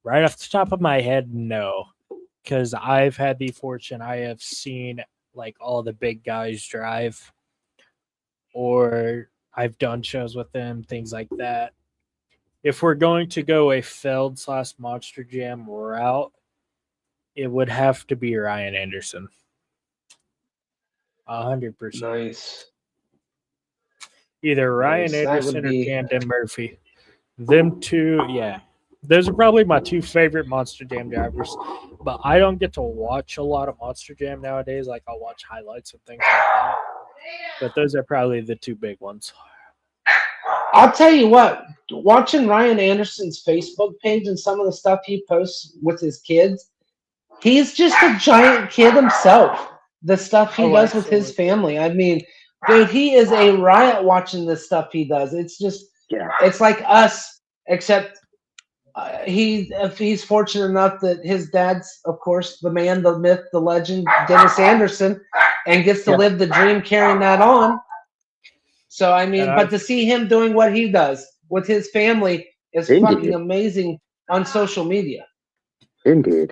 Right off the top of my head, no, because I've had the fortune I have seen like all the big guys drive, or I've done shows with them, things like that. If we're going to go a Feld / Monster Jam route, it would have to be Ryan Anderson. 100%. Nice. Either Ryan Nice. That Anderson would or be- Camden Murphy. Them two, yeah. Those are probably my two favorite Monster Jam drivers. But I don't get to watch a lot of Monster Jam nowadays. Like, I'll watch highlights and things like that. But those are probably the two big ones. I'll tell you what, watching Ryan Anderson's Facebook page and some of the stuff he posts with his kids, he's just a giant kid himself. The stuff he does with his family. I mean, dude, he is a riot watching the stuff he does. It's just, it's like us, except if he's fortunate enough that his dad's, of course, the man, the myth, the legend, Dennis Anderson, and gets to live the dream carrying that on. So I mean, And but to see him doing what he does with his family is Indeed. fucking amazing on social media. Indeed.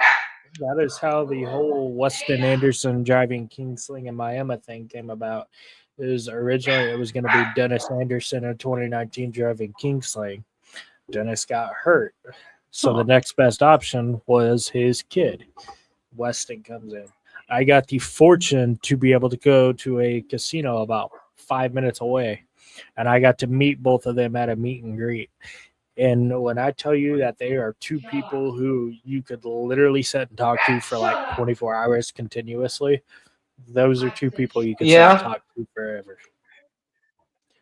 that is how the whole Weston Anderson driving Kingsling and Miami thing came about. Originally it was going to be Dennis Anderson in 2019 driving Kingsling. Dennis got hurt, so the next best option was his kid. Weston comes in. I got the fortune to be able to go to a casino about 5 minutes away, and I got to meet both of them at a meet and greet. And when I tell you that they are two people who you could literally sit and talk to for like 24 hours continuously, those are two people you could sit and talk to forever.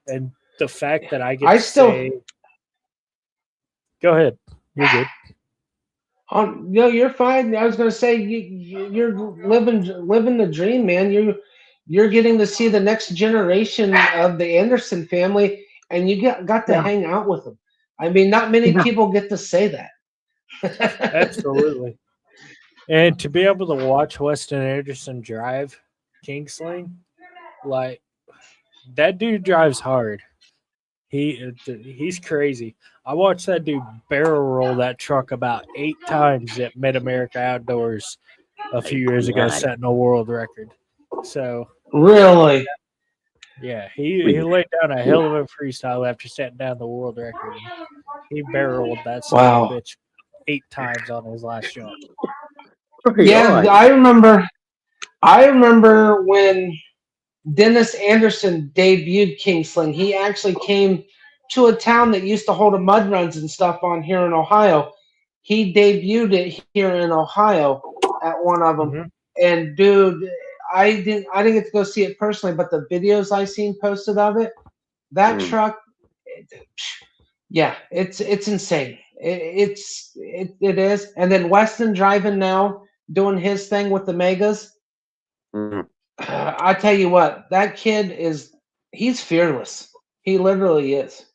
And the fact that I get I to still- say, go ahead, you're good. No, you're fine. I was gonna say you're living the dream, man. You're getting to see the next generation of the Anderson family, and you got to hang out with them. I mean, not many people get to say that. Absolutely. And to be able to watch Weston Anderson drive Kingsling, like that dude drives hard. He's crazy. I watched that dude barrel roll that truck about 8 times at Mid America Outdoors a few years ago, God. setting a world record. So Really? yeah, he laid down a hell of a freestyle after setting down the world record. He barreled that son of a bitch 8 times on his last jump. Yeah, I remember when Dennis Anderson debuted Kingsling. He actually came to a town that used to hold a mud runs and stuff on here in Ohio. He debuted it here in Ohio at one of them. Mhm. And dude, I didn't get to go see it personally, but the videos I seen posted of it, that truck, it's insane. It is. And then Weston driving now, doing his thing with the Megas. I tell you what, that kid he's fearless. He literally is.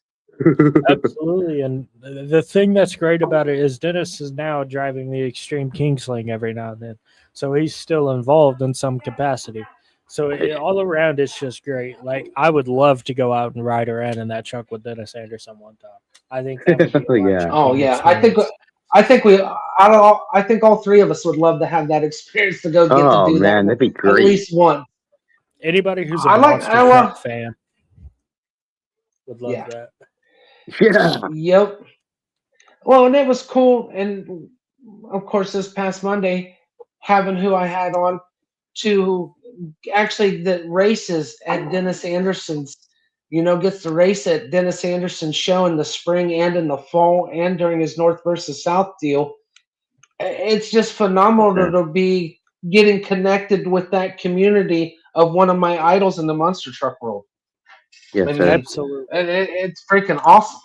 Absolutely. And the thing that's great about it is Dennis is now driving the Extreme Kingsling every now and then. So he's still involved in some capacity. So all around, it's just great. Like, I would love to go out and ride around in that truck with Dennis Anderson one time. I think that would be a Yeah. Oh yeah, experience. I think all three of us would love to have that experience to go get Oh, to do man, that that'd be at great. least one. Anybody who's a I like- monster I truck love- fan would love Yeah. that. Yeah. Yep. Well, and it was cool, and of course, this past Monday, having who I had on to actually the races at Dennis Anderson's, gets to race at Dennis Anderson's show in the spring and in the fall and during his North versus South deal. It's just phenomenal to be getting connected with that community of one of my idols in the monster truck world. Yes, I sir. mean, Absolutely. it's freaking awesome.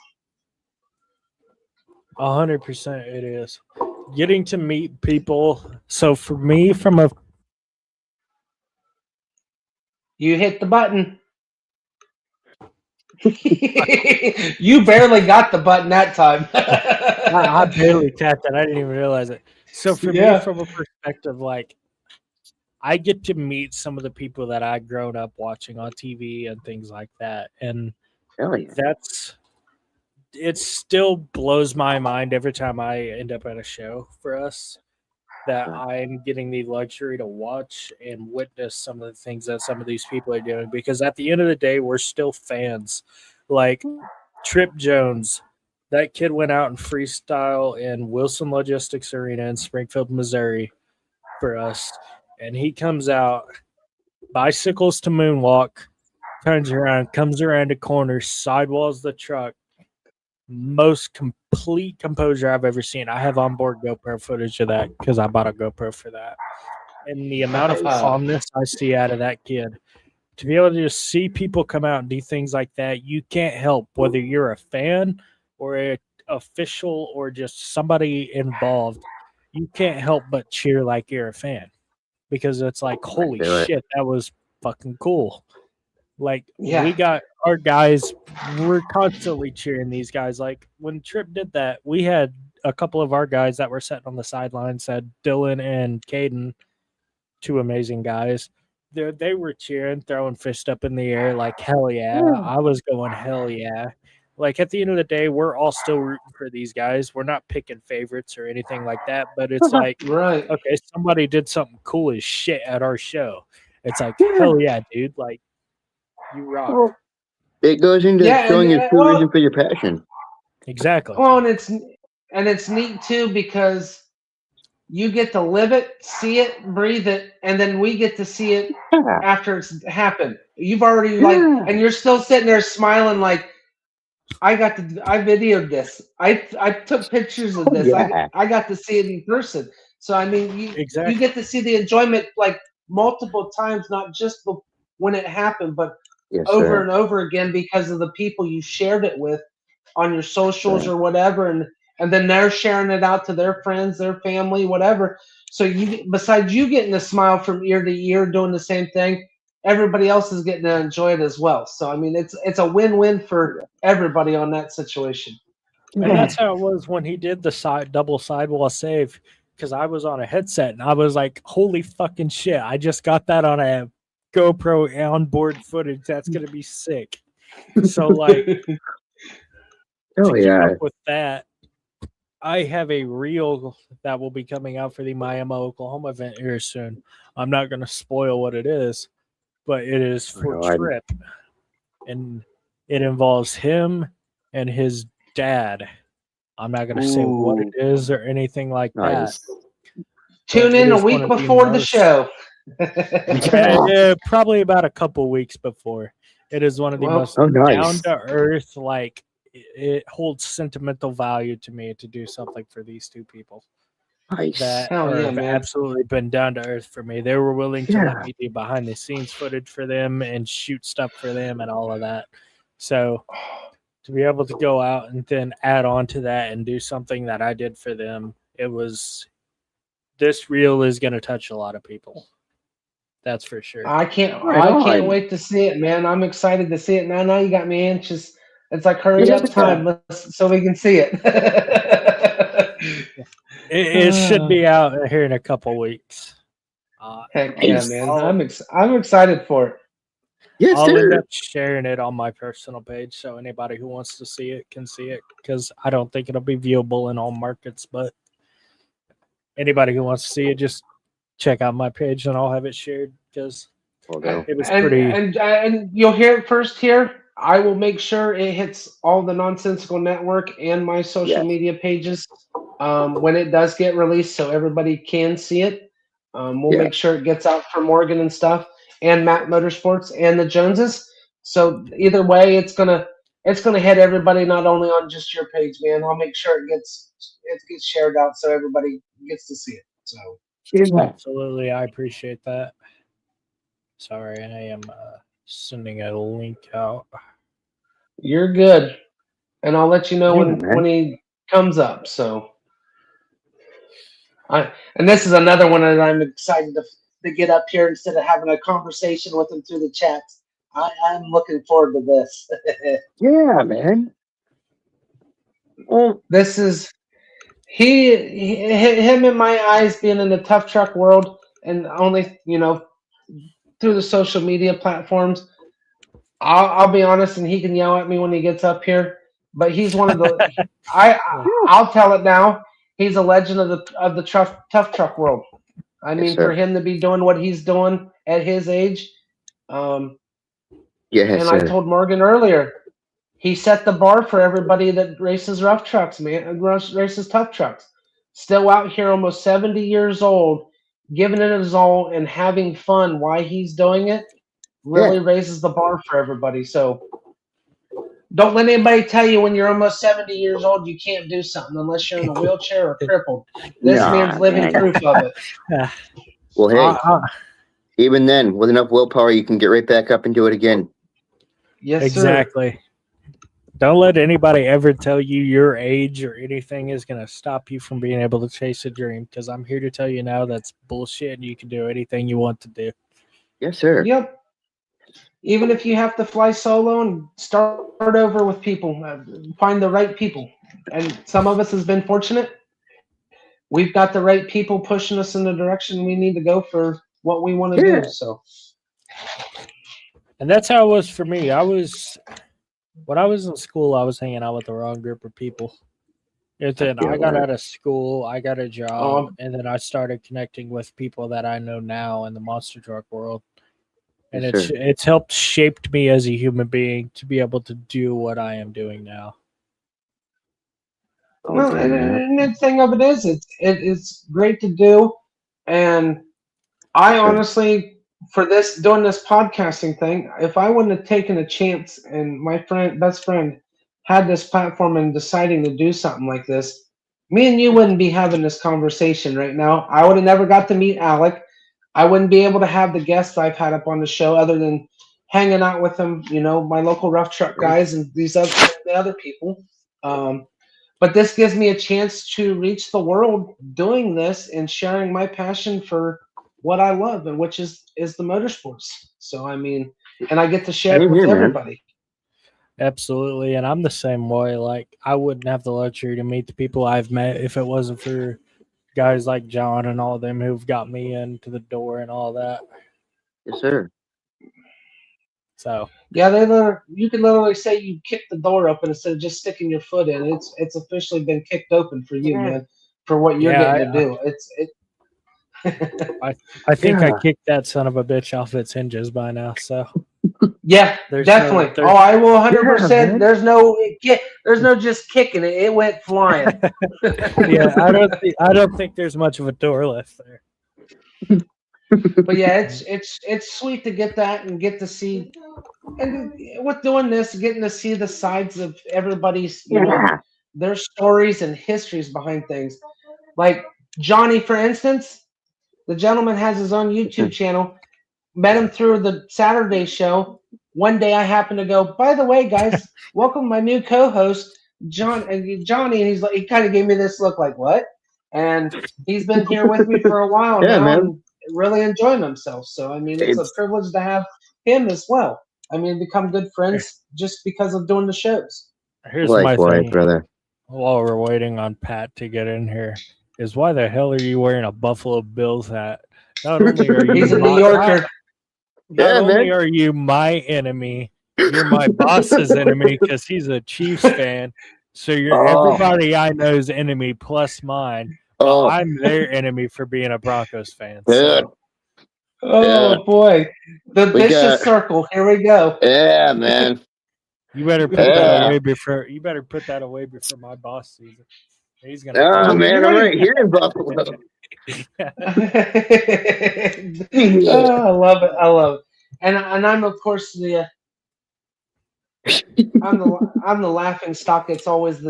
100% it is. Getting to meet people. So for me, from a You hit the button. You barely got the button that time. I barely tapped that. I didn't even realize it. So for me, from a perspective, like, I get to meet some of the people that I've grown up watching on TV and things like that. And Hell yeah. it still blows my mind every time I end up at a show for us that I'm getting the luxury to watch and witness some of the things that some of these people are doing. Because at the end of the day, we're still fans. Like Trip Jones, that kid went out and freestyle in Wilson Logistics Arena in Springfield, Missouri for us. And he comes out, bicycles to moonwalk, turns around, comes around a corner, sidewalls the truck. Most complete composure I've ever seen. I have onboard GoPro footage of that because I bought a GoPro for that. And the amount of calmness I see out of that kid, to be able to just see people come out and do things like that, you can't help whether you're a fan or an official or just somebody involved. You can't help but cheer like you're a fan because it's like, holy shit, that was fucking cool. Like, we got our guys, we're constantly cheering these guys. Like, when Trip did that, we had a couple of our guys that were sitting on the sidelines, said Dylan and Caden, two amazing guys. they were cheering, throwing fist up in the air like hell yeah. I was going hell yeah. Like at the end of the day, we're all still rooting for these guys. We're not picking favorites or anything like that. But it's like, Right. okay, somebody did something cool as shit at our show. It's like hell yeah, dude. Like you rock. Well, it goes into Yeah, showing your true well, reason for your passion. Exactly. well, and it's neat too because you get to live it, see it, breathe it, and then we get to see it Yeah. after it's happened. You've already like, and you're still sitting there smiling like, I videoed this. I took pictures of this. Yeah. I got to see it in person. So I mean, you Exactly. get to see the enjoyment like multiple times, not just when it happened, but Yes, over sir. and over again because of the people you shared it with on your socials Right. or whatever, and then they're sharing it out to their friends, their family, whatever. So you, besides you getting a smile from ear to ear doing the same thing, everybody else is getting to enjoy it as well. So I mean, it's a win-win for everybody on that situation. And that's how it was when he did the double sidewall save. Because I was on a headset and I was like, "Holy fucking shit! I just got that on a GoPro onboard footage. That's gonna be sick." So like Oh to keep yeah. up with that, I have a reel that will be coming out for the Miami, Oklahoma event here soon. I'm not gonna spoil what it is, but it is for God. Trip, and it involves him and his dad. I'm not going to say what it is or anything like Nice. that. Tune But it in a is one week of the before the most- show. Probably about a couple weeks before. It is one of the Well, most Oh, nice. down to earth, like it holds sentimental value to me to do something for these two people Nice. that Hell yeah, have man. absolutely been down to earth for me. They were willing to Yeah. let me do behind the scenes footage for them and shoot stuff for them and all of that. So to be able to go out and then add on to that and do something that I did for them, this reel is going to touch a lot of people. That's for sure. I can't Right on. wait to see it, man. I'm excited to see it now. Now you got me anxious. It's like hurry Yeah. up time so we can see it. It should be out here in a couple weeks. Heck yeah, Nice. man. I'm excited for it. Yes, I'll end sir. up sharing it on my personal page so anybody who wants to see it can see it because I don't think it'll be viewable in all markets, but anybody who wants to see it, just check out my page and I'll have it shared because Will do. it was And, pretty. and you'll hear it first here. I will make sure it hits all the Nonsensical Network and my social Yes. media pages when it does get released, so everybody can see it. We'll Yeah. make sure it gets out for Morgan and stuff, and Map Motorsports and the Joneses. So either way, it's gonna hit everybody, not only on just your page, man. I'll make sure it gets shared out so everybody gets to see it. So Yeah. Absolutely, I appreciate that. Sorry, I am sending a link out. you're good, and I'll let you know Yeah, man. when he comes up. So, and this is another one that I'm excited to get up here instead of having a conversation with him through the chats. I'm looking forward to this. Yeah, man. Well, This is him in my eyes being in the tough truck world and only through the social media platforms. I'll be honest, and he can yell at me when he gets up here, but he's one of the I'll tell it now. He's a legend of the tough truck world. I mean, sir. for him to be doing what he's doing at his age, yes, and I sir. told Morgan earlier, he set the bar for everybody that races rough trucks, man, races tough trucks. Still out here, almost 70 years old, giving it his all and having fun while he's doing it. Really raises the bar for everybody. So don't let anybody tell you when you're almost 70 years old you can't do something unless you're in a wheelchair or crippled. This Nah, man's living man. proof of it. Well, hey, even then, with enough willpower, you can get right back up and do it again. Yes, sir. Exactly. Don't let anybody ever tell you your age or anything is going to stop you from being able to chase a dream because I'm here to tell you now that's bullshit and you can do anything you want to do. Yes, sir. Yep. Even if you have to fly solo and start over with people, find the right people. And some of us has been fortunate. We've got the right people pushing us in the direction we need to go for what we want to do. So And that's how it was for me. When I was in school, I was hanging out with the wrong group of people. And then I got out of school, I got a job, and then I started connecting with people that I know now in the monster truck world. And it's helped shaped me as a human being to be able to do what I am doing now. Well, and the thing of it is, it's great to do, and I honestly, for doing this podcasting thing, if I wouldn't have taken a chance and my best friend had this platform and deciding to do something like this, me and you wouldn't be having this conversation right now. I would have never got to meet Alec. I wouldn't be able to have the guests I've had up on the show other than hanging out with them, my local rough truck guys and the other people. But this gives me a chance to reach the world doing this and sharing my passion for what I love, and which is the motorsports. So and I get to share it with everybody. Absolutely, and I'm the same way. Like, I wouldn't have the luxury to meet the people I've met if it wasn't for guys like John and all of them who've got me into the door and all that. Yes, sir. So yeah, you can literally say you kicked the door open instead of just sticking your foot in. It's officially been kicked open for you, man, for what you're getting to do. I think I kicked that son of a bitch off its hinges by now. So yeah, definitely. I will 100%. There's no just kicking it. It went flying. Yeah, I don't think there's much of a door left there. But yeah, it's sweet to get that and get to see, and with doing this, getting to see the sides of everybody's, their stories and histories behind things. Like Johnny, for instance, the gentleman has his own YouTube channel. Met him through the Saturday show. One day I happened to go, by the way, guys, welcome my new co-host, Johnny. And he kind of gave me this look like, what? And he's been here with me for a while now. Man. And really enjoying himself. So, it's a privilege to have him as well. Become good friends just because of doing the shows. Here's my thing, brother. While we're waiting on Pat to get in here, is why the hell are you wearing a Buffalo Bills hat? Not only are you He's a New Yorker. Not only are you my enemy, you're my boss's enemy because he's a Chiefs fan. So you're everybody I know's enemy plus mine. I'm their enemy for being a Broncos fan. So. Boy, the vicious circle. Here we go. Yeah, man. You better put that away before. You better put that away before my boss sees it. He's gonna. Oh man, I'm right here in Buffalo. I love it. And I'm of course I'm the laughing stock. It's always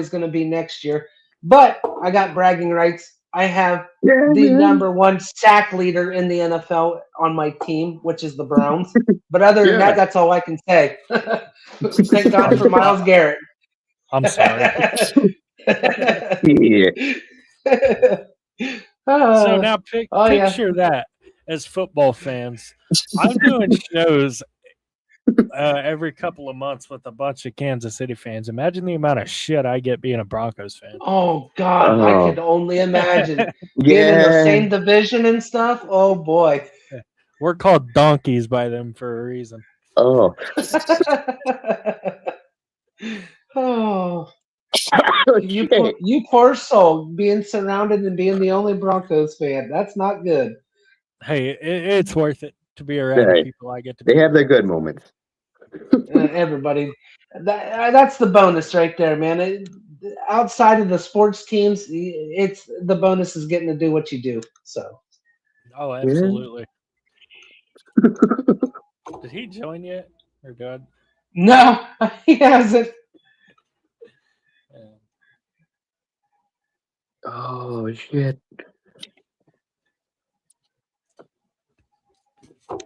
going to be next year. But I got bragging rights. I have the number one sack leader in the NFL on my team, which is the Browns. But other than that, that's all I can say. Thank God for Myles Garrett. I'm sorry. So now picture that as football fans. I'm doing shows every couple of months with a bunch of Kansas City fans. Imagine the amount of shit I get being a Broncos fan. Oh God, I could only imagine. Being in the same division and stuff. Oh boy. We're called donkeys by them for a reason. Oh. You poor soul, being surrounded and being the only Broncos fan. That's not good. Hey, it's worth it to be around people I get to. They have their good moments. Everybody, that's the bonus right there, man. Outside of the sports teams, it's the bonus is getting to do what you do. So. Oh, absolutely. Did he join yet, or did? No, he hasn't. Oh shit.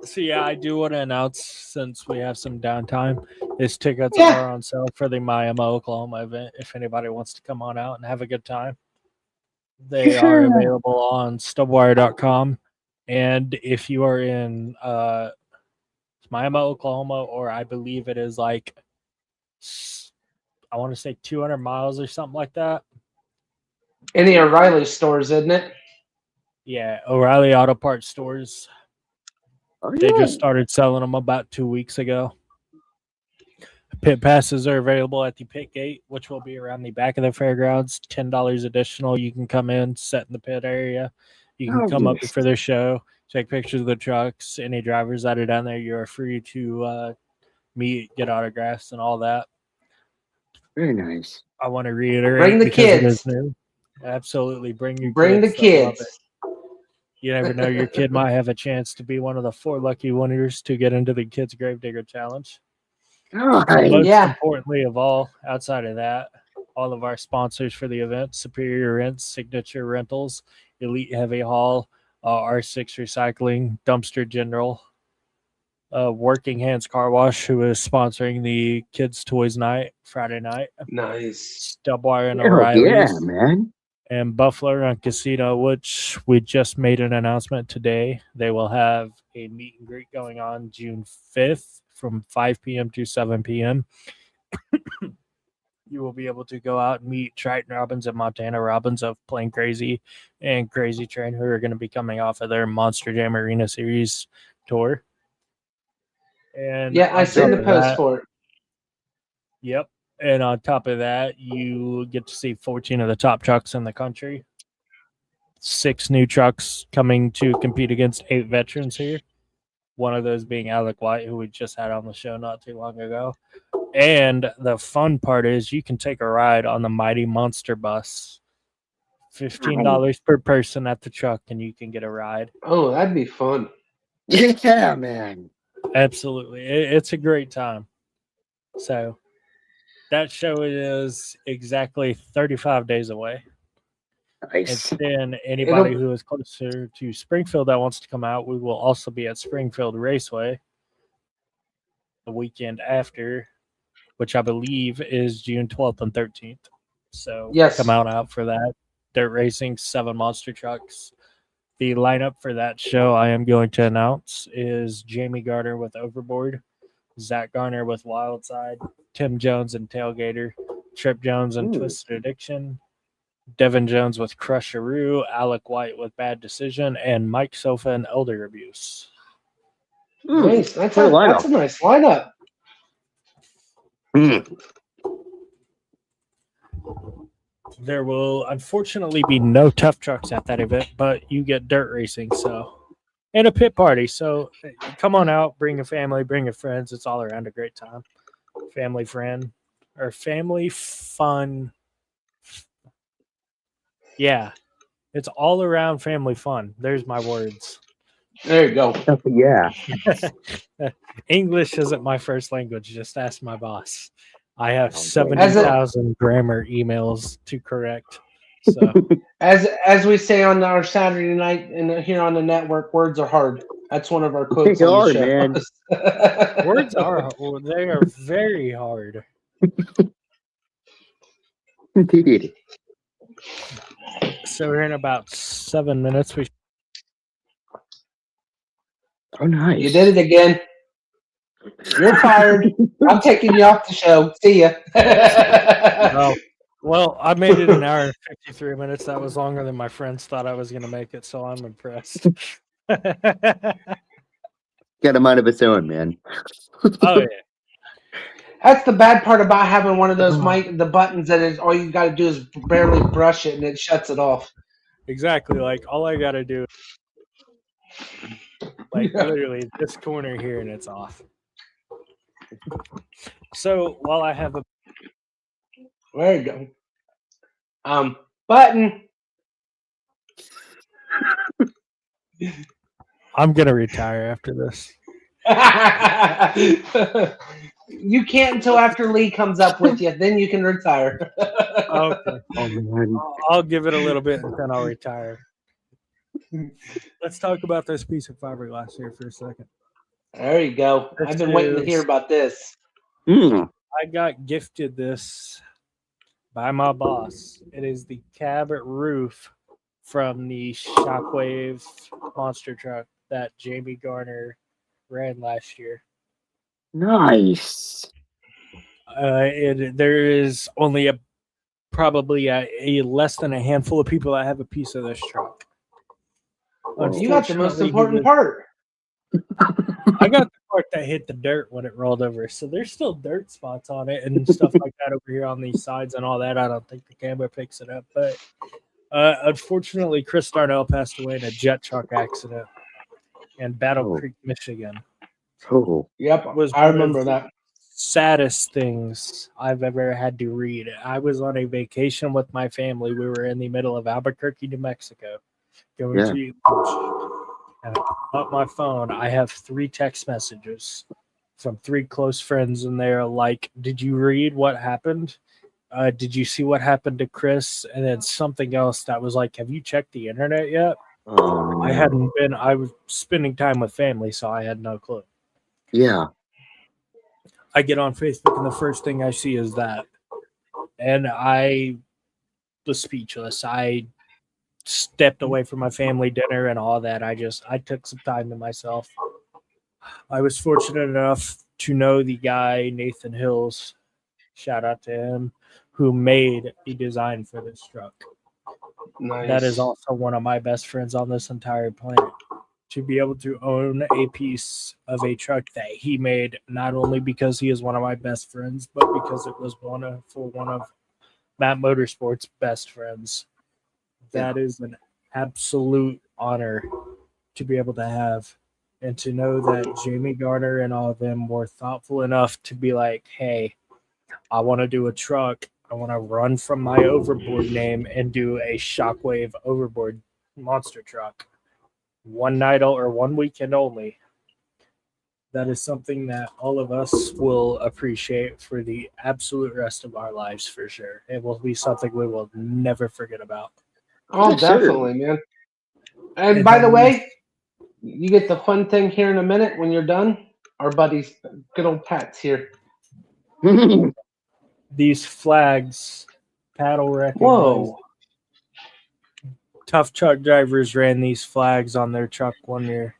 So yeah, I do want to announce, since we have some downtime, these tickets are on sale for the Miami, Oklahoma event. If anybody wants to come on out and have a good time, they are available on stubwire.com. And if you are in Miami, Oklahoma, or I believe it is I want to say 200 miles or something like that. Any O'Reilly stores, isn't it? Yeah, O'Reilly Auto Parts stores. Oh, They yeah. just started selling them about 2 weeks ago. Pit passes are available at the pit gate, which will be around the back of the fairgrounds. $10 additional. You can come in, sit in the pit area. You can come up Nice. for their show, take pictures of the trucks. Any drivers that are down there, you are free to meet, get autographs, and all that. Very nice. I want to reiterate Bring the because it kids. is new. Absolutely, bring your Bring the kids. They'll love kids. it. You never know, your kid might have a chance to be one of the 4 lucky winners to get into the Kids Gravedigger Challenge. Nice. Most Yeah. importantly of all, outside of that, all of our sponsors for the event: Superior Rents, Signature Rentals, Elite Heavy Haul, R6 Recycling, Dumpster General, Working Hands Car Wash, who is sponsoring the Kids Toys Night Friday night, Nice. Stubwire and Oh, yeah, O'Reilly's, man. and Buffalo Run Casino, which we just made an announcement today. They will have a meet and greet going on June 5th from 5 p.m. to 7 p.m. You will be able to go out and meet Triton Robbins and Montana Robbins of Plain Crazy and Crazy Train, who are going to be coming off of their Monster Jam Arena Series tour. And Yeah, I on seen top the of post that- for it. Yep. And on top of that, you get to see 14 of the top trucks in the country. 6 new trucks coming to compete against 8 veterans here. One of those being Alec White, who we just had on the show not too long ago. And the fun part is you can take a ride on the Mighty Monster Bus. $15 per person at the truck, and you can get a ride. Oh, that'd be fun. Yeah, man. Absolutely. It's a great time. So that show is exactly 35 days away. Nice. And then anybody It'll- who is closer to Springfield that wants to come out, we will also be at Springfield Raceway the weekend after, which I believe is June 12th and 13th. So Yes. come out for that. Dirt racing, 7 monster trucks. The lineup for that show I am going to announce is Jamie Garner with Overboard, Zach Garner with Wildside, Tim Jones and Tailgater, Trip Jones and Ooh. Twisted Addiction, Devin Jones with Crusheroo, Alec White with Bad Decision, and Mike Sofa and Elder Abuse. Nice. That's Quite a lineup. that's a nice lineup. There will unfortunately be no tough trucks at that event, but you get dirt racing, so, and a pit party. So come on out, bring a family, bring your friends. It's all around a great time. Family friend or family fun. Yeah, it's all around family fun. There's my words. There you go. Yeah. English isn't my first language. Just ask my boss. I have As a- 70,000 grammar emails to correct. So As we say on our Saturday night and here on the network, words are hard. That's one of our quotes They on are, the show. man. words are they are very hard. Indeed. So we're in about 7 minutes. Oh, nice. You did it again. You're fired. I'm taking you off the show. See ya. Oh, well, I made it an hour and 53 minutes. That was longer than my friends thought I was going to make it, so I'm impressed. Got a mind of its own, man. Oh, yeah. That's the bad part about having one of those the buttons that is all you got to do is barely brush it and it shuts it off. Exactly. Like, all I got to do literally this corner here and it's off. So while I have a There you go. Button. I'm going to retire after this. You can't until after Lee comes up with you. Then you can retire. Okay. Oh, man. I'll give it a little bit and then I'll retire. Let's talk about this piece of fiberglass here for a second. There you go. This I've been waiting to is- hear about this. I got gifted this by my boss. It is the cab roof from the Shockwave monster truck that Jamie Garner ran last year. Nice. There is only probably a less than a handful of people that have a piece of this truck. You got the most Unfortunately, important part. I got the part that hit the dirt when it rolled over, so there's still dirt spots on it and stuff like that over here on these sides and all that. I don't think the camera picks it up, but unfortunately, Chris Darnell passed away in a jet truck accident in Battle Oh. Creek, Michigan. Oh, Yep, Was I one remember of that. saddest things I've ever had to read. I was on a vacation with my family. We were in the middle of Albuquerque, New Mexico, going Yeah. to eat lunch. And I pull up my phone. I have 3 text messages from 3 close friends, and they're like, "Did you read what happened? Did you see what happened to Chris?" And then something else that was like, "Have you checked the internet yet?" Oh, I no. hadn't been. I was spending time with family, so I had no clue. Yeah. I get on Facebook, and the first thing I see is that, and I was speechless. I stepped away from my family dinner and all that. I took some time to myself. I was fortunate enough to know the guy, Nathan Hills, shout out to him, who made the design for this truck. Nice. That is also one of my best friends on this entire planet. To be able to own a piece of a truck that he made, not only because he is one of my best friends, but because it was one of Map Motorsports' best friends. That is an absolute honor to be able to have. And to know that Jamie Garner and all of them were thoughtful enough to be like, hey, I want to do a truck. I want to run from my overboard name and do a Shockwave overboard monster truck. One night or one weekend only. That is something that all of us will appreciate for the absolute rest of our lives for sure. It will be something we will never forget about. Oh, Yes, sir. definitely, man. And And by the then- way, you get the fun thing here in a minute when you're done. Our buddies, good old Pat's here. These flags, paddle recognized. Whoa. Tough truck drivers ran these flags on their truck one year.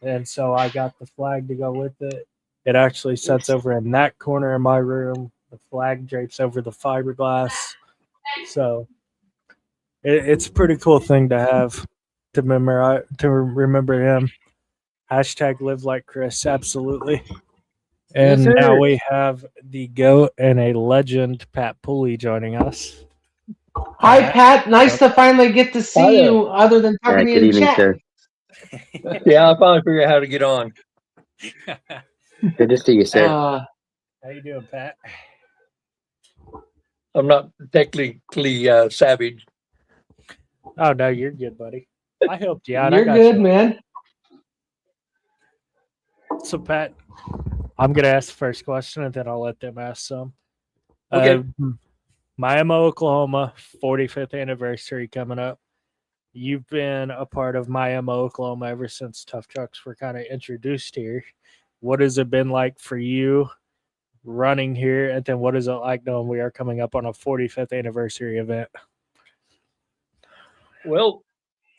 And so I got the flag to go with it. It actually sits over in that corner of my room. The flag drapes over the fiberglass. So it's a pretty cool thing to have to remember him. Hashtag live like Chris. Absolutely. And Yes, now sir. we have the GOAT and a legend, Pat Pulley, joining us. Hi, Pat. Nice to finally get to see Hi there. you other than talking to Good you in evening, chat. sir. Yeah, I finally figured out how to get on. Good to see you, sir. How you doing, Pat? I'm not technically savage. Oh no, you're good, buddy. I helped you out. You're I got good, you. man. So, Pat, I'm gonna ask the first question, and then I'll let them ask some. Okay. Miami, Oklahoma, 45th anniversary coming up. You've been a part of Miami, Oklahoma ever since Tough Trucks were kind of introduced here. What has it been like for you running here? And then what is it like knowing we are coming up on a 45th anniversary event? Well,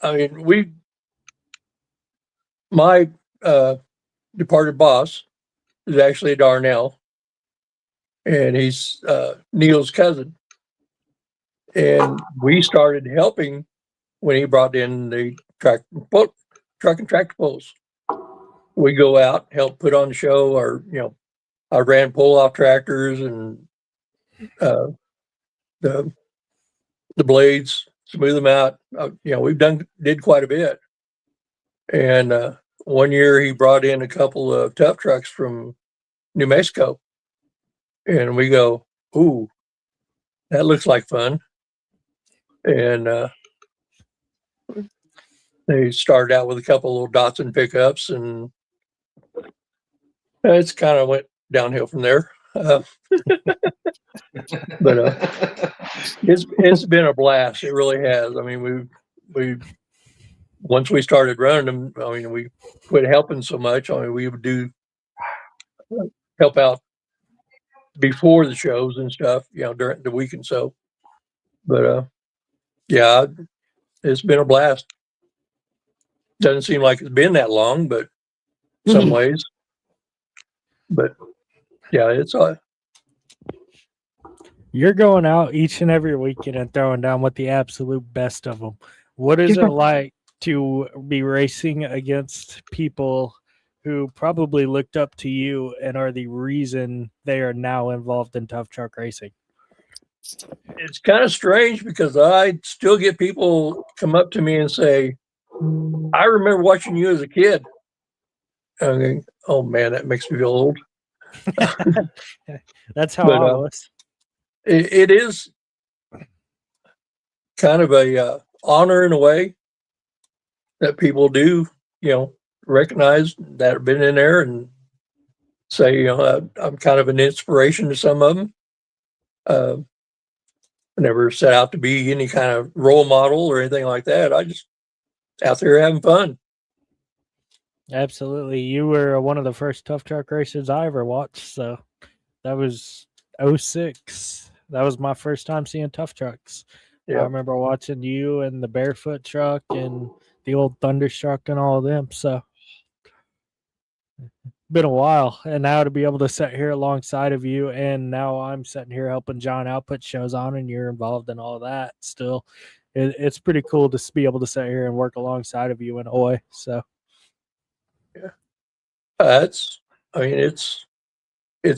I mean, my departed boss is actually Darnell, and he's Neil's cousin. And we started helping when he brought in the truck and tractor pulls. We go out, help put on the show, or I ran pull-off tractors and the blades, smooth them out. We've did quite a bit. And one year he brought in a couple of tough trucks from New Mexico, and we go, "Ooh, that looks like fun." And they started out with a couple of little Datsun pickups, and it's kind of went downhill from there. But it's been a blast. It really has. I mean, we once we started running them, I mean, we quit helping so much. I mean, we would help out before the shows and stuff, during the week and so. But yeah, it's been a blast. Doesn't seem like it's been that long, but some ways. But yeah, it's You're going out each and every weekend and throwing down with the absolute best of them. What is it like to be racing against people who probably looked up to you and are the reason they are now involved in tough truck racing? It's kind of strange because I still get people come up to me and say, I remember watching you as a kid. I'm going, oh man, that makes me feel old. That's how I was. It is kind of a honor in a way that people do, recognize that have been in there and say, I'm kind of an inspiration to some of them. I never set out to be any kind of role model or anything like that. I just out there having fun. Absolutely. You were one of the first tough truck races I ever watched. So that was 06. That was my first time seeing tough trucks. Yeah. I remember watching you and the Barefoot truck and the old Thunderstruck and all of them. So been a while, and now to be able to sit here alongside of you, and now I'm sitting here helping John out put shows on, and you're involved in all that still. It's pretty cool to be able to sit here and work alongside of you in a way. So yeah, it's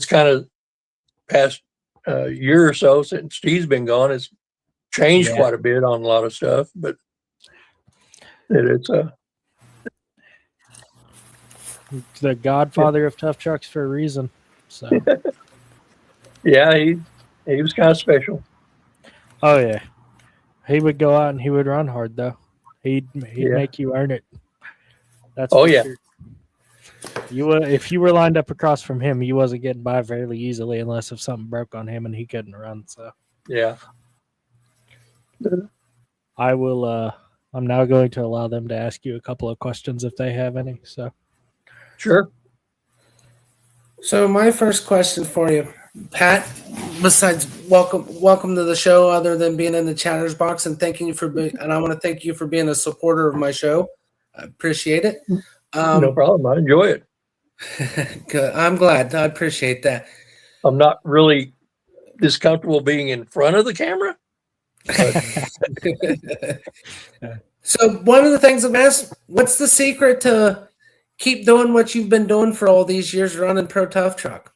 kind of past year or so since Steve's been gone. It's changed quite a bit on a lot of stuff, but it's the godfather of tough trucks for a reason. So yeah, he was kind of special. Oh yeah, he would go out and he would run hard though. He'd make you earn it. That's sure. If you were lined up across from him, you wasn't getting by fairly easily unless if something broke on him and he couldn't run. So yeah, I will. I'm now going to allow them to ask you a couple of questions if they have any. So. Sure. So my first question for you, Pat, besides welcome to the show, other than being in the chatter's box, and thanking you and I want to thank you for being a supporter of my show. I appreciate it. No problem. I enjoy it. Good. I'm glad. I appreciate that. I'm not really this comfortable being in front of the camera. So one of the things I've asked, what's the secret to keep doing what you've been doing for all these years running Pro Tough Truck?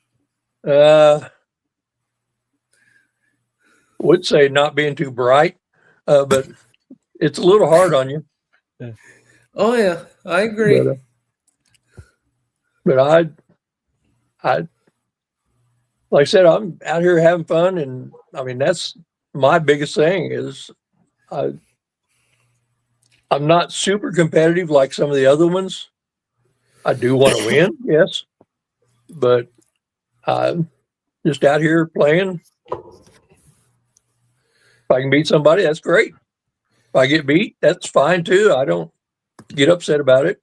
Would say not being too bright, but it's a little hard on you. Oh yeah, I agree. But I like I said, I'm out here having fun, and I mean that's my biggest thing is I'm not super competitive like some of the other ones. I do want to win, yes, but I'm just out here playing. If I can beat somebody, that's great. If I get beat, that's fine too. I don't get upset about it.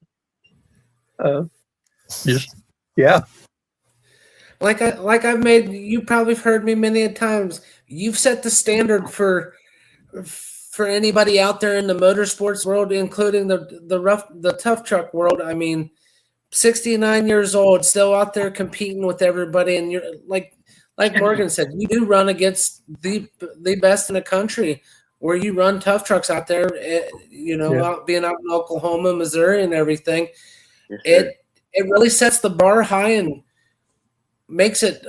Like I've made, you probably have heard me many a times. You've set the standard for anybody out there in the motorsports world, including the tough truck world. I mean, 69 years old, still out there competing with everybody, and you're like Morgan said, you do run against the best in the country. Where you run tough trucks out there, being out in Oklahoma, Missouri, and everything, it really sets the bar high and makes it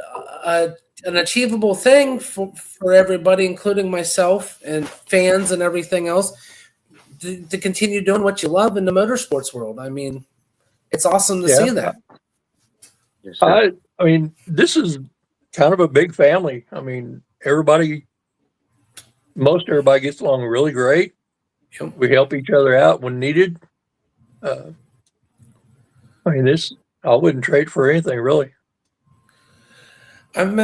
an achievable thing for everybody, including myself and fans and everything else, to continue doing what you love in the motorsports world. I mean, it's awesome to see that. Yes, I mean, this is kind of a big family. I mean, most everybody gets along really great. We help each other out when needed. I mean, I wouldn't trade for anything, really. I'm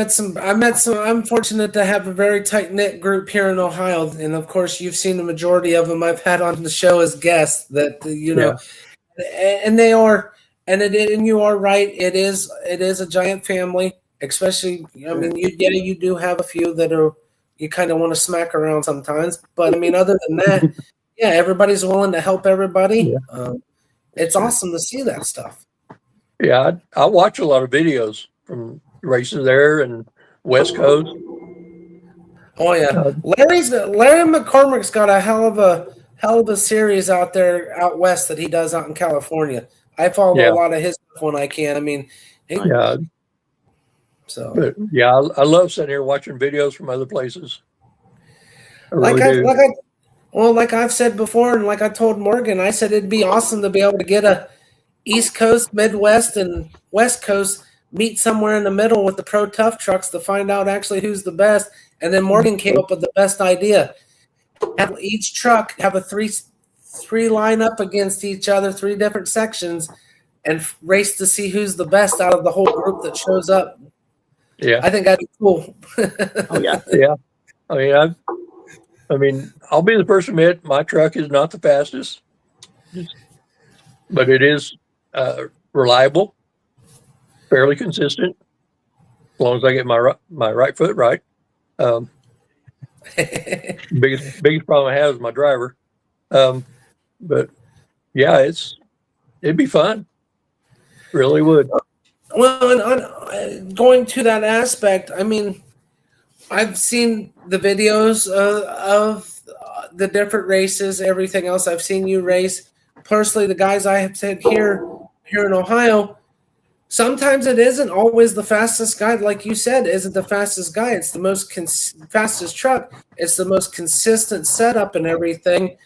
fortunate to have a very tight-knit group here in Ohio. And of course, you've seen the majority of them I've had on the show as guests that, and they are, and you are right. It is a giant family, especially, I mean, you do have a few that you kind of want to smack around sometimes, but I mean, other than that, everybody's willing to help everybody. It's awesome to see that stuff. Yeah, I watch a lot of videos from races there and West Coast. Oh yeah, Larry McCormick's got a hell hell of a series out there out west that he does out in California. I follow Yeah. a lot of his stuff when I can. I mean, Yeah. so But yeah, I love sitting here watching videos from other places. I really do. like I've said before, and like I told Morgan, I said it'd be awesome to be able to get a East Coast, Midwest, and West Coast meet somewhere in the middle with the pro tough trucks to find out actually who's the best. And then Morgan came up with the best idea: have each truck have a three line up against each other, 3 different sections, and race to see who's the best out of the whole group that shows up. Yeah. I think that'd be cool. Oh yeah. Yeah. I mean, I'll be the first to admit my truck is not the fastest, but it is reliable, fairly consistent, as long as I get my right foot right. Biggest problem I have is my driver. But yeah, it'd be fun. Really would. Well, and going to that aspect, I mean, I've seen the videos of the different races, everything else. I've seen you race. Personally, the guys I have said here in Ohio, sometimes it isn't always the fastest guy. Like you said, isn't the fastest guy. It's the most fastest truck. It's the most consistent setup and everything.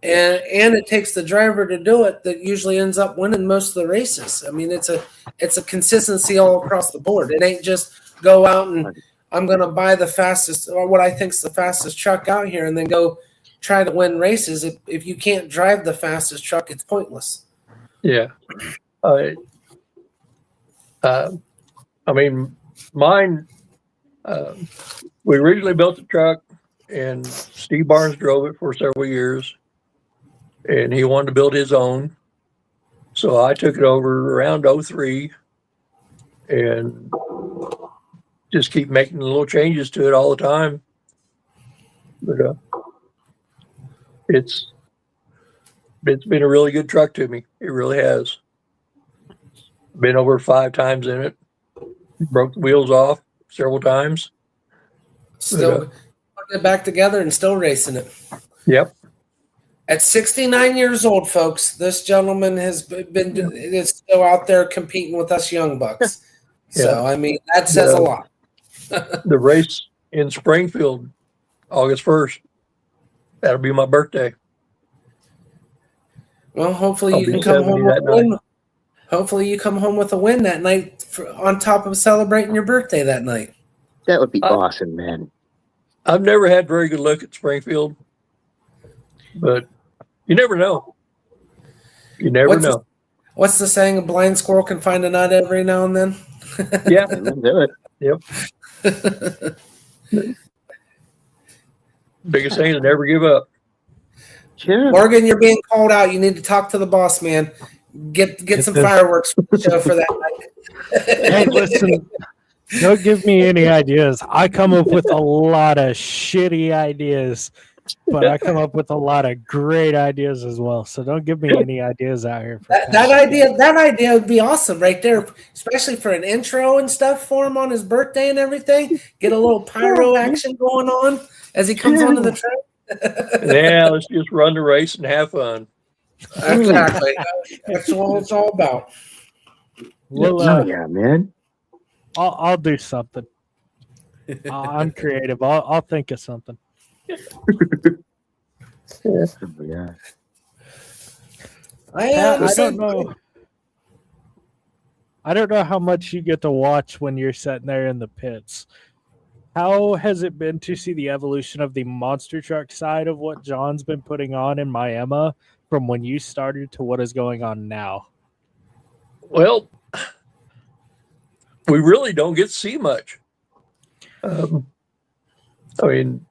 And it takes the driver to do it that usually ends up winning most of the races. I mean, it's a consistency all across the board. It ain't just go out and I'm going to buy the fastest or what I think's the fastest truck out here and then go try to win races. If you can't drive the fastest truck, it's pointless. Yeah. I mean, mine, we originally built the truck and Steve Barnes drove it for several years. And he wanted to build his own. So I took it over around 03 and just keep making little changes to it all the time. But it's been a really good truck to me. It really has. Been over 5 times in it. Broke the wheels off several times. Still putting it back together and still racing it. Yep. At 69 years old, folks, this gentleman is still out there competing with us young bucks. So, Yeah. I mean, that says a lot. The race in Springfield, August 1st, that'll be my birthday. Well, hopefully I'll you be can come 70 home with that a win. Hopefully you come home with a win that night on top of celebrating your birthday that night. That would be awesome, man. I've never had very good luck at Springfield, but you never know. You never know. What's the saying? A blind squirrel can find a nut every now and then. Yeah. Do it. Yep. Biggest thing is never give up. Sure. Morgan, you're being called out. You need to talk to the boss, man. Get some fireworks for the show for that night. Hey, listen, don't give me any ideas. I come up with a lot of shitty ideas, but I come up with a lot of great ideas as well. So don't give me any ideas out here. That idea would be awesome right there, especially for an intro and stuff for him on his birthday and everything. Get a little pyro action going on as he comes onto the track. Yeah, let's just run the race and have fun. Exactly. That's what it's all about. Well, yeah, man. I'll do something. I'm creative. I'll think of something. Yeah. I don't know. I don't know how much you get to watch when you're sitting there in the pits. How has it been to see the evolution of the monster truck side of what John's been putting on in Miami from when you started to what is going on now? Well, we really don't get to see much. I mean,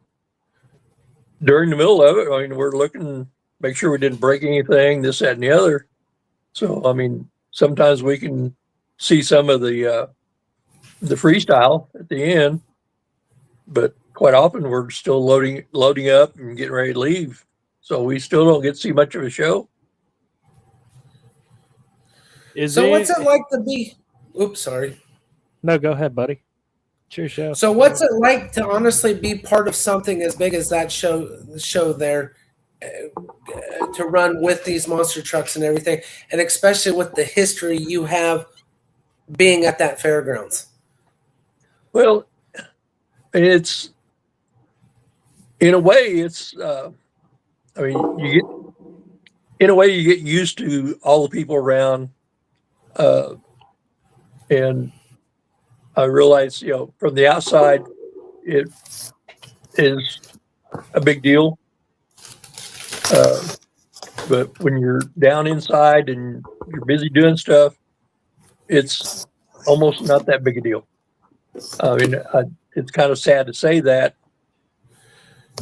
during the middle of it, I mean, we're looking, make sure we didn't break anything, this, that, and the other. So, I mean, sometimes we can see some of the freestyle at the end, but quite often we're still loading up and getting ready to leave. So we still don't get to see much of a show. What's it like to be? Oops, sorry. No, go ahead, buddy. It's your show. So what's it like to honestly be part of something as big as that show there to run with these monster trucks and everything, and especially with the history you have being at that fairgrounds? Well, it's in a way, it's. I mean, you get used to all the people around, and I realize, from the outside, it is a big deal. But when you're down inside and you're busy doing stuff, it's almost not that big a deal. I mean, it's kind of sad to say that,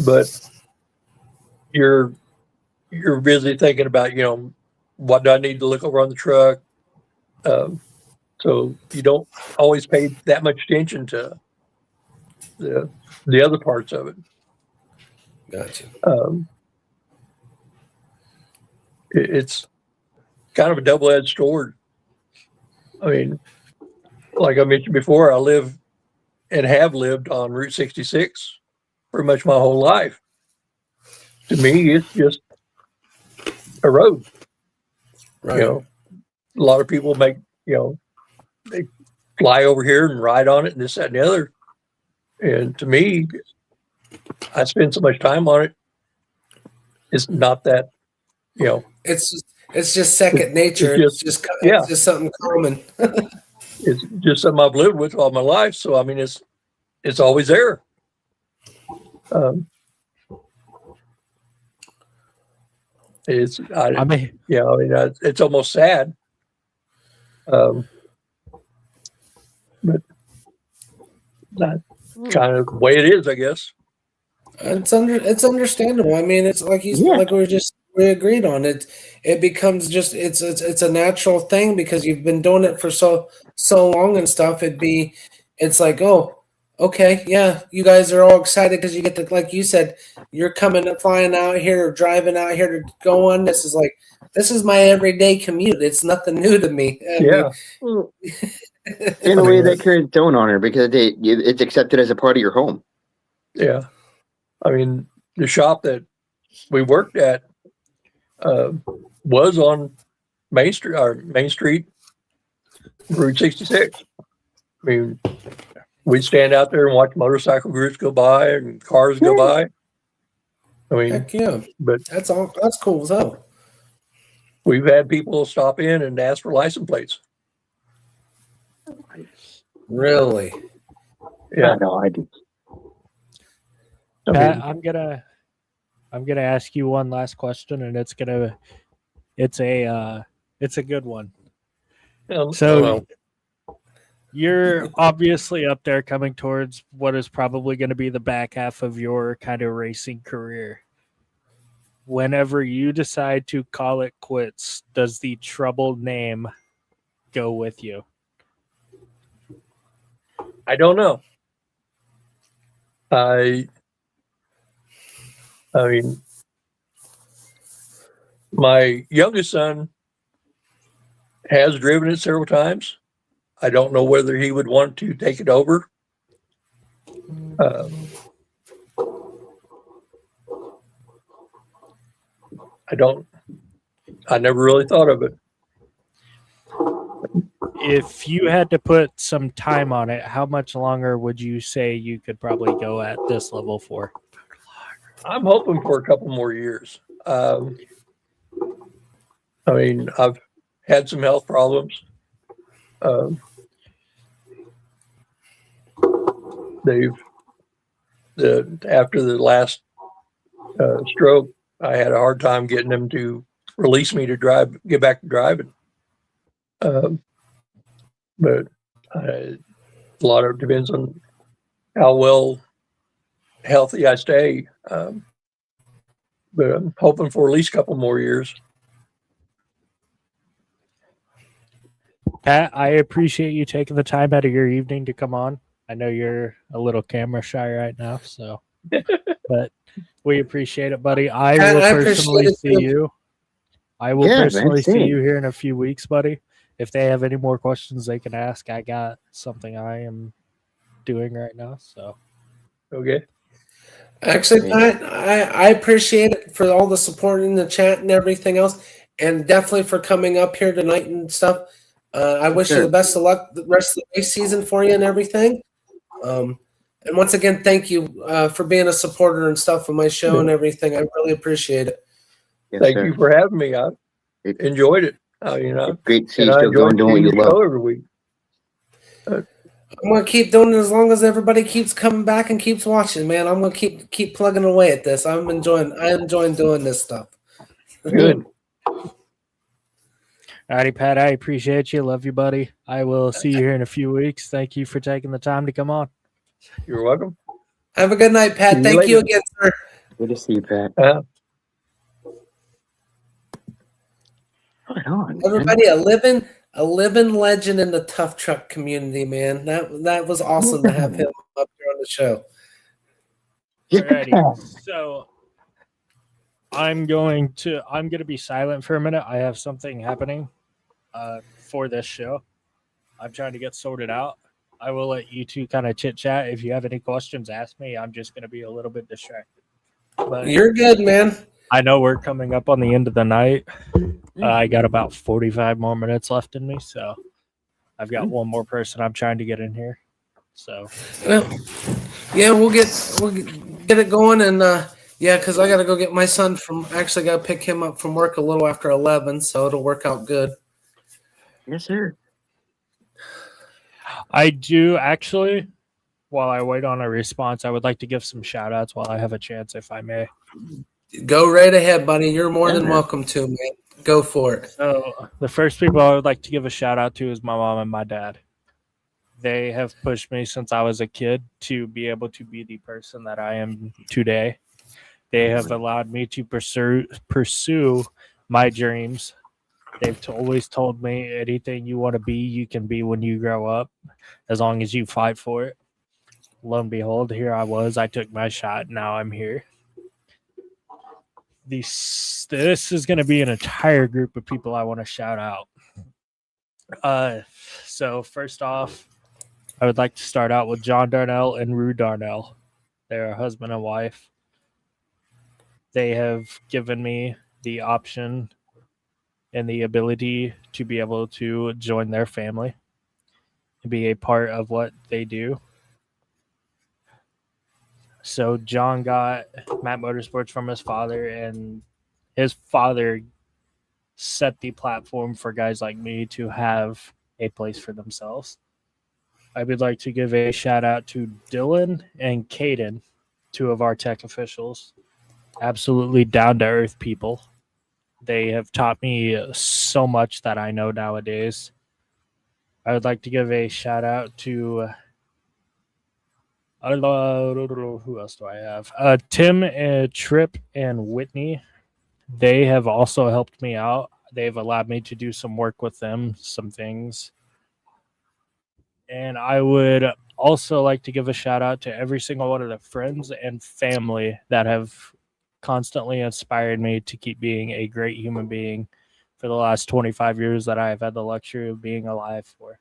but you're busy thinking about, what do I need to look over on the truck? So you don't always pay that much attention to the other parts of it. Gotcha. It's kind of a double-edged sword. I mean, like I mentioned before, I live and have lived on Route 66 pretty much my whole life. To me, it's just a road. Right. A lot of people make, they fly over here and ride on it and this, that, and the other. And to me, I spend so much time on it. It's not that, It's just second nature. It's just something common. It's just something I've lived with all my life. So, I mean, it's always there. It's almost sad. But that's kind of the way it is, I guess. It's understandable. I mean, it's like we agreed on it. It becomes just it's a natural thing because you've been doing it for so long and stuff. It's like, oh, okay, yeah, you guys are all excited because you get to, like you said, you're flying out here or driving out here to go on. This is my everyday commute. It's nothing new to me. In a way, that carries its own honor because it's accepted as a part of your home. Yeah. I mean, the shop that we worked at was on Main Street, Route 66. I mean, we'd stand out there and watch motorcycle groups go by and cars go by. I mean, heck yeah, but that's cool as hell. We've had people stop in and ask for license plates. Really? Yeah, no, I do. Pat, I'm gonna ask you one last question, and it's a good one. So you're obviously up there coming towards what is probably going to be the back half of your kind of racing career. Whenever you decide to call it quits, does the troubled name go with you? I don't know. I mean, my youngest son has driven it several times. I don't know whether he would want to take it over. I never really thought of it. If you had to put some time on it, how much longer would you say you could probably go at this level for? I'm hoping for a couple more years. I mean, I've had some health problems. After the last stroke, I had a hard time getting them to release me to get back to driving. But a lot of it depends on how well healthy I stay. But I'm hoping for at least a couple more years. Pat, I appreciate you taking the time out of your evening to come on. I know you're a little camera shy right now, but we appreciate it, buddy. I will personally see you. I will personally see you here in a few weeks, buddy. If they have any more questions they can ask, I got something I am doing right now. So, okay. Actually, Pat, I appreciate it for all the support in the chat and everything else, and definitely for coming up here tonight and stuff. I wish you Sure. the best of luck the rest of the race season for you and everything. And once again, thank you for being a supporter and stuff of my show and everything. I really appreciate it. Yes, Thank sir. you for having me. I enjoyed it. It's great to see and you I still enjoyed going doing what seeing you your love. show every week. I'm gonna keep doing it as long as everybody keeps coming back and keeps watching, man. I'm gonna keep plugging away at this. I'm enjoying doing this stuff. Good. Alrighty, Pat, I appreciate you. Love you, buddy. I will see you here in a few weeks. Thank you for taking the time to come on. You're welcome. Have a good night, Pat. See you Thank you later. again, sir. Good to see you, Pat. Right on, man. Everybody, a living legend in the tough truck community, man. That was awesome to have him up here on the show. Alrighty. So I'm going to be silent for a minute. I have something happening for this show. I'm trying to get sorted out. I will let you two kind of chit chat. If you have any questions, ask me. I'm just going to be a little bit distracted. But You're good, man. I know we're coming up on the end of the night. I got about 45 more minutes left in me, so I've got one more person I'm trying to get in here. So, Well, yeah, we'll get it going, and yeah, because I got to go get my son from. Actually, got to pick him up from work a little after 11, so it'll work out good. Yes, sir. I do actually. While I wait on a response, I would like to give some shout outs while I have a chance, if I may. Go right ahead, buddy. You're more than man. welcome to, man. Go for it. So the first people I would like to give a shout out to is my mom and my dad. They have pushed me since I was a kid to be able to be the person that I am today. They have allowed me to pursue my dreams. They've always told me anything you want to be, you can be when you grow up, as long as you fight for it. Lo and behold, here I was. I took my shot. Now I'm here. This is going to be an entire group of people I want to shout out. So first off, I would like to start out with John Darnell and Rue Darnell. They're a husband and wife. They have given me the option and the ability to be able to join their family and be a part of what they do. So John got Map Motorsports from his father, and his father set the platform for guys like me to have a place for themselves. I would like to give a shout out to Dylan and Caden, two of our tech officials. Absolutely down to earth people. They have taught me so much that I know nowadays. I would like to give a shout out to who else do I have? Tim, Tripp, and Whitney. They have also helped me out. They've allowed me to do some work with them, some things. And I would also like to give a shout out to every single one of the friends and family that have constantly inspired me to keep being a great human being for the last 25 years that I have had the luxury of being alive for.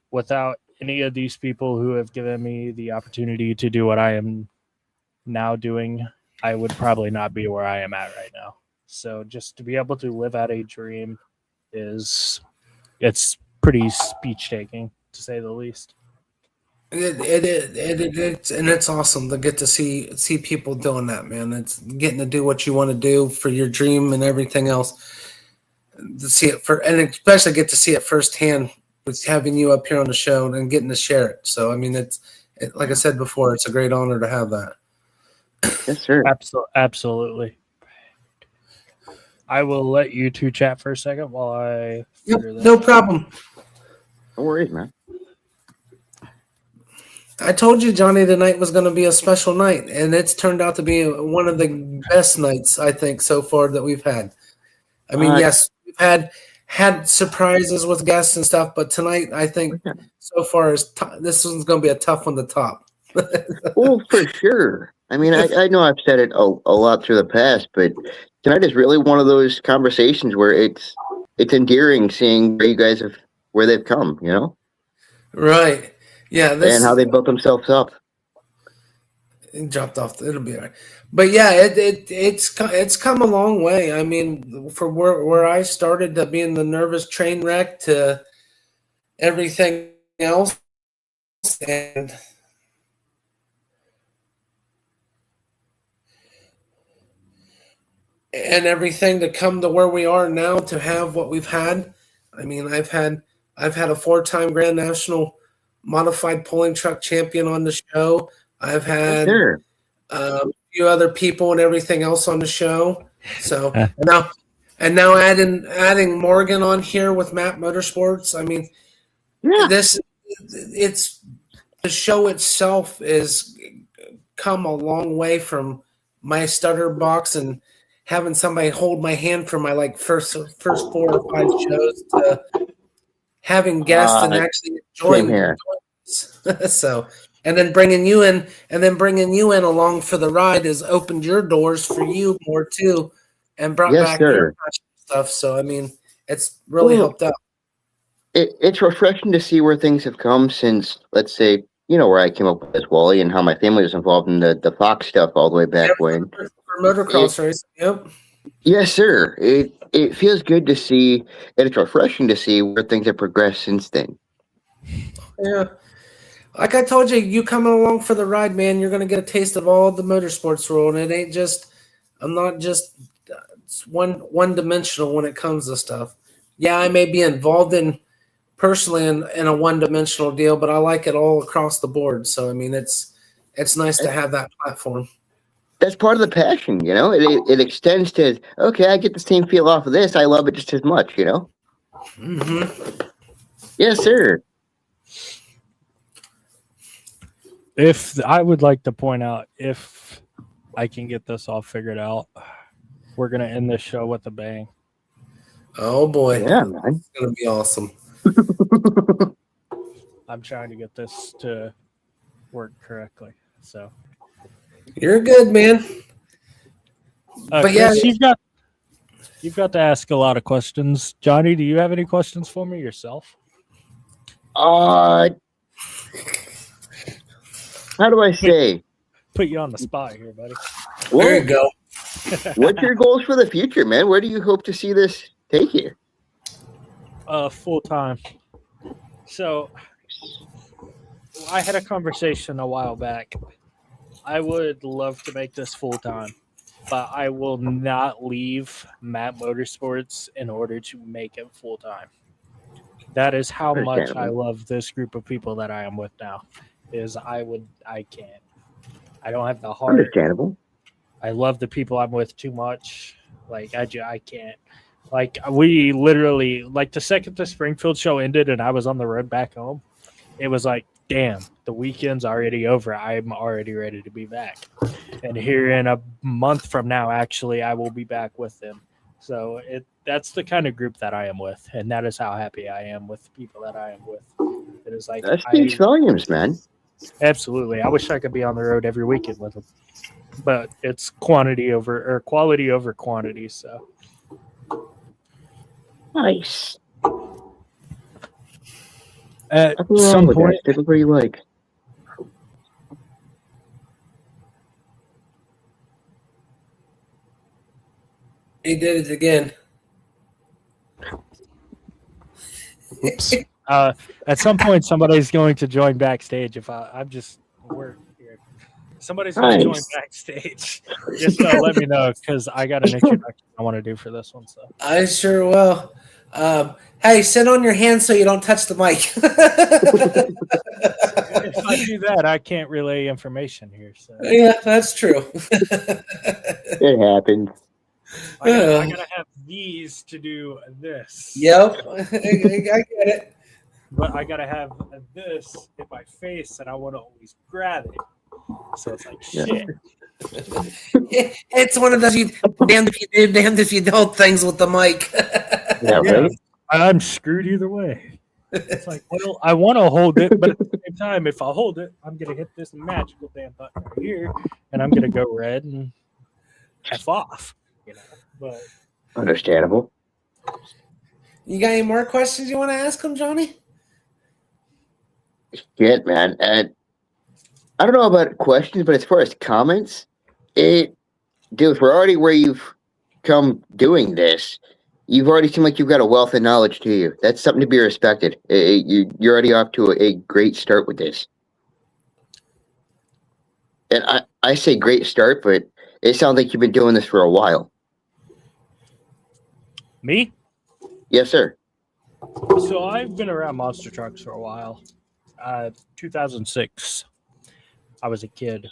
Without any of these people who have given me the opportunity to do what I am now doing, I would probably not be where I am at right now. So just to be able to live out a dream it's pretty speech taking, to say the least. It's awesome to get to see people doing that, man. It's getting to do what you want to do for your dream and everything else. To see it and especially get to see it firsthand with having you up here on the show and getting to share it. So I mean, like I said before, it's a great honor to have that. Yes, sir. Absolutely. I will let you two chat for a second while I figure that No problem. No worries, man. I told you Johnny tonight was going to be a special night, and it's turned out to be one of the best nights I think so far that we've had. I mean, yes, we've had surprises with guests and stuff, but tonight I think so far this one's going to be a tough one to top. Oh, for sure. I mean, I know I've said it a lot through the past, but tonight is really one of those conversations where it's endearing seeing where you guys where they've come, you know? Right. Yeah. And how they built themselves up. It dropped off. It'll be all right. But yeah, it's come a long way. I mean, from where I started to being the nervous train wreck to everything else, and everything to come to where we are now to have what we've had. I mean, I've had a 4-time Grand National Modified Pulling Truck Champion on the show. I've had Sure. a few other people and everything else on the show. So now adding Morgan on here with Map Motorsports. I mean, Yeah. it's the show itself is come a long way from my stutter box and having somebody hold my hand for my first 4 or 5 shows to having guests and actually enjoying here. so and then bringing you in along for the ride has opened your doors for you more too and brought Yes, back sir. your stuff. So I mean, it's really helped out. It's refreshing to see where things have come since, let's say, where I came up with this Wally and how my family was involved in the Fox stuff all the way back when. For motocross race. Yep. Yes, sir. It feels good to see, and it's refreshing to see where things have progressed since then. Yeah. Like I told you, you coming along for the ride, man, you're going to get a taste of all the motorsports world. And it ain't just, I'm not just it's one dimensional when it comes to stuff. Yeah, I may be involved personally in a one-dimensional deal, but I like it all across the board. So, I mean, it's nice to have that platform. That's part of the passion, It extends to, okay, I get the same feel off of this. I love it just as much, Mm-hmm. Yes, sir. If I would like to point out, if I can get this all figured out, we're going to end this show with a bang. Oh, boy. Yeah, man. It's going to be awesome. I'm trying to get this to work correctly. So You're good, man. But yeah, Chris, you've got to ask a lot of questions. Johnny, do you have any questions for me yourself? How do I say? Put you on the spot here, buddy. there you go. What's your goals for the future, man? Where do you hope to see this take you? Full time. So I had a conversation a while back. I would love to make this full time, but I will not leave Map Motorsports in order to make it full time. That is how much I love this group of people that I am with now. I can't. I don't have the heart. Understandable. I love the people I'm with too much. I can't. We literally, the second the Springfield show ended and I was on the road back home, it was like, damn, the weekend's already over. I'm already ready to be back. And here in a month from now, actually, I will be back with them. So that's the kind of group that I am with. And that is how happy I am with the people that I am with. It is like, that speaks volumes, man. Absolutely. I wish I could be on the road every weekend with them. But it's quality over quantity. So nice. At some point, typically you like. He did it again. Oops. At some point, somebody's going to join backstage. We're here. Somebody's going to join backstage. Just let me know because I got an introduction I want to do for this one. So I sure will. Hey, sit on your hands so you don't touch the mic. if I do that, I can't relay information here. So yeah, that's true. It happens. I gotta have these to do this. Yep, I get it. But I gotta have this in my face, and I want to always grab it. So it's like shit. It's one of those damned if you do, damned if you don't things with the mic. Yeah, right. I'm screwed either way. It's like, well, I want to hold it, but at the same time, if I hold it, I'm gonna hit this magical damn button right here, and I'm gonna go red and F off. But understandable. You got any more questions you want to ask him, Johnny? Shit, man. I don't know about questions, but as far as comments, dude, for already where you've come doing this, you've already seemed like you've got a wealth of knowledge to you. That's something to be respected. You're already off to a great start with this. And I say great start, but it sounds like you've been doing this for a while. Me? Yes, sir. So I've been around monster trucks for a while. 2006, I was a kid.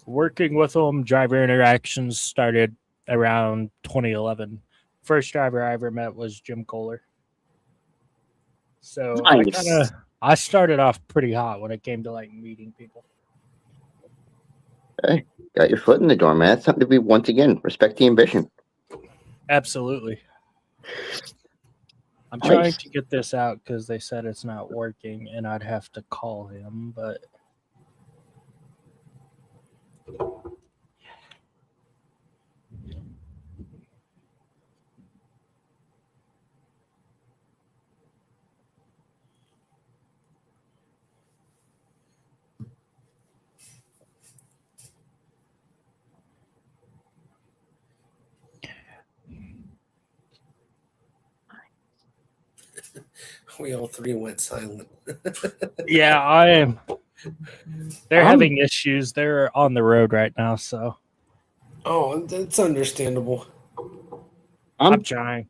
Working with them, driver interactions started around 2011. First driver I ever met was Jim Kohler. So Nice. I started off pretty hot when it came to like meeting people. Hey, got your foot in the door, man. That's something to be, once again, respect the ambition. Absolutely. I'm Nice. trying to get this out because they said it's not working and I'd have to call him, but We all three went silent. yeah, I am. They're having issues. They're on the road right now, so Oh, that's understandable. I'm trying.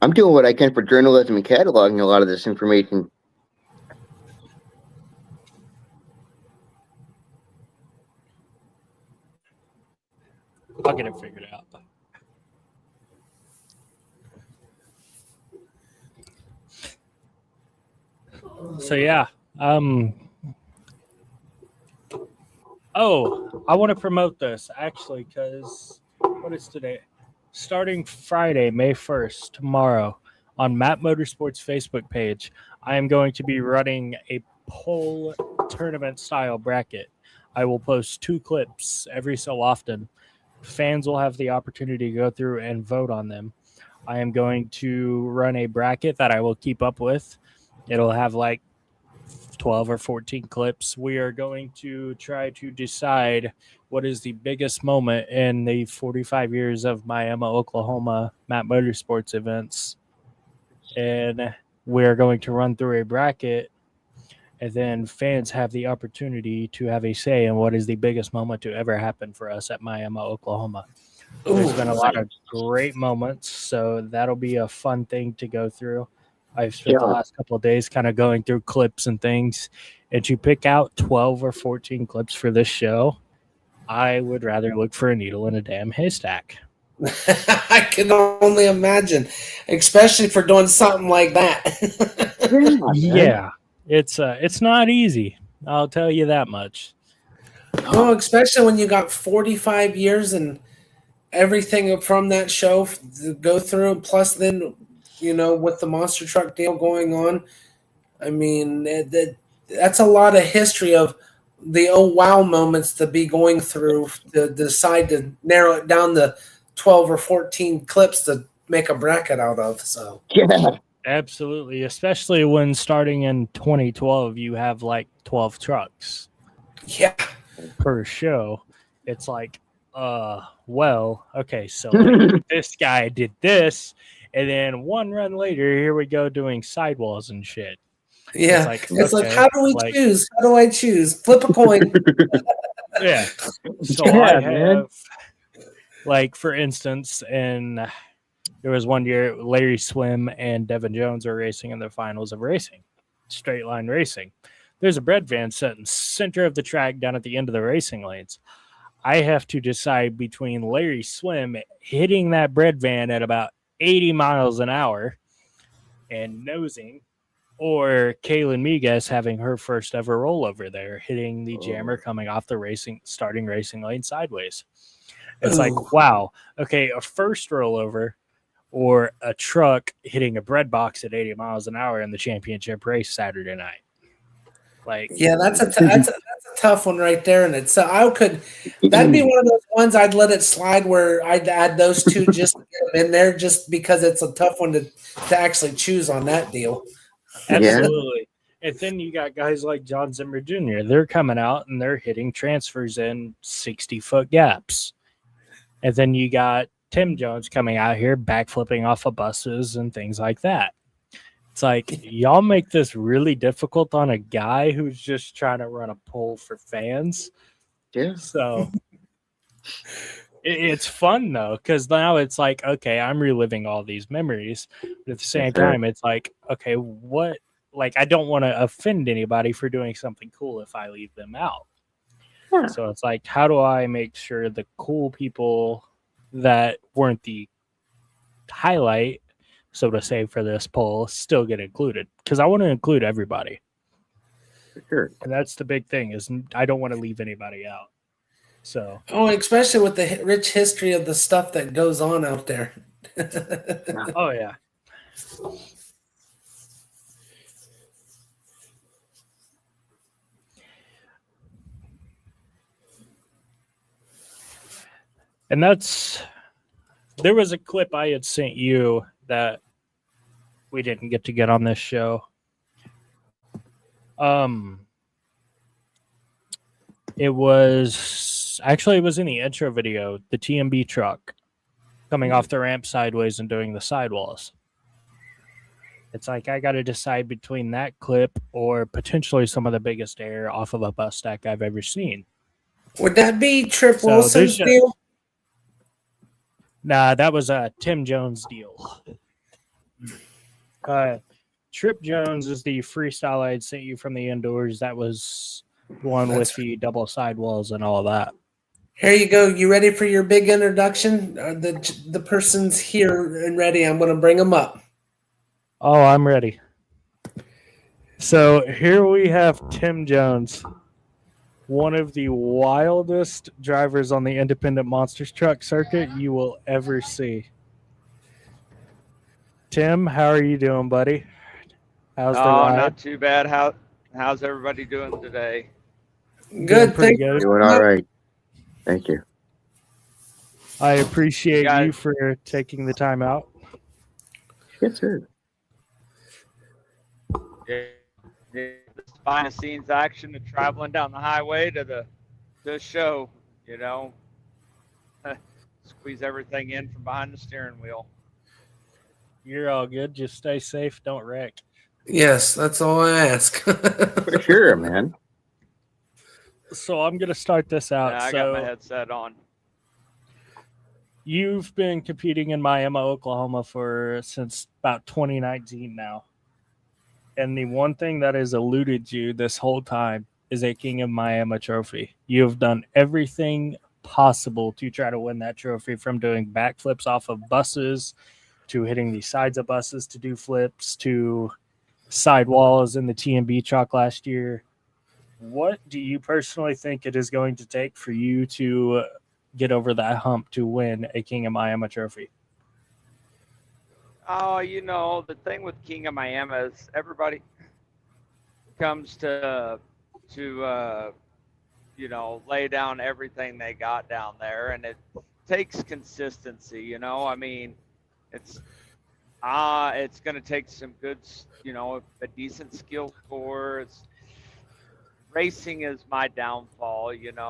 I'm doing what I can for journalism and cataloging a lot of this information. I'll get it figured out. So yeah, oh, I want to promote this actually because what is today? Starting Friday, May 1st, tomorrow, on Map Motorsports Facebook page, I am going to be running a poll tournament style bracket. I will post 2 clips every so often. Fans will have the opportunity to go through and vote on them. I am going to run a bracket that I will keep up with. It'll have like 12 or 14 clips. We are going to try to decide what is the biggest moment in the 45 years of Miami, Oklahoma Map Motorsports events. And we're going to run through a bracket, and then fans have the opportunity to have a say in what is the biggest moment to ever happen for us at Miami, Oklahoma. There's been a lot of great moments, so that'll be a fun thing to go through. I've spent the last couple of days kind of going through clips and things, and to pick out 12 or 14 clips for this show, I would rather look for a needle in a damn haystack. I can only imagine, especially for doing something like that. Yeah, it's not easy. I'll tell you that much. Oh, especially when you got 45 years and everything from that show to go through, plus then, you know, with the monster truck deal going on. I mean, that's a lot of history of the oh wow moments to be going through to decide to narrow it down to 12 or 14 clips to make a bracket out of. So Yeah. Absolutely, especially when starting in 2012, you have like 12 trucks yeah, per show. It's like, well, okay, so like, this guy did this, and then one run later, here we go doing sidewalls and shit. yeah. It's like, how do we choose? How do I choose? Flip a coin. Yeah. So Yeah, I man. have, like, for instance, and there was one year Larry Swim and Devin Jones were racing in the finals of racing, straight line racing. There's a bread van set in center of the track down at the end of the racing lanes. I have to decide between Larry Swim hitting that bread van at about 80 miles an hour and nosing, or Kaylin Miguez having her first ever rollover there, hitting the jammer coming off the starting racing lane sideways. It's like, wow, okay, a first rollover or a truck hitting a bread box at 80 miles an hour in the championship race Saturday night. Like, yeah, that's a tough one right there, and it's that'd be one of those ones I'd let it slide where I'd add those two just to get them in there, just because it's a tough one to actually choose on that deal. absolutely. And then you got guys like John Zimmer Jr. They're coming out and they're hitting transfers in 60-foot gaps. And then you got Tim Jones coming out here backflipping off of buses and things like that. It's like, y'all make this really difficult on a guy who's just trying to run a poll for fans. Yeah. So it's fun, though, because now it's like, okay, I'm reliving all these memories. But at the same time, it's like, okay, what? Like, I don't want to offend anybody for doing something cool if I leave them out. Yeah. So it's like, how do I make sure the cool people that weren't the highlight, so to say, for this poll still get included? Because I want to include everybody. For sure. And that's the big thing, is I don't want to leave anybody out. So, especially with the rich history of the stuff that goes on out there. oh yeah. And there was a clip I had sent you that we didn't get on this show. It was in the intro video, the TMB truck coming off the ramp sideways and doing the sidewalls. It's like, I got to decide between that clip or potentially some of the biggest air off of a bus stack I've ever seen. Would that be Trip So Wilson's deal? Nah, that was a Tim Jones deal. Trip Jones is the freestyle I had sent you from the indoors. That was the one with the double sidewalls and all that. Here you go. You ready for your big introduction? The person's here and ready. I'm going to bring them up. Oh, I'm ready. So here we have Tim Jones, one of the wildest drivers on the independent monsters truck circuit you will ever see. Tim, how are you doing, buddy? How's the ride? Not too bad. How's everybody doing today? Good. Pretty Thank good. Doing all right. Thank you. I appreciate Guys. you for taking the time out. Yes, sir. Yeah, this behind the scenes action of traveling down the highway to the show, you know. Squeeze everything in from behind the steering wheel. You're all good. Just stay safe. Don't wreck. Yes, that's all I ask. For sure, man. So I'm going to start this out. Yeah, I got my headset on. You've been competing in Miami, Oklahoma since about 2019 now. And the one thing that has eluded you this whole time is a King of Miami trophy. You have done everything possible to try to win that trophy, from doing backflips off of buses to hitting the sides of buses to do flips to sidewalls in the TMB truck last year. What do you personally think it is going to take for you to get over that hump to win a King of Miami trophy? Oh, the thing with King of Miami is everybody comes to lay down everything they got down there, and it takes consistency. I mean, it's going to take some good, a decent skill score. Racing is my downfall. I'm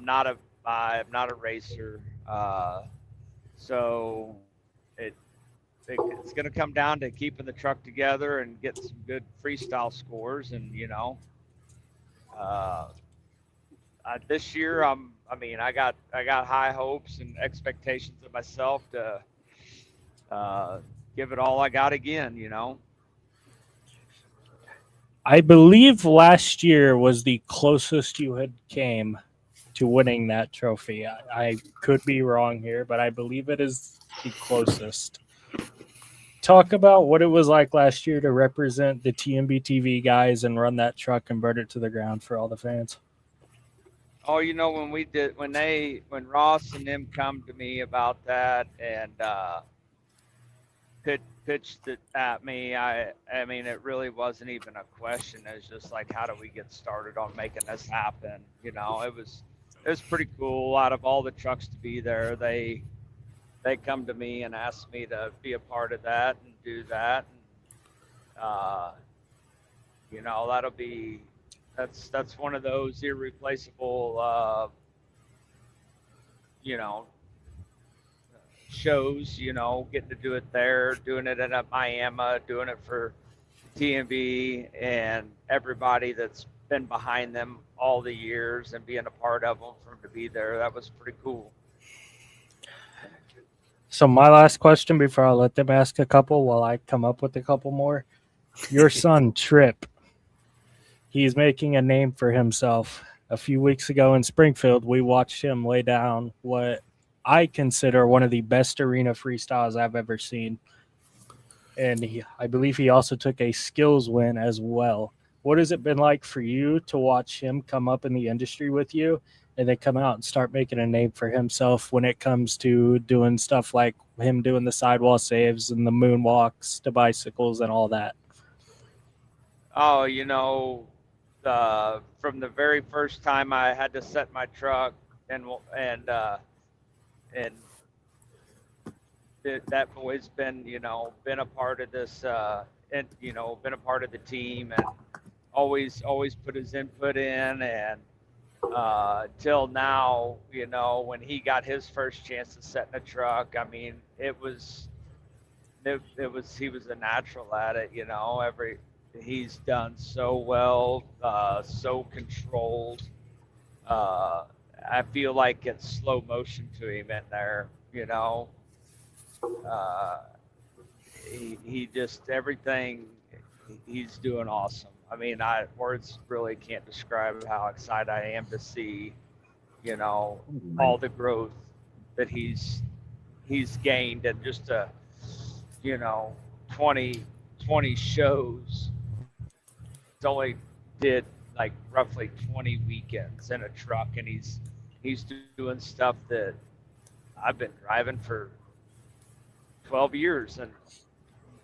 not a racer. So it's going to come down to keeping the truck together and getting some good freestyle scores. And, this year I got high hopes and expectations of myself to give it all I got again, I believe last year was the closest you had came to winning that trophy. I could be wrong here, but I believe it is the closest. Talk about what it was like last year to represent the TMB TV guys and run that truck and burn it to the ground for all the fans. Oh, when Ross and them come to me about that and pitched it at me, I mean, it really wasn't even a question. It was just like, how do we get started on making this happen? It was pretty cool. Out of all the trucks to be there, they come to me and ask me to be a part of that and do that. uh, you know, that's one of those irreplaceable, you know, shows. You know, getting to do it there, doing it at Miami, doing it for TMB and everybody that's been behind them all the years and being a part of them, for them to be there. That was pretty cool. So my last question before I let them ask a couple while I come up with a couple more. Your son, Trip, he's making a name for himself. A few weeks ago in Springfield, we watched him lay down what I consider one of the best arena freestyles I've ever seen. And I believe he also took a skills win as well. What has it been like for you to watch him come up in the industry with you and then come out and start making a name for himself when it comes to doing stuff like him doing the sidewall saves and the moonwalks to bicycles and all that? Oh, you know, from the very first time I had to set my truck and that boy's been, you know, been a part of this, and you know, been a part of the team, and always put his input in, and till now, you know, when he got his first chance to set in a truck, I mean, he was a natural at it, you know. He's done so well, so controlled. I feel like it's slow motion to him in there, you know. He just, everything, he's doing awesome. I mean, words really can't describe how excited I am to see, you know, all the growth that he's gained in just you know, 20 shows. He's only did like roughly 20 weekends in a truck, and he's doing stuff that I've been driving for 12 years, and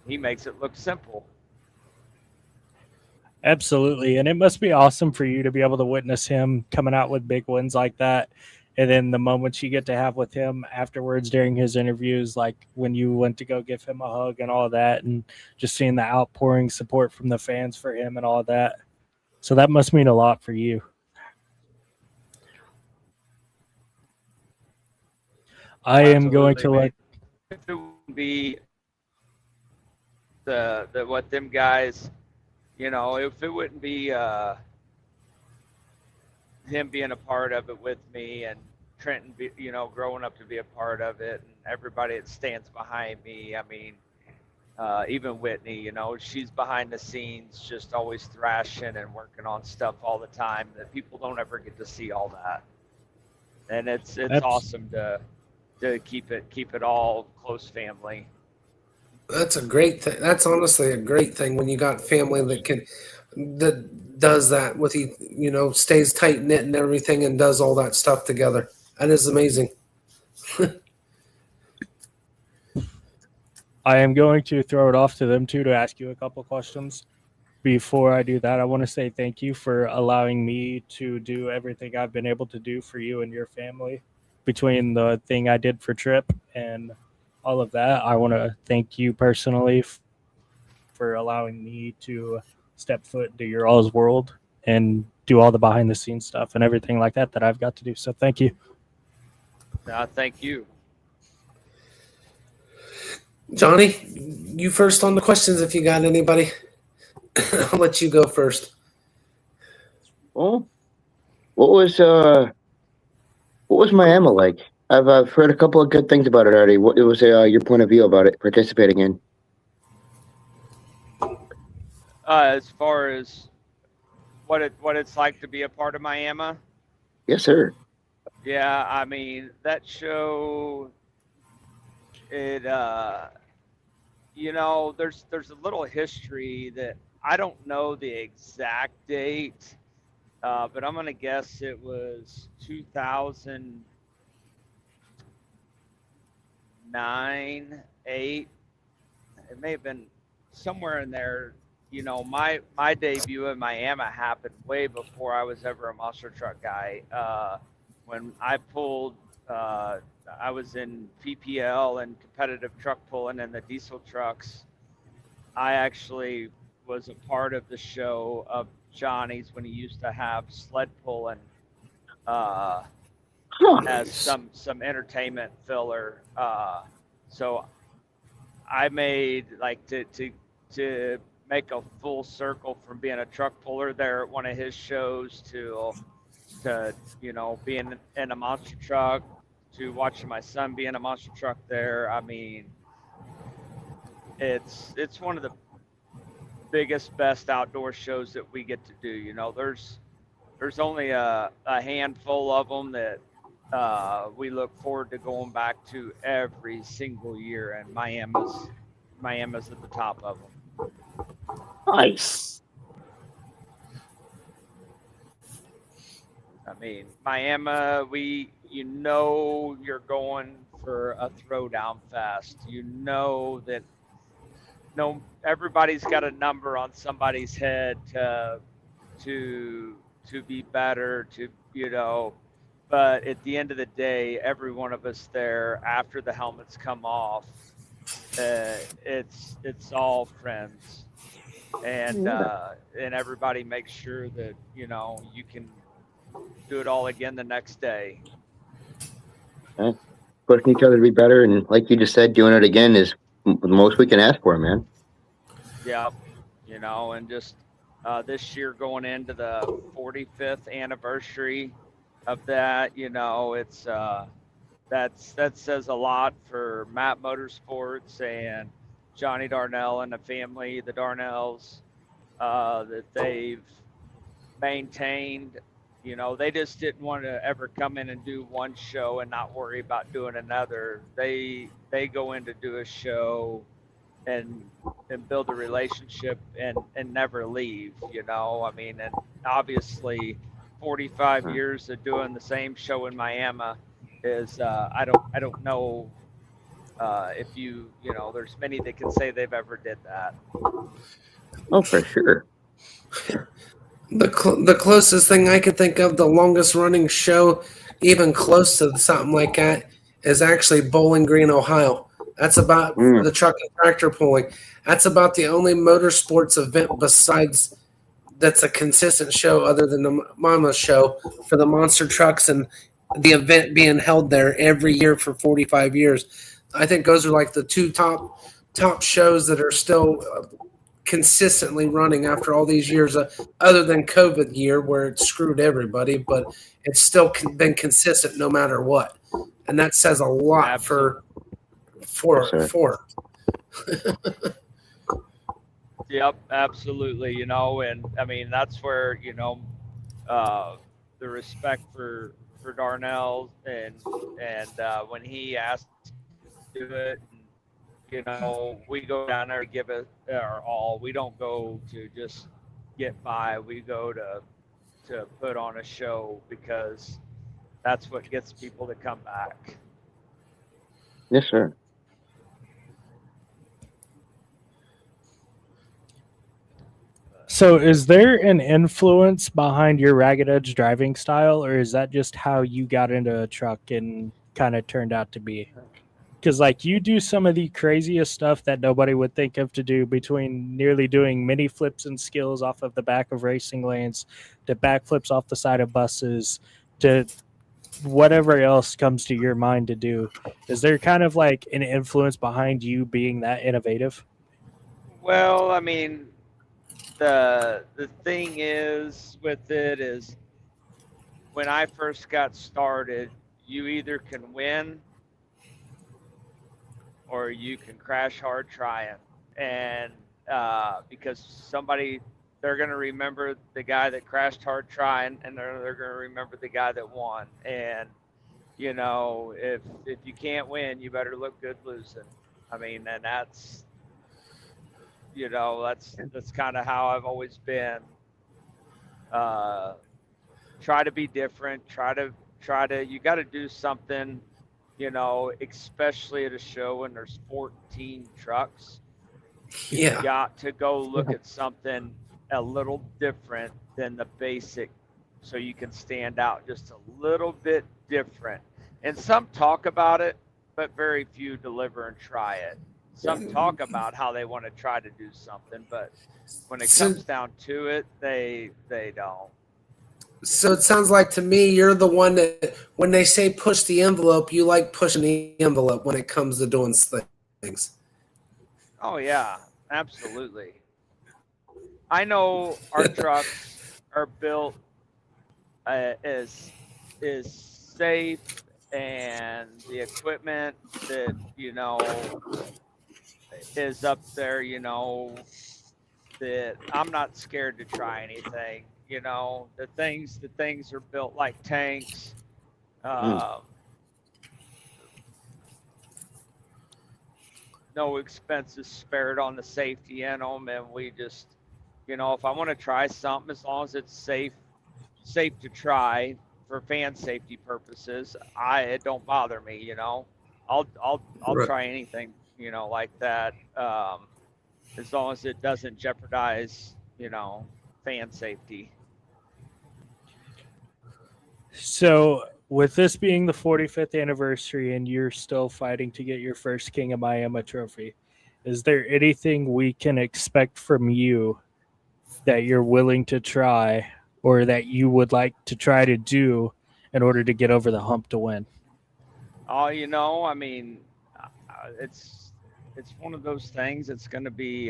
he makes it look simple. Absolutely. And it must be awesome for you to be able to witness him coming out with big wins like that. And then the moments you get to have with him afterwards during his interviews, like when you went to go give him a hug and all that, and just seeing the outpouring support from the fans for him and all that. So that must mean a lot for you. I am going to let. If it would be the what them guys, you know, if it wouldn't be him being a part of it with me, and Trenton, you know, growing up to be a part of it, and everybody that stands behind me. I mean, even Whitney, you know, she's behind the scenes, just always thrashing and working on stuff all the time that people don't ever get to see all that. And it's awesome to keep it all close family. That's a great thing. That's honestly a great thing when you got family that does that with you know, stays tight knit and everything and does all that stuff together. That is amazing. I am going to throw it off to them too to ask you a couple questions. Before I do that, I want to say thank you for allowing me to do everything I've been able to do for you and your family. Between the thing I did for Trip and all of that, I want to thank you personally for allowing me to step foot into your all's world and do all the behind the scenes stuff and everything like that I've got to do. So thank you. Thank you. Johnny, you first on the questions if you got anybody. I'll let you go first. Well, what was Miami like? I've heard a couple of good things about it already. What was your point of view about it, participating in? As far as what it's like to be a part of Miami? Yes, sir. Yeah, I mean, that show, it you know, there's a little history that I don't know the exact date, but I'm gonna guess it was 2009, 8. It may have been somewhere in there. You know, my debut in Miami happened way before I was ever a monster truck guy. When I pulled, I was in PPL and competitive truck pulling in the diesel trucks. I actually was a part of the show of Johnny's when he used to have sled pulling as some entertainment filler. So I made like to make a full circle from being a truck puller there at one of his shows to being in a monster truck, to watching my son be in a monster truck there. I mean, it's one of the biggest, best outdoor shows that we get to do. There's only a handful of them that we look forward to going back to every single year, and Miami's at the top of them. Nice. I mean, Miami, you're going for a throwdown fest. That everybody's got a number on somebody's head to be better, but at the end of the day, every one of us there, after the helmets come off, it's all friends, and everybody makes sure that you can do it all again the next day. Pushing each other to be better, and like you just said, doing it again is the most we can ask for, man. Yeah, and just this year going into the 45th anniversary of that, it's that says a lot for Map Motorsports and Johnny Darnell and the family, the Darnells, that they've maintained. They just didn't want to ever come in and do one show and not worry about doing another. They go in to do a show and build a relationship and never leave. I mean, and obviously 45 years of doing the same show in Miami is I don't know if there's many that can say they've ever did that. Oh, for sure. The closest thing I could think of, the longest running show, even close to something like that, is actually Bowling Green, Ohio. That's about the truck and tractor pulling. That's about the only motorsports event besides that's a consistent show other than the Mama show for the monster trucks, and the event being held there every year for 45 years. I think those are like the two top shows that are still consistently running after all these years, other than COVID year where it screwed everybody, but it's still been consistent no matter what, and that says a lot for. Yep, absolutely. And I mean that's where the respect for Darnell and when he asked to do it. We go down there to give it our all. We don't go to just get by. We go to put on a show because that's what gets people to come back. Yes, sir. So is there an influence behind your ragged edge driving style, or is that just how you got into a truck and kind of turned out to be? Because like you do some of the craziest stuff that nobody would think of to do, between nearly doing mini flips and skills off of the back of racing lanes, to backflips off the side of buses, to whatever else comes to your mind to do. Is there kind of like an influence behind you being that innovative? Well, I mean, the thing is with it is when I first got started, you either can win or you can crash hard trying. And because they're going to remember the guy that crashed hard trying, and they're going to remember the guy that won. And, if you can't win, you better look good losing. I mean, and that's kind of how I've always been. Try to be different. You got to do something, especially at a show when there's 14 trucks. Yeah. You got to go look at something a little different than the basic, so you can stand out just a little bit different. And some talk about it, but very few deliver and try it. some talk about how they want to try to do something, but when it So- comes down to it, they don't. So it sounds like to me you're the one that when they say push the envelope, you like pushing the envelope when it comes to doing things. Oh yeah, absolutely. I know our trucks are built is safe, and the equipment that is up there. That I'm not scared to try anything. The things are built like tanks. No expenses spared on the safety in them, and we just, if I want to try something, as long as it's safe to try for fan safety purposes, it don't bother me. I'll Right. try anything, like that, as long as it doesn't jeopardize, fan safety. So, with this being the 45th anniversary and you're still fighting to get your first King of Miami trophy, is there anything we can expect from you that you're willing to try or that you would like to try to do in order to get over the hump to win? Oh, I mean, it's one of those things. It's going to be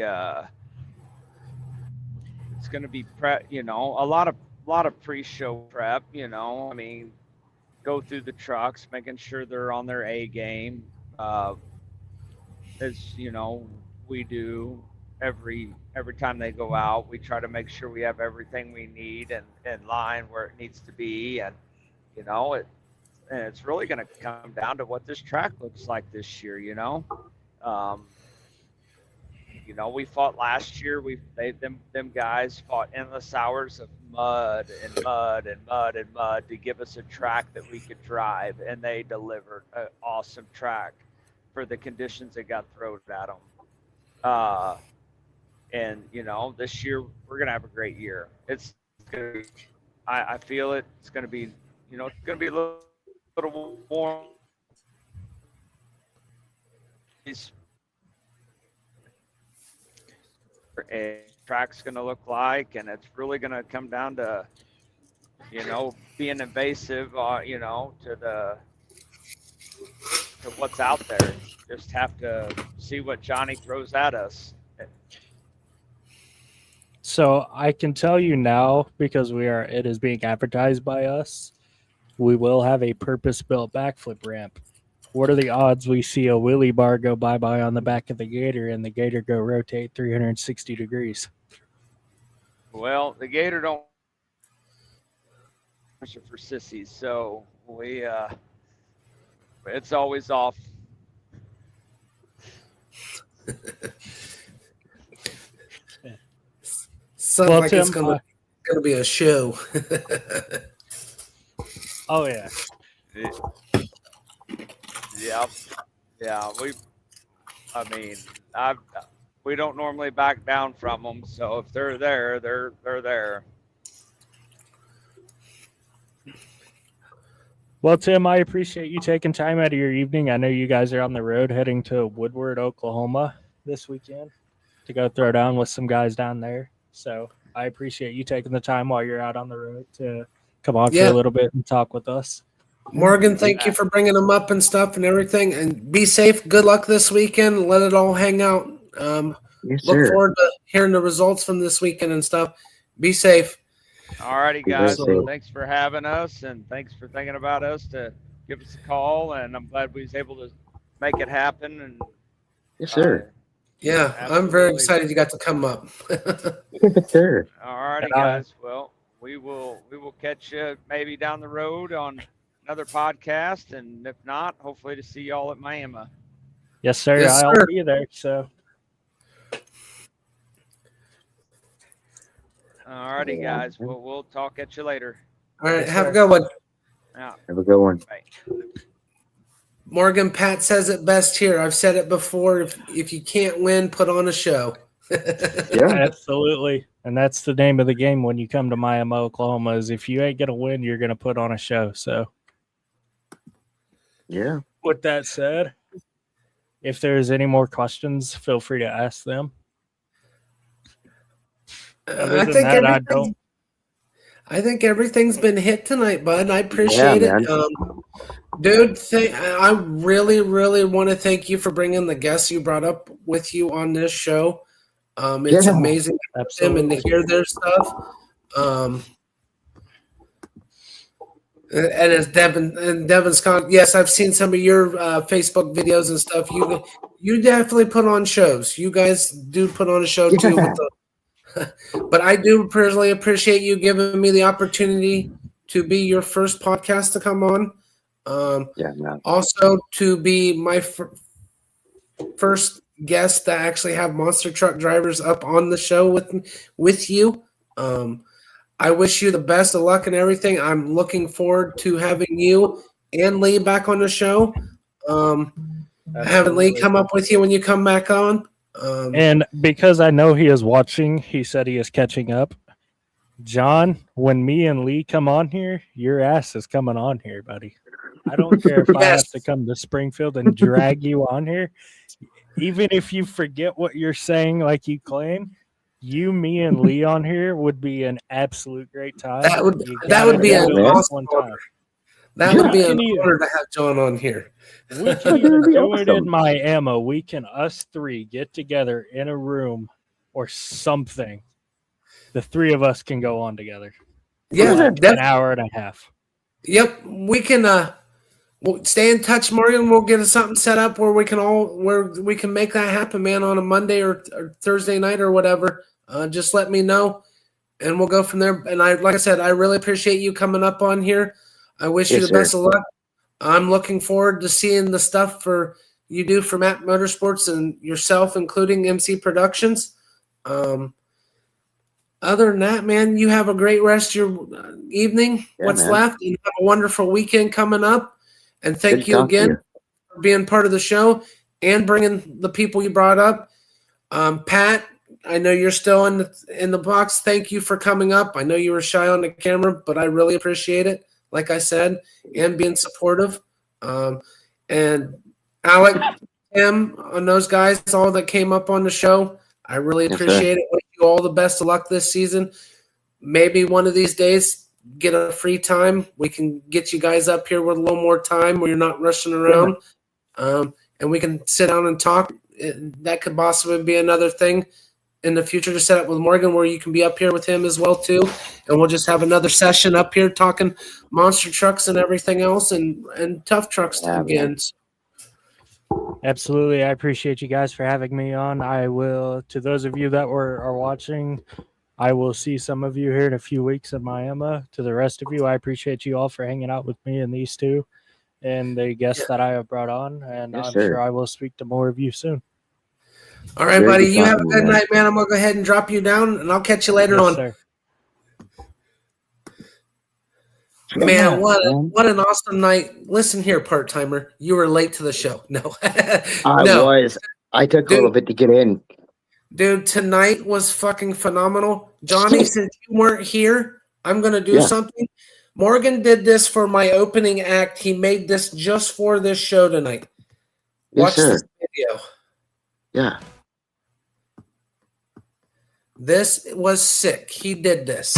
prep. A lot of pre-show prep. I mean, go through the trucks, making sure they're on their A game, as we do every time they go out. We try to make sure we have everything we need and in line where it needs to be, and it's really going to come down to what this track looks like this year. We fought last year. Them guys fought endless hours of mud and mud and mud and mud to give us a track that we could drive, and they delivered an awesome track for the conditions that got thrown at them. And this year we're gonna have a great year. It's gonna be, I feel it. It's gonna be, it's gonna be a little warm. And track's going to look like, and it's really going to come down to being invasive to what's out there. Just have to see what Johnny throws at us. So I can tell you now, because it is being advertised by us, we will have a purpose-built backflip ramp. What are the odds we see a wheelie bar go bye-bye on the back of the Gator and the Gator go rotate 360 degrees? Well, the Gator don't for sissies, so it's always off. Sounds Well, like Tim, it's gonna be a show. Oh, yeah. Yeah. We don't normally back down from them, so if they're there, they're there. Well, Tim, I appreciate you taking time out of your evening. I know you guys are on the road heading to Woodward, Oklahoma this weekend to go throw down with some guys down there. So I appreciate you taking the time while you're out on the road to come on for a little bit and talk with us. Morgan, thank you for bringing them up and stuff and everything. And be safe. Good luck this weekend. Let it all hang out. Yes, Look sir. forward to hearing the results from this weekend and stuff. Be safe. All righty, guys. Be safe. Thanks for having us, and thanks for thinking about us to give us a call. And I'm glad we was able to make it happen. And Yes, sir. Yeah, I'm very excited you got to come up. Yes, sir. All righty, guys. Well, we will catch you maybe down the road on another podcast, and if not, hopefully to see y'all at Miami. Yes, sir. Yes, I'll sir. be there. So, All righty, guys. Well, we'll talk at you later. All right, Yes, have sir. a good one. Yeah. Have a good one. Bye. Morgan, Pat says it best here. I've said it before. If you can't win, put on a show. Yeah. absolutely. And that's the name of the game when you come to Miami, Oklahoma, is if you ain't going to win, you're going to put on a show. So, Yeah. with that said, if there's any more questions, feel free to ask them. Other than that, I don't. I think everything's been hit tonight, bud. I appreciate it. Dude, I really, really want to thank you for bringing the guests you brought up with you on this show. It's amazing to them and to hear their stuff. And as Devin Scott, yes, I've seen some of your Facebook videos and stuff. You definitely put on shows. You guys do put on a show too. But I do personally appreciate you giving me the opportunity to be your first podcast to come on. Also to be my first guest that actually have monster truck drivers up on the show with you. I wish you the best of luck and everything. I'm looking forward to having you and Lee back on the show. Having Lee come up with you when you come back on. And because I know he is watching, he said he is catching up. John, when me and Lee come on here, your ass is coming on here, buddy. I don't care if I have to come to Springfield and drag you on here. Even if you forget what you're saying like you claim, you, me, and Lee on here would be an absolute great time. That would be an awesome honor. That would be an honor to have John on here. We can even do it in Miami. We can, us three, get together in a room or something. The three of us can go on together. Yeah, an hour and a half. Yep, we can. We'll stay in touch, Morgan. We'll get something set up where we can make that happen, man, on a Monday or Thursday night or whatever. Just let me know, and we'll go from there. And like I said, I really appreciate you coming up on here. I wish you the best of luck. I'm looking forward to seeing the stuff you do for Map Motorsports and yourself, including MC Productions. Other than that, man, you have a great rest of your evening. What's left? And have a wonderful weekend coming up. And thank you again for being part of the show and bringing the people you brought up. Pat, I know you're still in the box. Thank you for coming up. I know you were shy on the camera, but I really appreciate it, like I said, and being supportive. And Alec, Tim, on those guys, all that came up on the show, I really appreciate it. Wish you all the best of luck this season. Maybe one of these days, get a free time. We can get you guys up here with a little more time where you're not rushing around. And we can sit down and talk. That could possibly be another thing in the future to set up with Morgan where you can be up here with him as well too. And we'll just have another session up here talking monster trucks and everything else and tough trucks again. Absolutely. I appreciate you guys for having me on. I will, to those of you that are watching, I will see some of you here in a few weeks in Miami. To the rest of you, I appreciate you all for hanging out with me and these two and the guests that I have brought on. And I'm sure I will speak to more of you soon. All right, buddy. You have a good night, man. I'm going to go ahead and drop you down, and I'll catch you later on. Sir. Man, what an awesome night. Listen here, part-timer. You were late to the show. No. I was. I took a little bit to get in. Dude, tonight was fucking phenomenal. Johnny, since you weren't here, I'm going to do something. Morgan did this for my opening act. He made this just for this show tonight. Watch this video. Yeah. This was sick. He did this.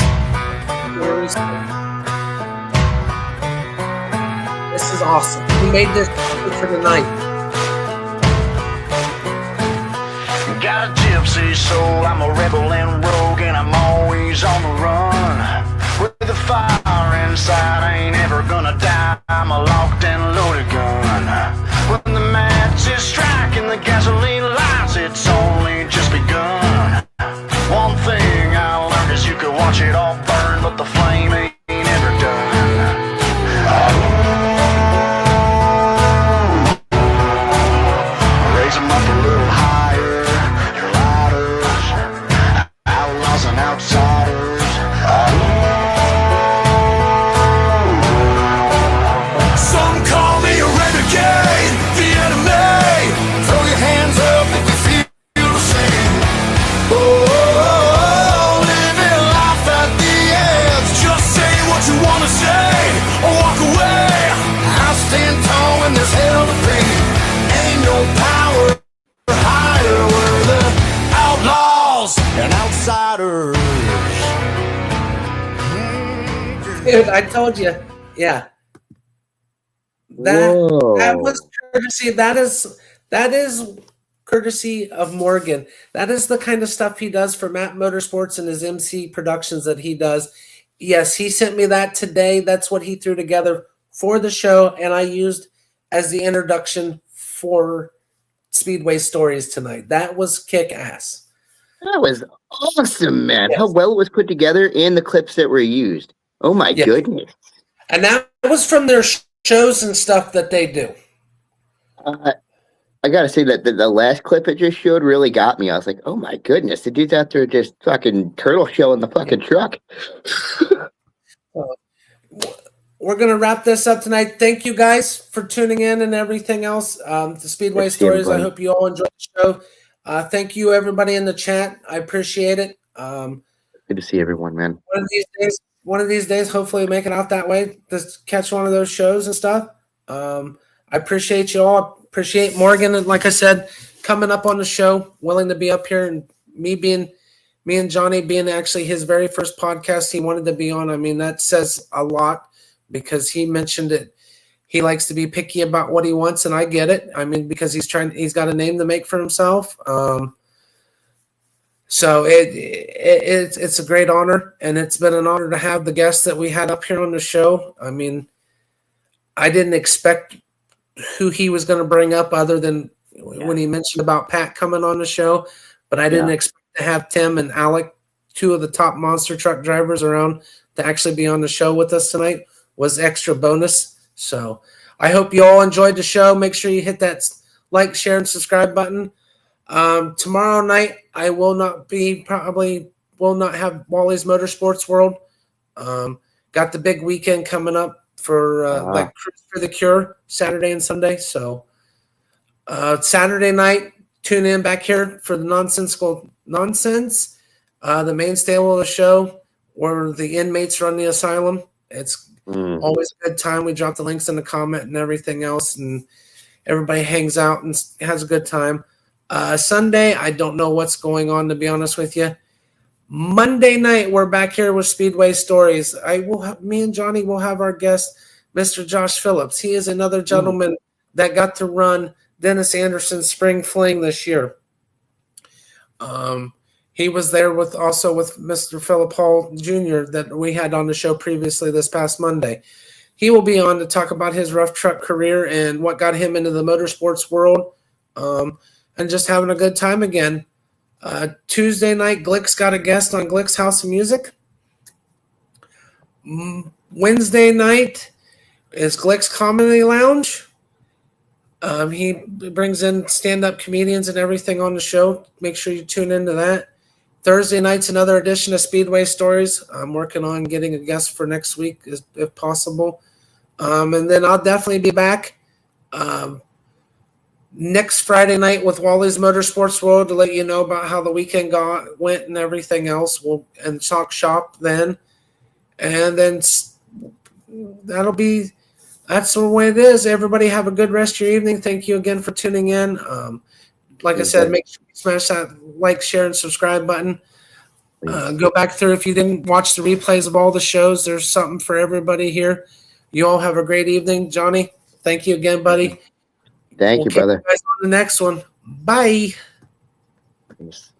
This is awesome. He made this for tonight. Got a gypsy soul, I'm a rebel and rogue, and I'm always on the run. With the fire inside, I ain't ever gonna die. I'm a locked and loaded gun. When the match is striking the gasoline lights, it's only just begun. One thing I learned is you could watch it all burn, but the flame ain't ever done. Raise them up a little higher. Your lighters, outlaws and outsiders. Some call me a renegade, the enemy. Throw your hands up if you feel the same. Oh, living life at the Dude, I told you. Yeah. That was courtesy. That is courtesy of Morgan. That is the kind of stuff he does for Map Motorsports and his MC productions that he does. Yes, he sent me that today. That's what he threw together for the show, and I used as the introduction for Speedway Stories tonight. That was kick ass. That was awesome, man. Yes. How well it was put together and the clips that were used. Oh my Yes. goodness. And that was from their shows and stuff that they do. I gotta say that the last clip it just showed really got me. I was like, oh my goodness, the dude's out there just fucking turtle showing the fucking truck. We're going to wrap this up tonight. Thank you guys for tuning in and everything else. The Speedway Thanks, Stories. I everybody. hope you all enjoyed the show. Thank you, everybody in the chat. I appreciate it. Good to see everyone, man. One of these days, hopefully make it out that way. Just catch one of those shows and stuff. I appreciate you all. Appreciate Morgan, and like I said, coming up on the show, willing to be up here, and me and Johnny being actually his very first podcast he wanted to be on. I mean, that says a lot because he mentioned it. He likes to be picky about what he wants, and I get it. I mean, because he's got a name to make for himself. So it's a great honor, and it's been an honor to have the guests that we had up here on the show. I mean, I didn't expect who he was going to bring up other than when he mentioned about Pat coming on the show, but I didn't expect to have Tim and Alec, two of the top monster truck drivers around, to actually be on the show with us tonight. Was extra bonus. So I hope you all enjoyed the show. Make sure you hit that like, share, and subscribe button. Tomorrow night I will not have Wally's Motorsports World. Got the big weekend coming up for like Cruise for the Cure Saturday and Sunday. So Saturday night, tune in back here for the Nonsensical Nonsense, the main stable of the show where the inmates run the asylum. It's always a good time. We drop the links in the comment and everything else, and everybody hangs out and has a good time. Sunday, I don't know what's going on, to be honest with you. Monday night, we're back here with Speedway Stories. Me and Johnny will have our guest, Mr. Josh Phillips. He is another gentleman that got to run Dennis Anderson's Spring Fling this year. He was there also with Mr. Philip Hall Jr. that we had on the show previously this past Monday. He will be on to talk about his rough truck career and what got him into the motorsports world, and just having a good time again. Tuesday night, Glick's got a guest on Glick's House of Music. Wednesday night is Glick's Comedy Lounge. He brings in stand-up comedians and everything on the show. Make sure you tune into that. Thursday night's another edition of Speedway Stories. I'm working on getting a guest for next week, if possible. And then I'll definitely be back next Friday night with Wally's Motorsports World to let you know about how the weekend went and everything else. And talk shop then. And then that's the way it is. Everybody have a good rest of your evening. Thank you again for tuning in. Like I said, make sure you smash that like, share, and subscribe button. Go back through if you didn't watch the replays of all the shows. There's something for everybody here. You all have a great evening. Johnny, thank you again, buddy. Thank you, brother. We'll catch you guys on the next one. Bye. Peace.